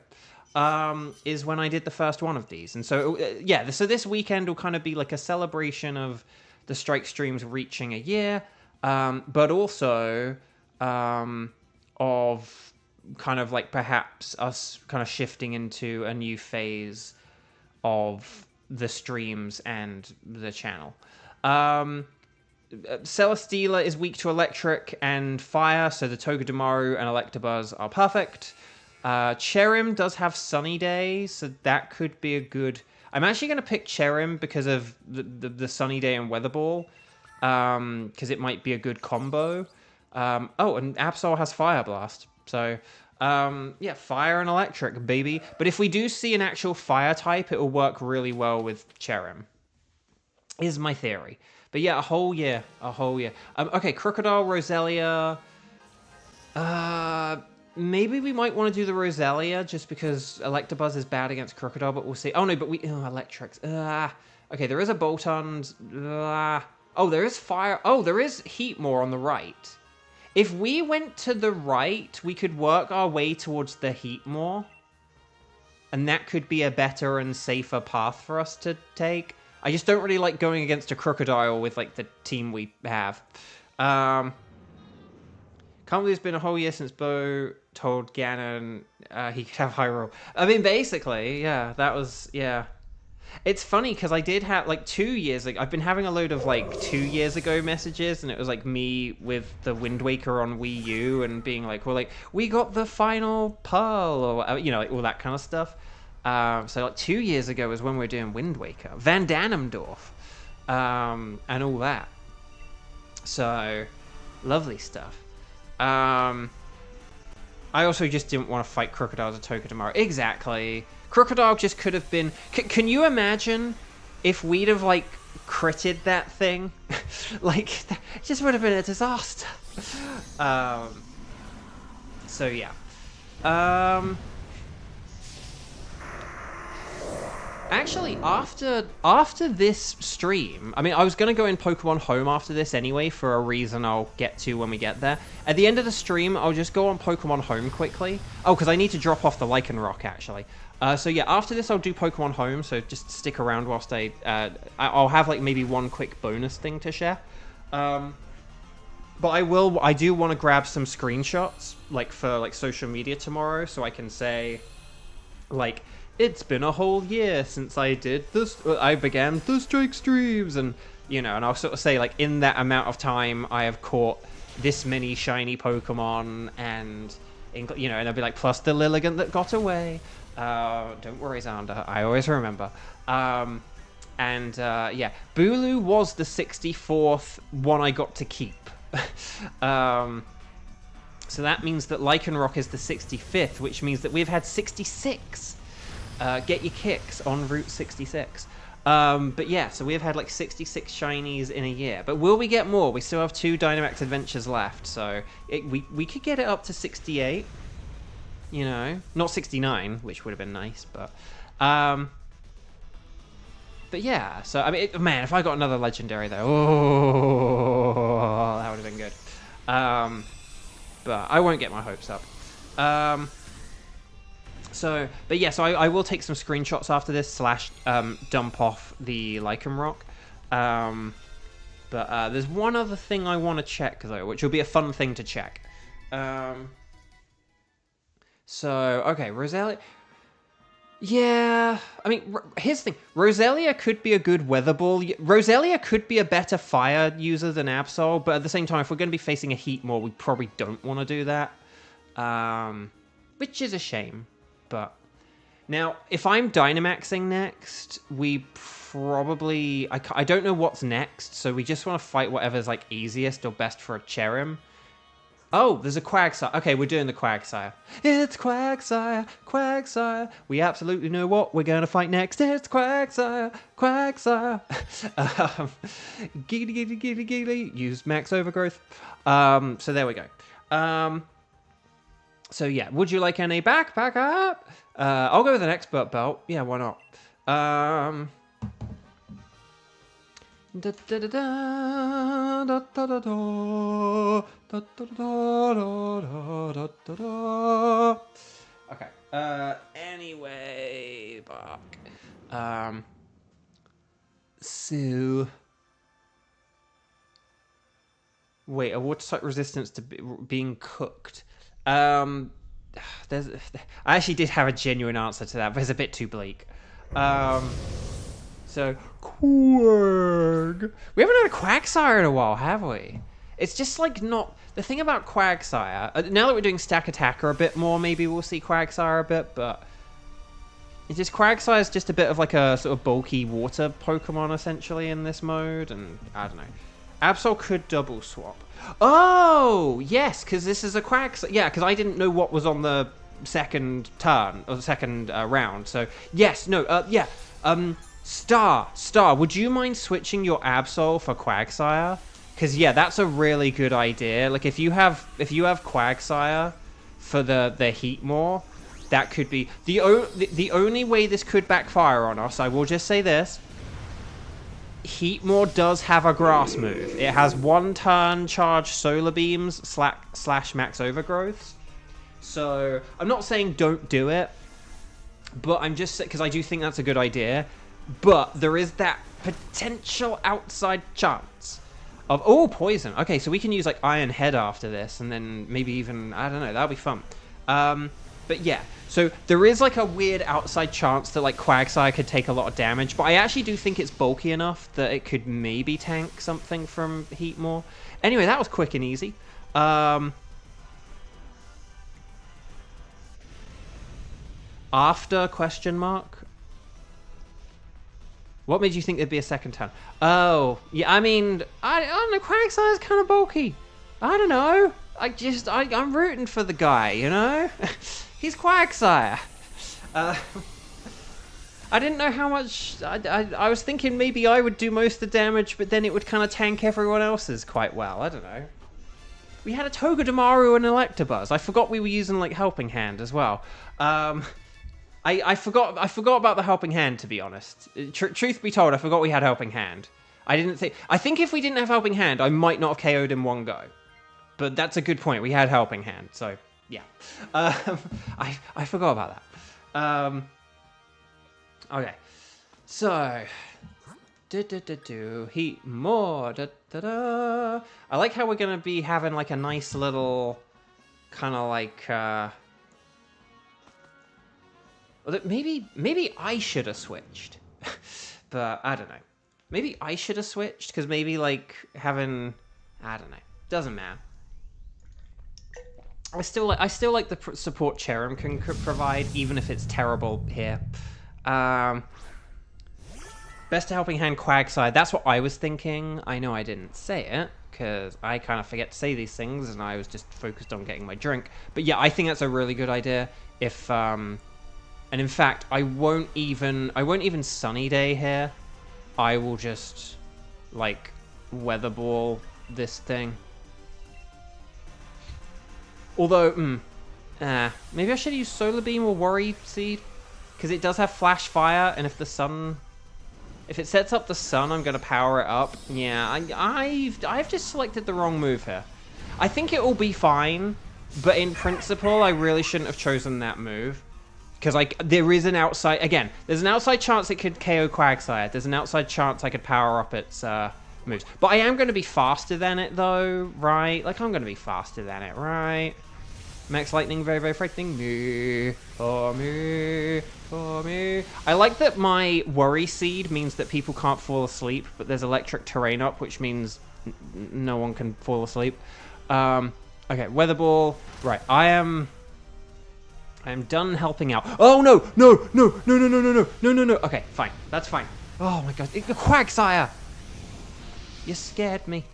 is when I did the first one of these. And so, yeah, so this weekend will kind of be like a celebration of the Strike streams reaching a year, but also of kind of like perhaps us kind of shifting into a new phase of the streams and the channel. Celesteela is weak to electric and fire, so the Togedemaru and Electabuzz are perfect. Cherim does have sunny days, so that could be a good... I'm actually going to pick Cherim because of the sunny day and weather ball, because it might be a good combo. Oh, and Absol has Fire Blast, so... yeah, fire and electric, baby. But if we do see an actual fire type, it will work really well with Cherim. Is my theory. But yeah, a whole year. Okay, Crocodile, Roselia. Maybe we might want to do the Roselia just because Electabuzz is bad against Crocodile, but we'll see. Oh no, but we... Oh, Electrics. Okay, there is a Boltund. Oh, there is fire. Oh, there is Heatmore on the right. If we went to the right, we could work our way towards the Heatmore. And that could be a better and safer path for us to take. I just don't really like going against a Crocodile with, like, the team we have. Can't believe it's been a whole year since Bo told Ganon he could have Hyrule. I mean, basically, yeah, that was, yeah. It's funny because I did have, like, 2 years ago, I've been having a load of, like, 2 years ago messages, and it was, like, me with the Wind Waker on Wii U and being like, well, like, we got the final Pearl, or, you know, like, all that kind of stuff. So, like, 2 years ago was when we were doing Wind Waker. Van Danendorf, and all that. So, lovely stuff. I also just didn't want to fight Crocodiles or Togedemaru. Exactly. Crocodile just could have been... Can you imagine if we'd have, like, critted that thing? Like, it just would have been a disaster. So, yeah. Actually, after this stream... I mean, I was going to go in Pokemon Home after this anyway, for a reason I'll get to when we get there. At the end of the stream, I'll just go on Pokemon Home quickly. Oh, because I need to drop off the Lycanroc, actually. So yeah, after this I'll do Pokemon Home, so just stick around whilst I'll have like maybe one quick bonus thing to share. But I do want to grab some screenshots, like for like social media tomorrow, so I can say, like, it's been a whole year since I began the Strike streams, and, you know, and I'll sort of say, like, in that amount of time I have caught this many shiny Pokemon, and, you know, and I'll be like, plus the Lilligant that got away. Don't worry, Xander. I always remember. Yeah, Bulu was the 64th one I got to keep. So that means that Lycanroc is the 65th, which means that we've had 66. Get your kicks on Route 66. But yeah, so we've had like 66 shinies in a year. But will we get more? We still have 2 Dynamax Adventures left, so we could get it up to 68. You know, not 69, which would have been nice, but yeah. So I mean, man, if I got another legendary though, oh, that would have been good. But I won't get my hopes up. So, but yeah, so I will take some screenshots after this / dump off the Lycan Rock. But there's one other thing I want to check though, which will be a fun thing to check. So, okay, Roselia. Yeah, I mean, here's the thing. Roselia could be a good weather ball. Roselia could be a better fire user than Absol, but at the same time, if we're going to be facing a Heat more, we probably don't want to do that. Which is a shame. But now, if I'm Dynamaxing next, we probably... I don't know what's next, so we just want to fight whatever's like easiest or best for a Cherim. Oh, there's a Quagsire. Okay, we're doing the Quagsire. It's Quagsire, Quagsire. We absolutely know what we're going to fight next. It's Quagsire, Quagsire. Giggly, giggly, giggly, giggly. Use max overgrowth. So there we go. So yeah, would you like any back up? I'll go with an expert belt. Yeah, why not? Okay. Anyway, Bark. So. Wait, a water type resistance to being cooked. I actually did have a genuine answer to that, but it's a bit too bleak. So, Quag. We haven't had a Quagsire in a while, have we? It's just like not... The thing about Quagsire... now that we're doing Stack Attacker a bit more, maybe we'll see Quagsire a bit, but... It's just Quagsire is just a bit of like a sort of bulky water Pokemon, essentially, in this mode, and I don't know. Absol could double swap. Oh, yes, because this is a Quagsire. Yeah, because I didn't know what was on the second turn, or the second round, so... Yes, no, yeah. Star, would you mind switching your Absol for Quagsire? Because yeah, that's a really good idea. Like if you have Quagsire for the Heatmore, that could be the only way this could backfire on us. I will just say this: Heatmore does have a grass move. It has 1 turn charge solar beams / max overgrowths. So I'm not saying don't do it, but I'm just because I do think that's a good idea. But there is that potential outside chance of... Oh, poison. Okay, so we can use, like, Iron Head after this, and then maybe even... I don't know, that'll be fun. But yeah, so there is, like, a weird outside chance that, like, Quagsire could take a lot of damage, but I actually do think it's bulky enough that it could maybe tank something from Heatmore. Anyway, that was quick and easy. After question mark? What made you think there'd be a second turn? Oh, yeah, I mean, I don't know, Quagsire's kind of bulky. I don't know. I'm rooting for the guy, you know? He's Quagsire. I didn't know how much... I was thinking maybe I would do most of the damage, but then it would kind of tank everyone else's quite well. I don't know. We had a Togedemaru and Electabuzz. I forgot we were using, like, Helping Hand as well. I forgot about the Helping Hand, to be honest. Truth be told, I forgot we had Helping Hand. I think if we didn't have Helping Hand, I might not have KO'd in one go. But that's a good point. We had Helping Hand, so yeah. I forgot about that. Okay. So Heat more. I like how we're gonna be having like a nice little kind of like maybe I should have switched. But I don't know. Maybe I should have switched because maybe like having, I don't know. Doesn't matter. I still like the support Cherim can provide, even if it's terrible here. Best Helping Hand Quagsire. That's what I was thinking. I know I didn't say it because I kind of forget to say these things, and I was just focused on getting my drink. But yeah, I think that's a really good idea. If and in fact, I won't even Sunny Day here I will just, like, weather ball this thing. Although, maybe I should use Solar Beam or Worry Seed, because it does have Flash Fire, and if it sets up the sun, I'm gonna power it up. Yeah, I've just selected the wrong move here. I think it will be fine, but in principle, I really shouldn't have chosen that move. Because, like, there is an outside... Again, there's an outside chance it could KO Quagsire. There's an outside chance I could power up its moves. But I am going to be faster than it, though, right? Like, I'm going to be faster than it, right? Max Lightning, very, very frightening. Me, for me, for me. I like that my Worry Seed means that people can't fall asleep, but there's electric terrain up, which means no one can fall asleep. Okay, Weather Ball. Right, I am done helping out. Oh, no, no, no, no, no, no, no, no, no, no, no. Okay, fine. That's fine. Oh, my God. Quagsire. You scared me.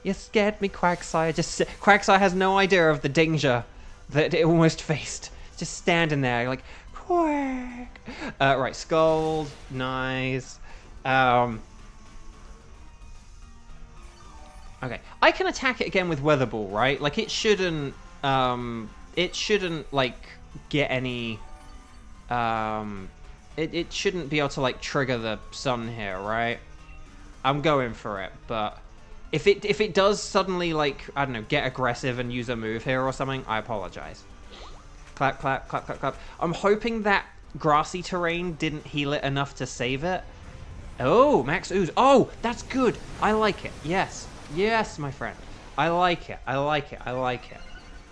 You scared me, Quagsire. Quagsire has no idea of the danger that it almost faced. Just standing there like, Quack. Right, Scald. Nice. Okay. I can attack it again with Weather Ball, right? Like, it shouldn't, like, get any it shouldn't be able to, like, trigger the sun here, right? I'm going for it, but if it does suddenly, like, I don't know, get aggressive and use a move here or something, I apologize. Clap, clap, clap, clap, clap. I'm hoping that grassy terrain didn't heal it enough to save it. Oh, Max Ooze. Oh, that's good. I like it. Yes. Yes, my friend. I like it. I like it. I like it.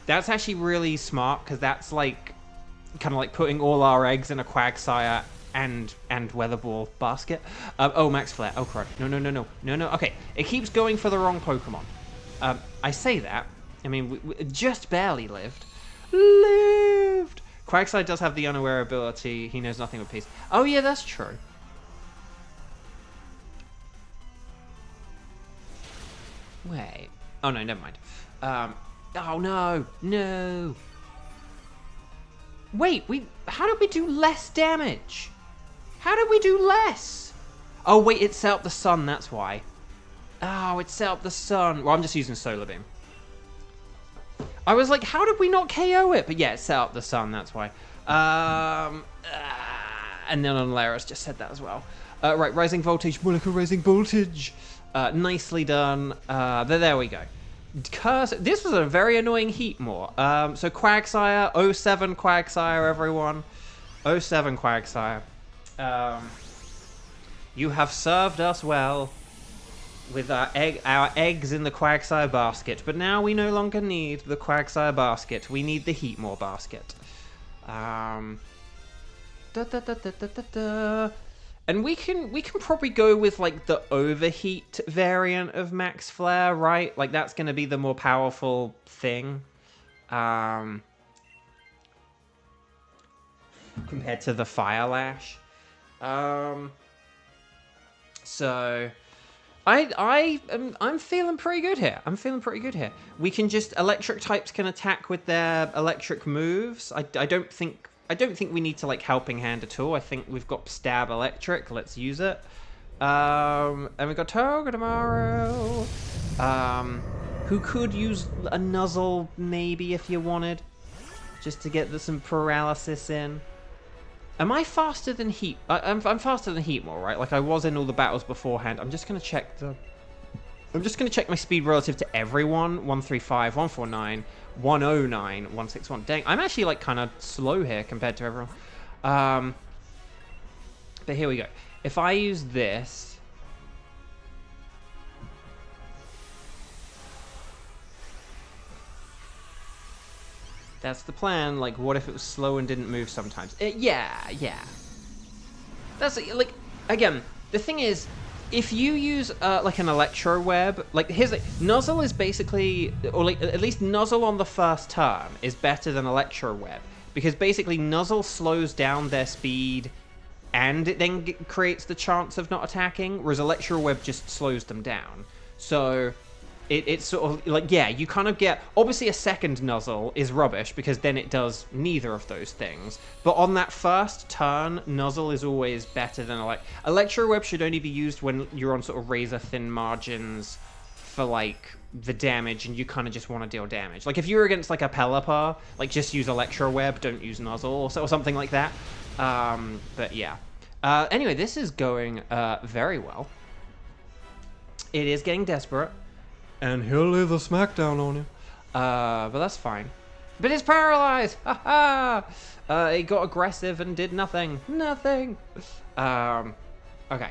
That's actually really smart, because that's, like, kind of like putting all our eggs in a Quagsire and Weather Ball basket. Oh, Max Flare. Oh, crap. No, no, no, no. No, no. Okay, it keeps going for the wrong Pokemon. I say that. I mean, we just barely lived. Lived! Quagsire does have the unaware ability. He knows nothing but peace. Oh, yeah, that's true. Wait. Oh, no, never mind. Oh, no. No. Wait, how did we do less damage? How did we do less? Oh, wait, it set up the sun, that's why. Oh, it set up the sun. Well, I'm just using Solar Beam. I was like, how did we not KO it? But yeah, it set up the sun, that's why. And then Unlaris just said that as well. Right, Rising Voltage, more like a Rising Voltage. Nicely done. There we go. Curse. This was a very annoying Heatmore. So Quagsire, 07 Quagsire, everyone. 07 Quagsire. You have served us well with our eggs in the Quagsire basket, but now we no longer need the Quagsire basket. We need the Heatmore basket. And we can probably go with, like, the overheat variant of Max Flare, right? Like, that's going to be the more powerful thing. Compared to the Fire Lash. So I'm feeling pretty good here. I'm feeling pretty good here. We can just, electric types can attack with their electric moves. I don't think we need to, like, Helping Hand at all. I think we've got Stab Electric. Let's use it. And we've got Togedemaru, who could use a Nuzzle, maybe, if you wanted, just to get some paralysis in. Am I faster than Heat? I'm faster than Heatmore, right? Like I was in all the battles beforehand. I'm just gonna check my speed relative to everyone. 135, 149, 109, 161. Dang, I'm actually like kind of slow here compared to everyone. But here we go. If I use this. That's the plan. Like, what if it was slow and didn't move sometimes? Yeah. That's, like, again, the thing is, if you use, like, an Electro Web, like, here's, like, Nuzzle is basically, or, like, at least Nuzzle on the first turn is better than Electro Web, because basically Nuzzle slows down their speed, and it then creates the chance of not attacking, whereas Electro Web just slows them down. So it's sort of like, yeah, you kind of get, obviously a second Nuzzle is rubbish because then it does neither of those things. But on that first turn, Nuzzle is always better than Electro Web should only be used when you're on sort of razor thin margins for like the damage and you kind of just want to deal damage. Like if you're against like a Pelipper, like just use Electro Web, don't use Nuzzle or something like that. But yeah. Anyway, this is going very well. It is getting desperate. And he'll lay the smackdown on you. But that's fine. But it's paralyzed! Ha ha! It got aggressive and did nothing. Nothing! Okay.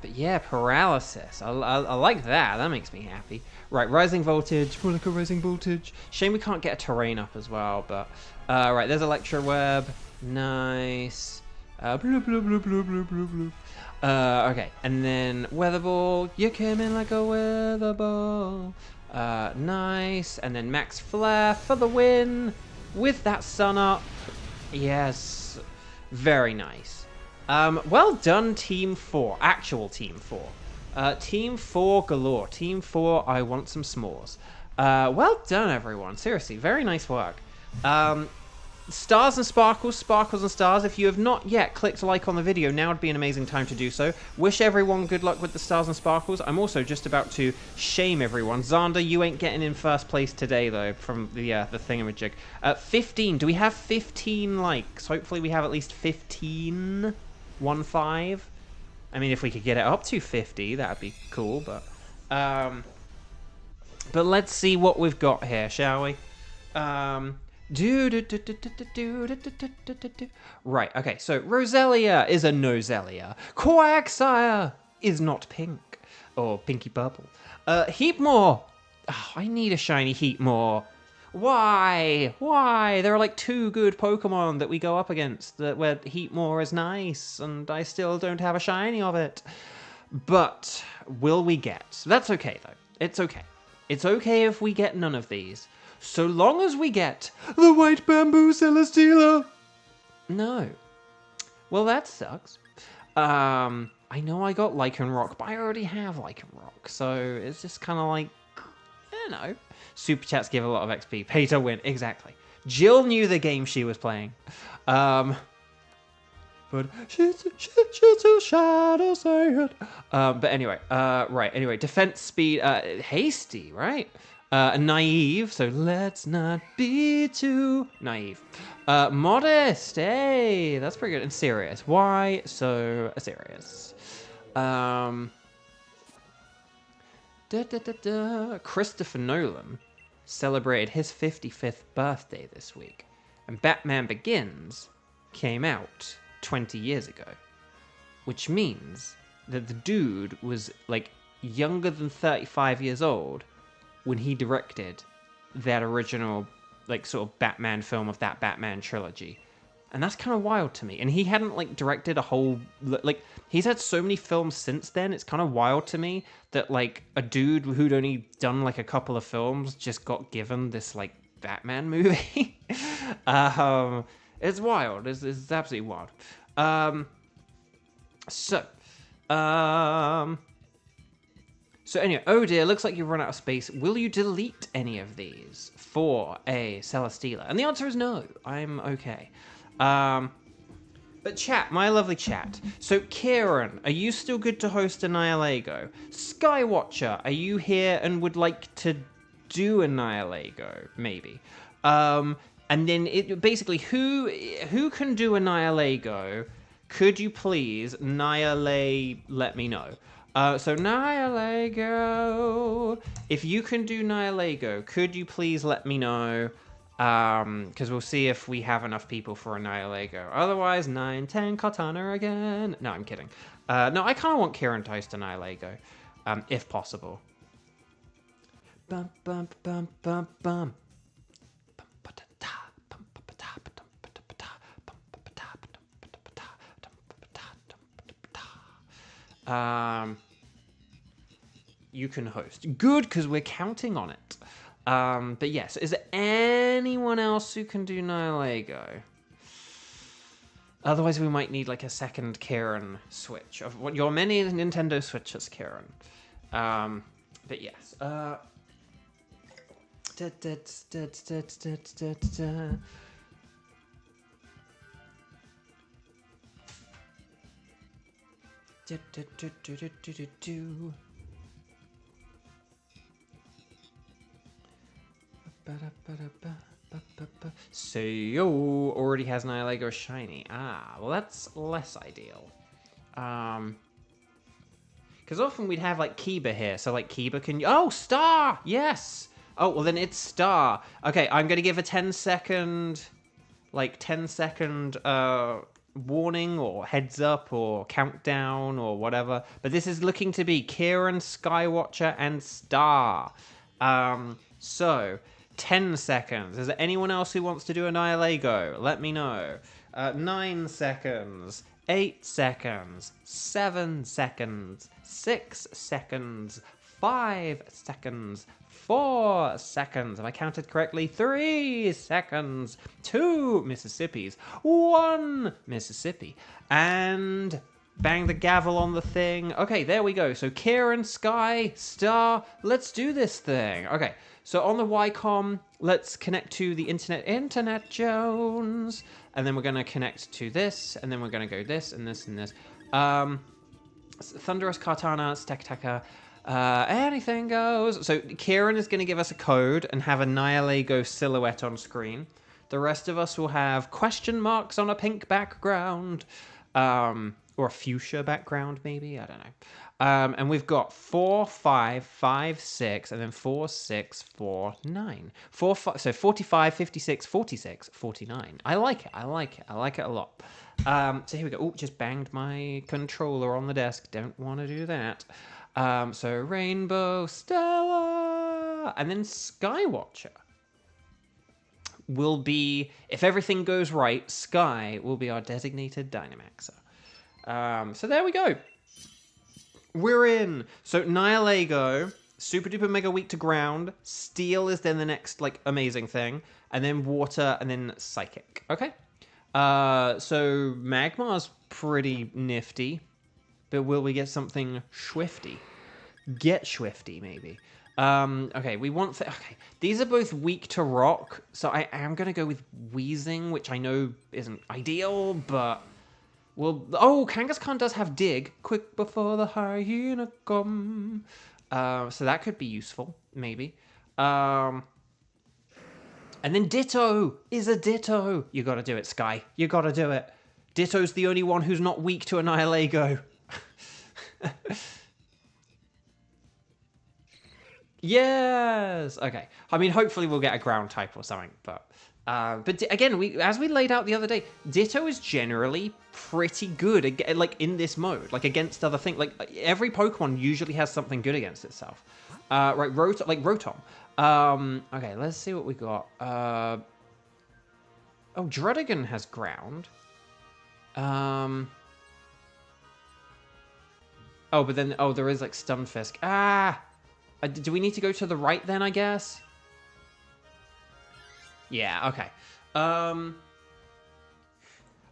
But yeah, paralysis. I like that. That makes me happy. Right, rising voltage. More like a rising voltage. Shame we can't get a terrain up as well, but... right, there's Electro Web. Nice. Bloop, bloop, bloop, bloop, bloop, bloop, bloop. Okay, and then Weather Ball. You came in like a weather ball. Nice. And then Max Flare for the win. With that sun up. Yes. Very nice. Well done, Team 4. Actual Team 4. Team 4 galore. Team 4, I want some s'mores. Well done, everyone. Seriously, very nice work. Stars and sparkles, sparkles and stars. If you have not yet clicked like on the video, now would be an amazing time to do so. Wish everyone good luck with the stars and sparkles. I'm also just about to shame everyone. Xander, you ain't getting in first place today, though, from the thingamajig. 15. Do we have 15 likes? Hopefully we have at least 15. 1-5. I mean, if we could get it up to 50, that'd be cool, but let's see what we've got here, shall we? Right, okay, so Roselia is a Noselia. Quagsire is not pink. Or pinky purple. Heatmore. Oh, I need a shiny Heatmore. Why? Why? There are like 2 good Pokemon that we go up against where Heatmore is nice, and I still don't have a shiny of it. But will we get? That's okay, though. It's okay. It's okay if we get none of these. So long as we get the White Bamboo Celesteela. No. Well, that sucks. I know I got Lycanroc, but I already have Lycanroc. So it's just kind of like, you know. Super chats give a lot of XP. Pay to win. Exactly. Jill knew the game she was playing. But she's too shy to say it. But anyway, right. Anyway, defense speed, hasty, right? Naive, so let's not be too naive. Modest, hey, that's pretty good. And serious. Why so serious? Christopher Nolan celebrated his 55th birthday this week, and Batman Begins came out 20 years ago, which means that the dude was like younger than 35 years old when he directed that original like sort of Batman film of that Batman trilogy. And that's kind of wild to me. And he hadn't like directed a whole, like he's had so many films since then. It's kind of wild to me that like a dude who'd only done like a couple of films just got given this like Batman movie. It's wild. It's absolutely wild. So anyway, oh dear, looks like you've run out of space. Will you delete any of these for a Celesteela? And the answer is no. I'm okay. But chat, my lovely chat. So Kieran, are you still good to host Annihilego? Skywatcher, are you here and would like to do Annihilego? Maybe. And then it basically who can do Annihilego? Could you please let me know? So Nihilego, if you can do Nihilego, could you please let me know? Because we'll see if we have enough people for Annihilego. Otherwise, 9-10 Katana again. No, I'm kidding. No, I kind of want Kieran to host Annihilego, if possible. Bum, bum, bum, bum, bum. You can host. Good, because we're counting on it. But yes, is there anyone else who can do Nihilego? Otherwise, we might need like a second Kieran Switch of what your many Nintendo Switches, Kieran. But yes. So already has Nihilego shiny. Ah, well that's less ideal. Because often we'd have like Kiba here, so like Kiba can... Oh, Star! Yes! Oh, well then it's Star. Okay, I'm going to give a 10-second... Like 10-second warning or heads up or countdown or whatever. But this is looking to be Kieran, Skywatcher, and Star. So... 10 seconds. Is there anyone else who wants to do a Nihilego? Let me know. 9 seconds. 8 seconds. 7 seconds. 6 seconds. 5 seconds. 4 seconds. Have I counted correctly? 3 seconds. 2 Mississippis. 1 Mississippi. And... bang the gavel on the thing. Okay, there we go. So Kieran, Sky, Star, let's do this thing. Okay, so on the Ycom, let's connect to the Internet Jones. And then we're going to connect to this. And then we're going to go this and this and this. Thunderous Kartana, Stekataka, anything goes. So Kieran is going to give us a code and have a Nihilego silhouette on screen. The rest of us will have question marks on a pink background. Or a fuchsia background, maybe? I don't know. And we've got 4, 5, 5, 6, and then 4, 6, 4, 9. 4, 5, so 45, 56, 46, 49. I like it. I like it. I like it a lot. So here we go. Oh, just banged my controller on the desk. Don't want to do that. So Rainbow, Stella, and then Skywatcher will be, if everything goes right, Sky will be our designated Dynamaxer. So there we go. We're in. So Nihilego, super duper mega weak to ground. Steel is then the next like amazing thing, and then water, and then psychic. Okay. So Magmar's pretty nifty, but will we get something Swifty? Get Swifty maybe. Okay, we want... okay, these are both weak to rock, so I am gonna go with Wheezing, which I know isn't ideal, but... well, oh, Kangaskhan does have Dig. Quick before the hyena come. So that could be useful, maybe. And then Ditto is a Ditto. You gotta do it, Sky. You gotta do it. Ditto's the only one who's not weak to a Nihilego. Yes! Okay. I mean, hopefully we'll get a ground type or something, but again, as we laid out the other day, Ditto is generally pretty good, like in this mode, like against other things. Like every Pokemon usually has something good against itself. Right, Rotom. Okay, let's see what we got. Oh, Druddigon has ground. Oh, but then there is like Stunfisk. Do we need to go to the right then? I guess. Yeah, okay.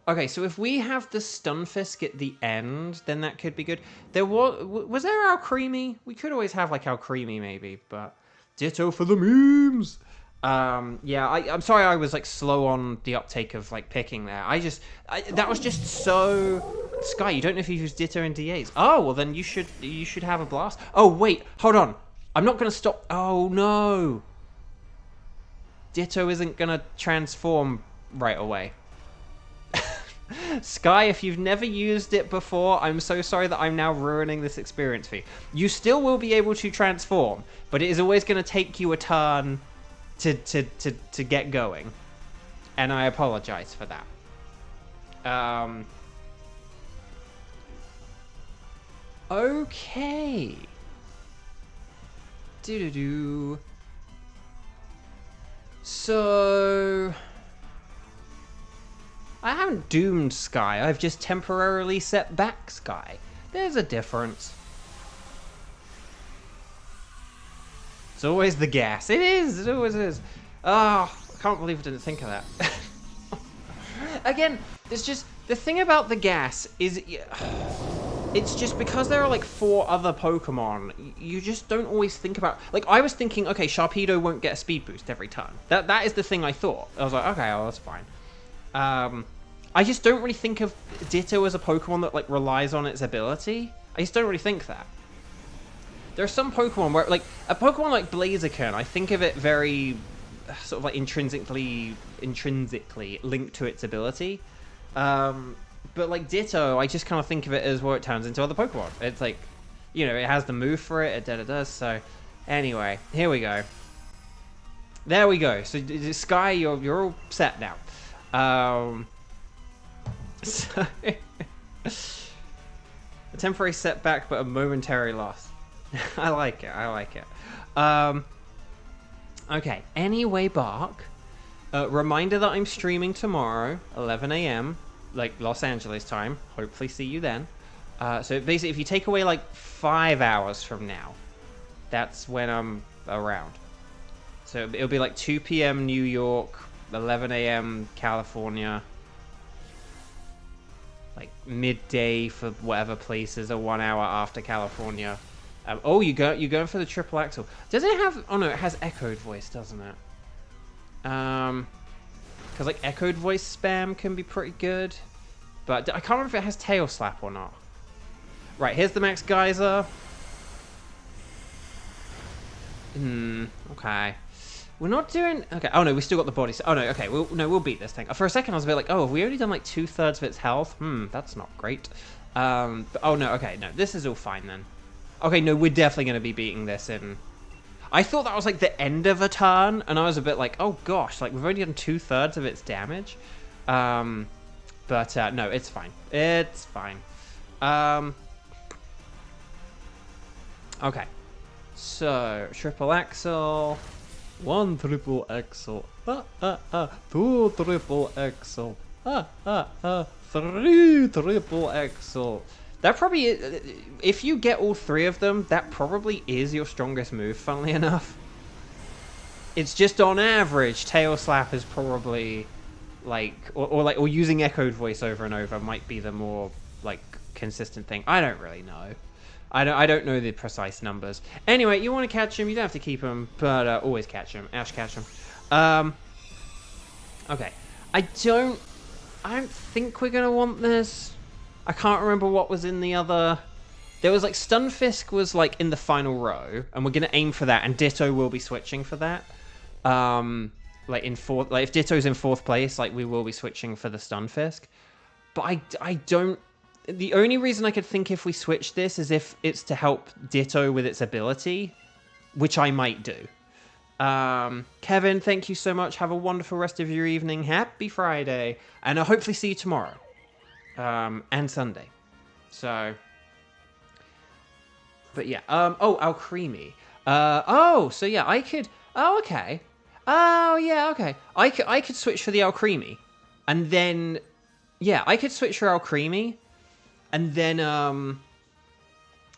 Okay, so if we have the Stunfisk at the end, then that could be good. Was there Alcremie? We could always have, like, Alcremie, maybe, but... Ditto for the memes! Yeah, I'm sorry I was, like, slow on the uptake of, like, picking there. That was just so... Sky, you don't know if you've used Ditto in DAs. Oh, well, then you should have a blast. Oh, wait, hold on. I'm not going to stop... Oh, no! Ditto isn't going to transform right away. Sky, if you've never used it before, I'm so sorry that I'm now ruining this experience for you. You still will be able to transform, but it is always going to take you a turn to get going. And I apologize for that. Okay. Do-do-do. So... I haven't doomed Sky, I've just temporarily set back Sky. There's a difference. It's always the gas. It is, it always is. Oh, I can't believe I didn't think of that. again, there's just the thing about the gas is it's just because there are like 4 other Pokemon, you just don't always think about, like I was thinking, okay, Sharpedo won't get a speed boost every turn. That is the thing I thought. I was like, okay, well, that's fine. I just don't really think of Ditto as a Pokemon that like relies on its ability. I just don't really think that. There are some Pokemon where, like, a Pokemon like Blaziken, I think of it very sort of like intrinsically linked to its ability. But like Ditto, I just kind of think of it as what it turns into other Pokemon. It's like, you know, it has the move for it, it does. So anyway, here we go. There we go. So Sky, you're all set now. So a temporary setback, but a momentary loss. I like it. I like it. Okay. Anyway, Bark. Reminder that I'm streaming tomorrow, 11 a.m. like Los Angeles time. Hopefully, see you then. So basically, if you take away like 5 hours from now, that's when I'm around. So it'll be like 2 p.m. New York, 11 a.m. California. Like midday for whatever places are 1 hour after California. Oh, you're going for the triple axle. Does it have? Oh no, it has echoed voice, doesn't it? Because like echoed voice spam can be pretty good, but I can't remember if it has tail slap or not. Right, here's the max geyser. Okay. We're not doing... Okay, oh no, we still got the body... Oh no, okay, we'll beat this thing. For a second I was a bit like, oh, have we only done like 2/3 of its health? That's not great. But, oh no, okay, no, this is all fine then. Okay, no, we're definitely going to be beating this in... I thought that was like the end of a turn, and I was a bit like, oh gosh, like we've only done 2/3 of its damage. But no, it's fine. It's fine. Okay. So, triple axle... 1 triple axle, 2 triple axle, 3 triple axle. That probably is, if you get all 3 of them, that probably is your strongest move, funnily enough. It's just on average, tail slap is probably like, or using echoed voice over and over might be the more like consistent thing. I don't really know. I don't know the precise numbers. Anyway, you want to catch him, you don't have to keep him, but always catch him. Ash, catch him. Okay. I don't think we're going to want this. I can't remember what was in the other... There was like Stunfisk was like in the final row, and we're going to aim for that, and Ditto will be switching for that. Like in fourth, like if Ditto's in 4th place, like we will be switching for the Stunfisk. But I don't... The only reason I could think if we switch this is if it's to help Ditto with its ability, which I might do. Kevin, thank you so much. Have a wonderful rest of your evening. Happy Friday. And I'll hopefully see you tomorrow. And Sunday. So. But yeah. Oh, Alcremie. So yeah, I could... Oh, okay. Oh, yeah, okay. I could switch for the Alcremie. And then... Yeah, I could switch for Alcremie. And then,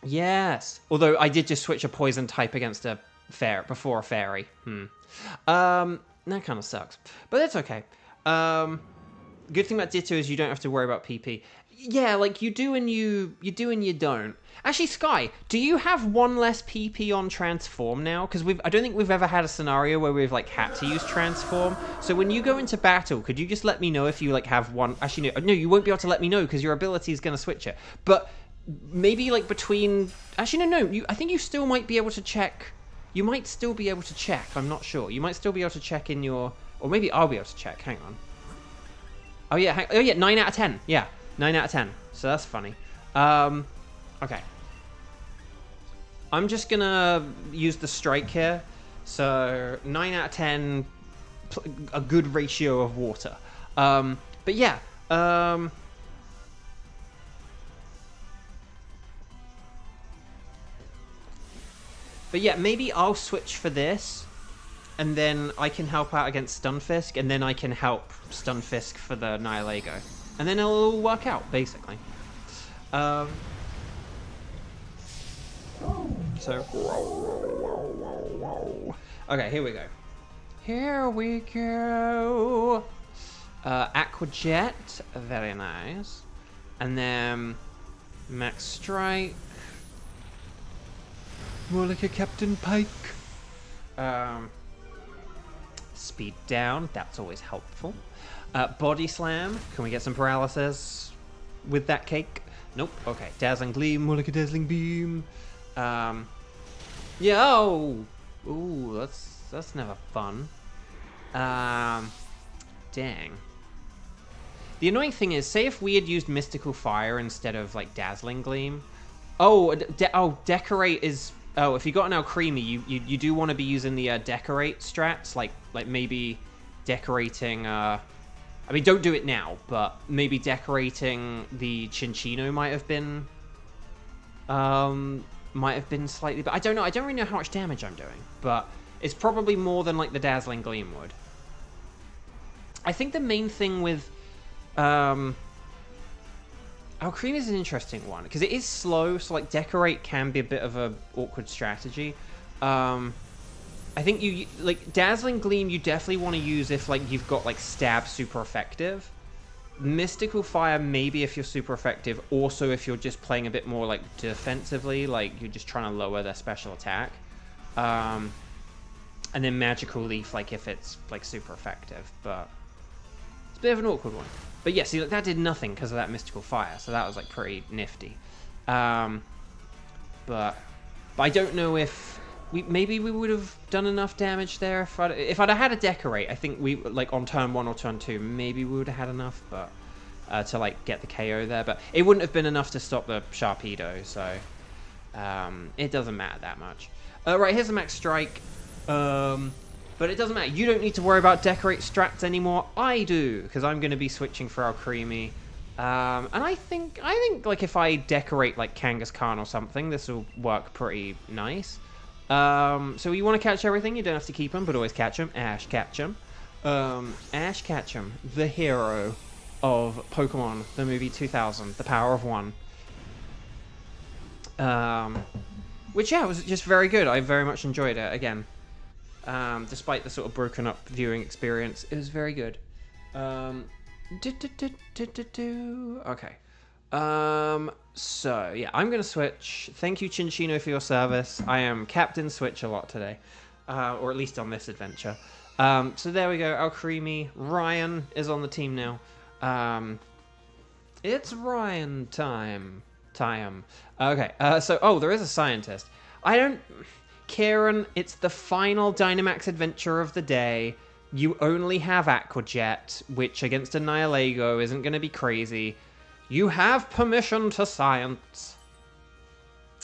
yes. Although I did just switch a poison type against a before a fairy. That kind of sucks. But that's okay. Good thing about Ditto is you don't have to worry about PP. Yeah, like you do and you don't. Actually, Sky, do you have 1 less PP on Transform now? Because I don't think we've ever had a scenario where we've like had to use Transform. So when you go into battle, could you just let me know if you like have 1? Actually, no, you won't be able to let me know because your ability is going to switch it. But maybe like between... Actually, no. I think you still might be able to check. You might still be able to check. I'm not sure. You might still be able to check in your... Or maybe I'll be able to check. Hang on. Oh yeah. 9 out of 10. Yeah. 9 out of 10. So that's funny. Okay. I'm just gonna use the strike here. So 9 out of 10, a good ratio of water. But yeah. But yeah, maybe I'll switch for this, and then I can help out against Stunfisk, and then I can help Stunfisk for the Nihilego. And then it'll all work out, basically. So... Okay, here we go. Here we go. Aqua Jet, very nice. And then Max Strike. More like a Captain Pike. Speed down, that's always helpful. Body Slam, can we get some paralysis with that cake? Nope, okay. Dazzling Gleam, more like a Dazzling Beam. Yeah, oh! Ooh, that's never fun. Dang. The annoying thing is, say if we had used Mystical Fire instead of, like, Dazzling Gleam. Oh, Decorate is... Oh, if you got an Alcremie, you do want to be using the Decorate strats, like maybe decorating... I mean, don't do it now, but maybe decorating the Cinccino might have been slightly... But I don't know, I don't really know how much damage I'm doing, but it's probably more than, like, the Dazzling Gleam would. I think the main thing with... Alcremie is an interesting one, because it is slow, so, like, Decorate can be a bit of a awkward strategy. I think you, like, Dazzling Gleam you definitely want to use if, like, you've got, like, Stab super effective. Mystical Fire maybe if you're super effective, also if you're just playing a bit more, like, defensively, like, you're just trying to lower their special attack. And then Magical Leaf, like, if it's, like, super effective, but... It's a bit of an awkward one. But yeah, see, like, that did nothing because of that Mystical Fire, so that was, like, pretty nifty. But I don't know if... Maybe we would have done enough damage there if I'd have had a Decorate. I think we, like, on turn 1 or turn 2, maybe we would have had enough, but... to, like, get the KO there, but it wouldn't have been enough to stop the Sharpedo, so... it doesn't matter that much. Right, here's a Max Strike. But it doesn't matter. You don't need to worry about Decorate strats anymore. I do, because I'm going to be switching for Alcremie. And I think, like, if I Decorate, like, Kangaskhan or something, this will work pretty nice. So you want to catch everything, you don't have to keep them, but always catch them. Ash Ketchum. Ash Ketchum, the hero of Pokemon, the movie 2000, The Power of One. Which, yeah, was just very good. I very much enjoyed it, again. Despite the sort of broken up viewing experience, it was very good. Okay. So, yeah, I'm going to switch. Thank you, Cinccino, for your service. I am Captain Switch a lot today. Or at least on this adventure. So there we go, Alcremie. Ryan is on the team now. It's Ryan time. Okay, so, there is a scientist. Kieran, it's the final Dynamax adventure of the day. You only have Aqua Jet, which against a Nihilego isn't going to be crazy. You have permission to science.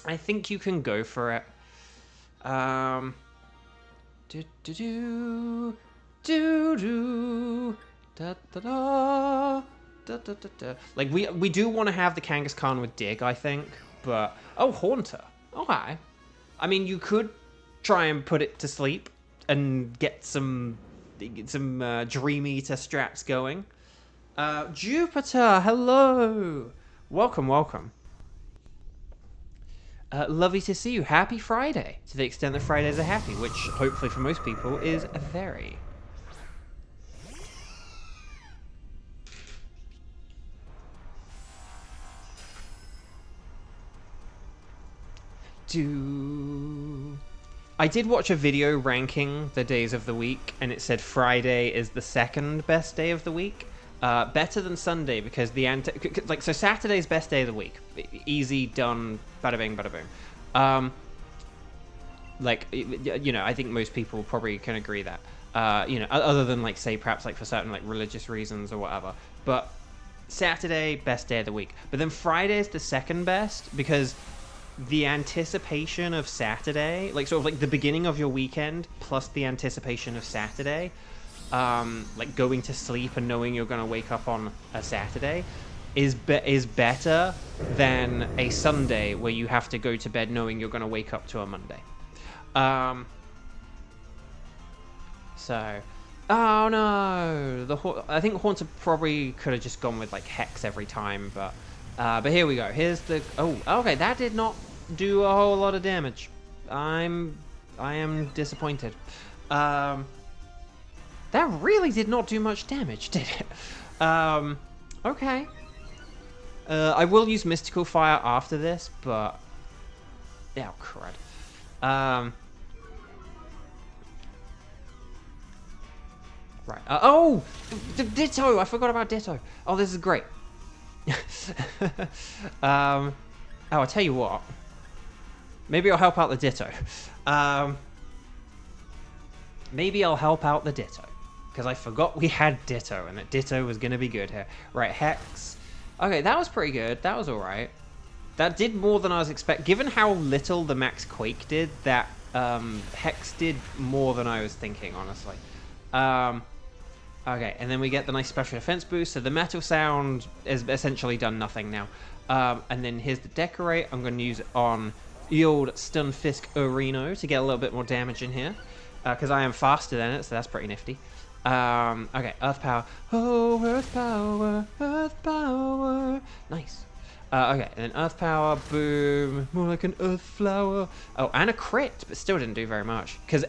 I think you can go for it. Like, we do want to have the Kangaskhan with Dig, I think, but... Oh, Haunter. Okay. I mean, you could try and put it to sleep and get some Dream Eater strats going. Jupiter, hello! Welcome. Lovely to see you. Happy Friday, to the extent that Fridays are happy, which hopefully for most people is very. I did watch a video ranking the days of the week, and it said Friday is the second best day of the week. Better than Sunday, because so Saturday's best day of the week. Easy, done, bada bing, bada boom. I think most people probably can agree that. Other than, like, say, perhaps, like, for certain, like, religious reasons or whatever. But Saturday, best day of the week. But then Friday is the second best, because the anticipation of Saturday, like, sort of like the beginning of your weekend plus the anticipation of Saturday, like going to sleep and knowing you're going to wake up on a Saturday is better than a Sunday where you have to go to bed knowing you're going to wake up to a Monday. Oh no, I think Haunter probably could have just gone with, like, Hex every time, but here we go. Here's the... Oh, okay, that did not do a whole lot of damage. I am disappointed. That really did not do much damage, did it? Okay. I will use Mystical Fire after this, but... Oh, crud. Right. Oh! Ditto! I forgot about Ditto. Oh, this is great. Oh, I'll tell you what. Maybe I'll help out the Ditto. Maybe I'll help out the Ditto. Because I forgot we had Ditto, and that Ditto was going to be good here. Right, Hex. Okay, that was pretty good. That was alright. That did more than I was expecting. Given how little the Max Quake did, that Hex did more than I was thinking, honestly. Okay, and then we get the nice special defense boost. So the Metal Sound is essentially done nothing now. And then here's the Decorate. I'm going to use it on the old Stunfisk Areno to get a little bit more damage in here. Because I am faster than it, so that's pretty nifty. Okay, Earth Power. Oh, Earth Power, Earth Power. Nice. Okay, and then Earth Power, boom. More like an Earth Flower. Oh, and a crit, but still didn't do very much. Because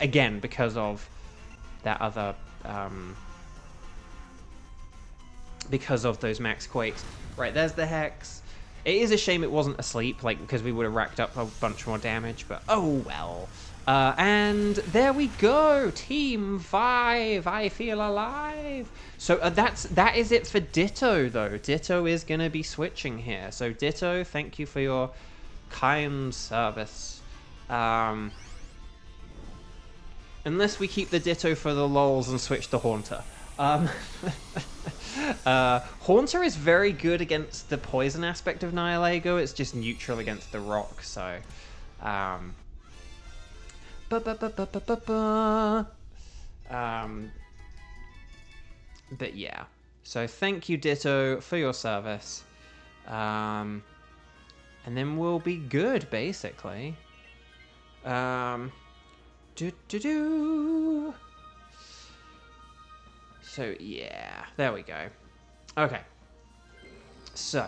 of that other... because of those Max Quakes. Right, there's the Hex. It is a shame it wasn't asleep, like, because we would have racked up a bunch more damage, but oh well. And there we go, Team 5, I feel alive. So that is it for Ditto, though. Ditto is going to be switching here. So Ditto, thank you for your kind service. Unless we keep the Ditto for the lols and switch the Haunter. Haunter is very good against the poison aspect of Nihilego. It's just neutral against the rock, so... but yeah. So thank you, Ditto, for your service. And then we'll be good, basically. So yeah, there we go. Okay. So,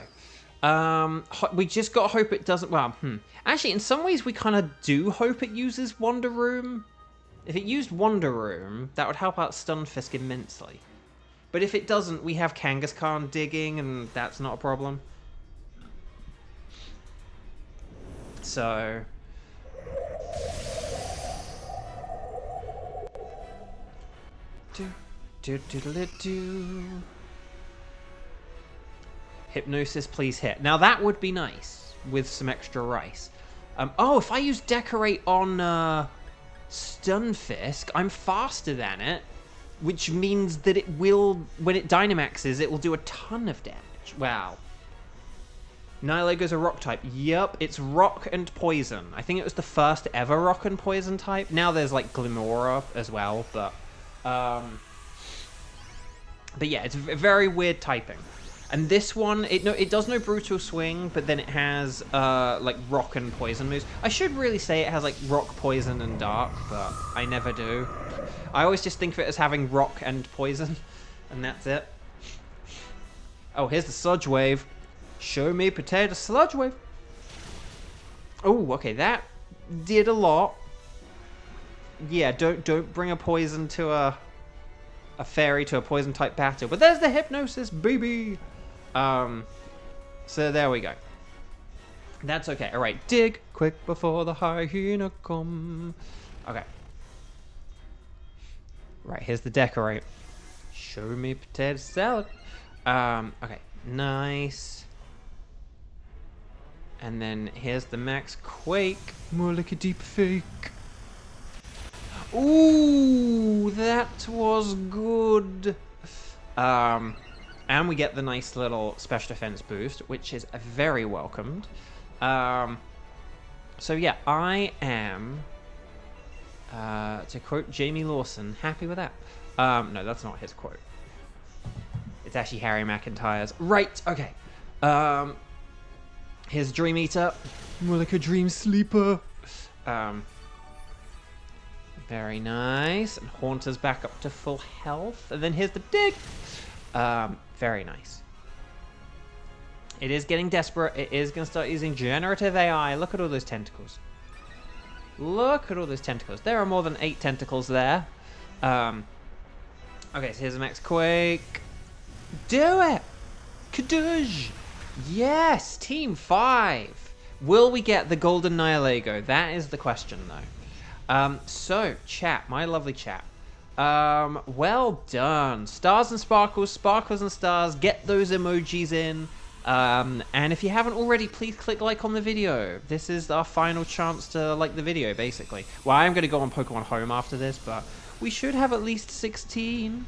we just gotta hope it doesn't, well, Actually, in some ways, we kind of do hope it uses Wander Room. If it used Wander Room, that would help out Stunfisk immensely. But if it doesn't, we have Kangaskhan digging, and that's not a problem. So... Hypnosis, please hit. Now that would be nice with some extra rice. Oh, if I use Decorate on Stunfisk, I'm faster than it, which means that it will, when it Dynamaxes, it will do a ton of damage. Wow. Nihilego's a rock type. Yup, it's rock and poison. I think it was the first ever rock and poison type. Now there's like Glimora as well, but yeah, it's a very weird typing. And this one, it does no Brutal Swing, but then it has like rock and poison moves. I should really say it has like rock, poison, and dark, but I never do. I always just think of it as having rock and poison, and that's it. Oh, here's the Sludge Wave. Show me Potato Sludge Wave. Oh, okay, that did a lot. Yeah, don't bring a poison to a fairy to a poison type battle. But there's the Hypnosis, baby. So there we go. That's okay. All right, dig quick before the hyena come. Okay. Right, here's the Decorate. Show me potato salad. Okay, nice. And then here's the Max Quake. More like a deep fake. Ooh, that was good. And we get the nice little special defense boost, which is very welcomed. So yeah, I am, to quote Jamie Lawson, happy with that. No, that's not his quote. It's actually Harry McIntyre's. Right, okay. Here's Dream Eater. More like a dream sleeper. Very nice. And Haunter's back up to full health. And then here's the dig. Very nice. It is getting desperate. It is going to start using generative AI. Look at all those tentacles. Look at all those tentacles. There are more than 8 tentacles there. Okay, so here's a Max Quake. Do it! Kadoosh! Yes! Team 5! Will we get the Golden Nihilego? That is the question, though. So, chat, my lovely chat. Well done. Stars and sparkles, sparkles and stars. Get those emojis in. And if you haven't already, please click like on the video. This is our final chance to like the video, basically. Well, I'm going to go on Pokemon Home after this, but we should have at least 16.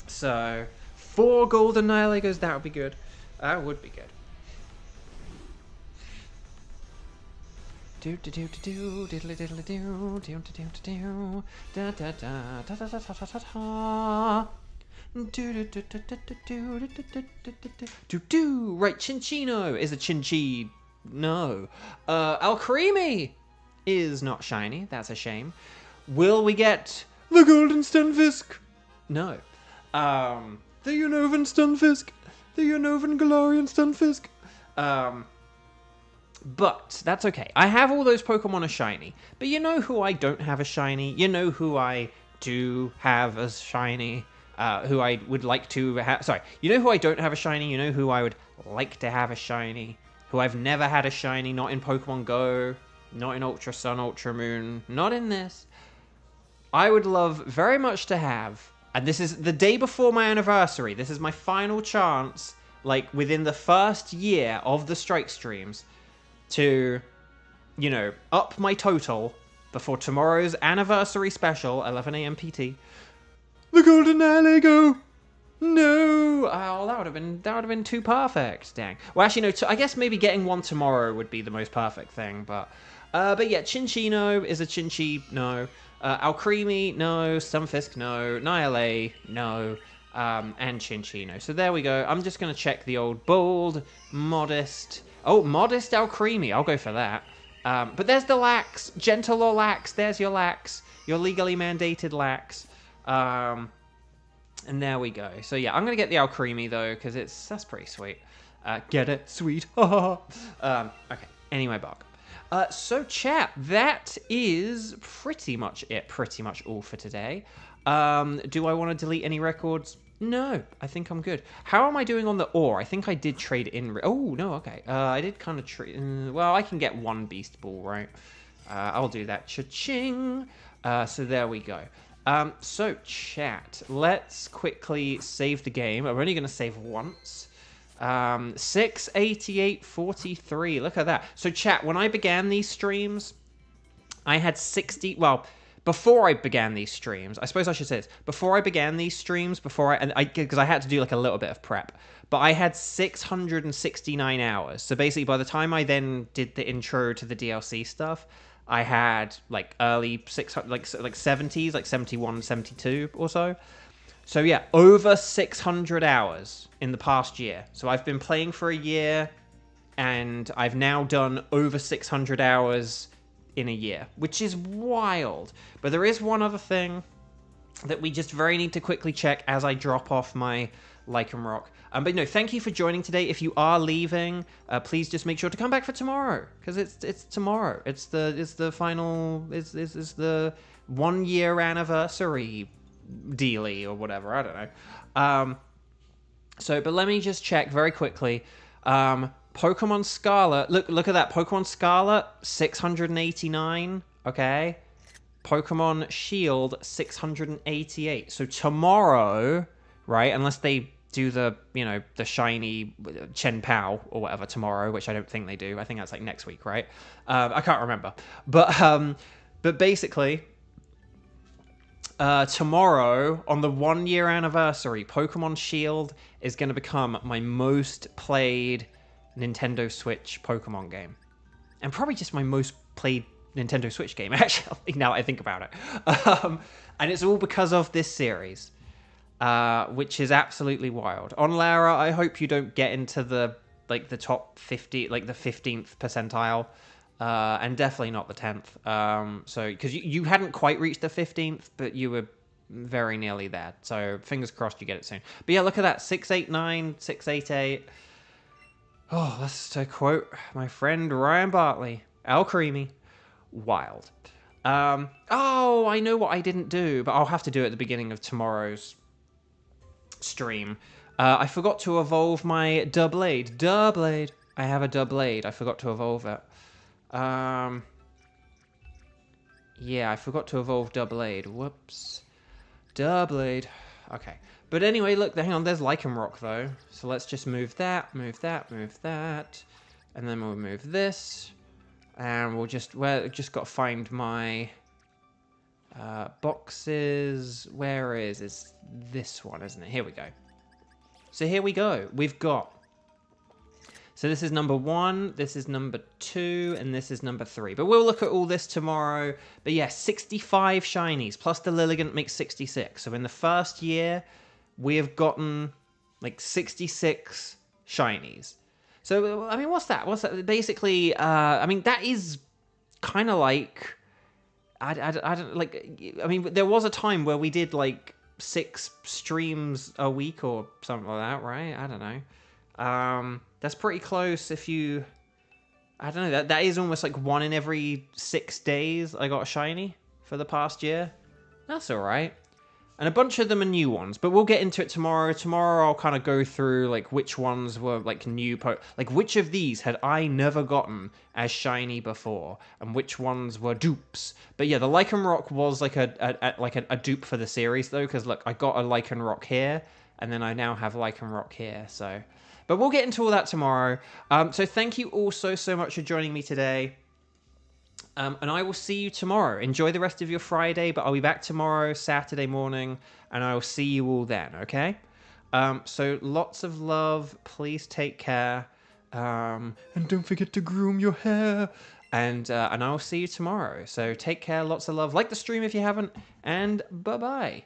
So, 4 Golden Nihilegos, that would be good. That would be good. Do do do do do diddly diddly do do do do do da da da da da da da da da do do do do do do do do do. Right, Chinchino is a Chinchi. No, Alcremie is not shiny. That's a shame. Will we get the Golden Stunfisk? No. The Unnovan Stunfisk. The Unnovan Galarian Stunfisk. But that's okay. I have all those Pokemon as shiny. But you know who I don't have as shiny? You know who I do have as shiny? Who I would like to have... Sorry. You know who I don't have a shiny? You know who I would like to have a shiny? Who I've never had a shiny? Not in Pokemon Go. Not in Ultra Sun, Ultra Moon. Not in this. I would love very much to have... And this is the day before my anniversary. This is my final chance, like, within the first year of the Strike Streams, to, you know, up my total before tomorrow's anniversary special, 11 a.m. PT. The Golden Nihilego! No! Oh, that would have been too perfect. Dang. Well, actually, no. I guess maybe getting one tomorrow would be the most perfect thing. But yeah, Chinchino is a Chinchi. No. Alcremie, no. Stunfisk, no. Nihilay, no. And Chinchino. So there we go. I'm just gonna check the old bold, modest. Oh, modest Alcremie. I'll go for that. But there's the Lax. Gentle or Lax. There's your Lax. Your legally mandated Lax. And there we go. So yeah, I'm going to get the Alcremie, though, because that's pretty sweet. Get it? Sweet. Okay. Anyway, Bog. So chat, that is pretty much it. Pretty much all for today. Do I want to delete any records? No, I think I'm good. How am I doing on the ore? I think I did trade in... Oh, no, okay. I did kind of trade... well, I can get one Beast Ball, right? I'll do that. Cha-ching! So there we go. So, chat, let's quickly save the game. I'm only going to save once. 688.43. Look at that. So, chat, when I began these streams, I had 60... Well... Before I began these streams, I suppose I should say this. Before I began these streams, because I had to do like a little bit of prep, but I had 669 hours. So basically, by the time I then did the intro to the DLC stuff, I had like early 600, like 70s, like 71, 72 or so. So yeah, over 600 hours in the past year. So I've been playing for a year, and I've now done over 600 hours in a year, which is wild. But there is one other thing that we just very need to quickly check as I drop off my Lycanroc. But no, thank you for joining today. If you are leaving, please just make sure to come back for tomorrow, because it's tomorrow. It's the final. It's the 1 year anniversary dealie or whatever. I don't know. But let me just check very quickly. Pokemon Scarlet, look at that. Pokemon Scarlet, 689, okay? Pokemon Shield, 688. So tomorrow, right, unless they do the, you know, the shiny Chen Pao or whatever tomorrow, which I don't think they do. I think that's like next week, right? I can't remember. But basically, tomorrow, on the 1 year anniversary, Pokemon Shield is going to become my most played Nintendo Switch Pokemon game. And probably just my most played Nintendo Switch game, actually, now I think about it. And it's all because of this series, which is absolutely wild. On Lara, I hope you don't get into the top 50, like the 15th percentile, and definitely not the 10th. So, because you hadn't quite reached the 15th, but you were very nearly there. So, fingers crossed you get it soon. But yeah, look at that, 689, 688. Oh, that's to quote my friend Ryan Bartley, Alcremie, wild. Oh, I know what I didn't do, but I'll have to do it at the beginning of tomorrow's stream. I forgot to evolve my Doublade. Doublade. I have a Doublade. I forgot to evolve it. Yeah, I forgot to evolve Doublade. Whoops. Doublade. Okay. But anyway, look, hang on, there's Lycanroc, though. So let's just move that, move that, move that. And then we'll move this. And we'll just got to find my boxes. Where is this one, isn't it? Here we go. So here we go. We've got. So this is number 1, this is number 2, and this is number 3. But we'll look at all this tomorrow. But yeah, 65 shinies, plus the Lilligant makes 66. So in the first year, we have gotten like 66 shinies. So, I mean, what's that? Basically, I mean, that is kind of like, I don't, like, I mean, there was a time where we did, like, 6 streams a week or something like that, right? I don't know. That's pretty close if you, I don't know, that is almost like 1 in every 6 days I got a shiny for the past year. That's all right. And a bunch of them are new ones, but we'll get into it tomorrow. Tomorrow I'll kind of go through like which ones were like new, like which of these had I never gotten as shiny before, and which ones were dupes. But yeah, the Lycanroc was like a dupe for the series though, because look, I got a Lycanroc here, and then I now have Lycanroc here. So, but we'll get into all that tomorrow. So thank you all so much for joining me today. And I will see you tomorrow. Enjoy the rest of your Friday, but I'll be back tomorrow, Saturday morning, and I will see you all then, okay? So lots of love. Please take care. And don't forget to groom your hair. And I will see you tomorrow. So take care, lots of love. Like the stream if you haven't, and bye-bye.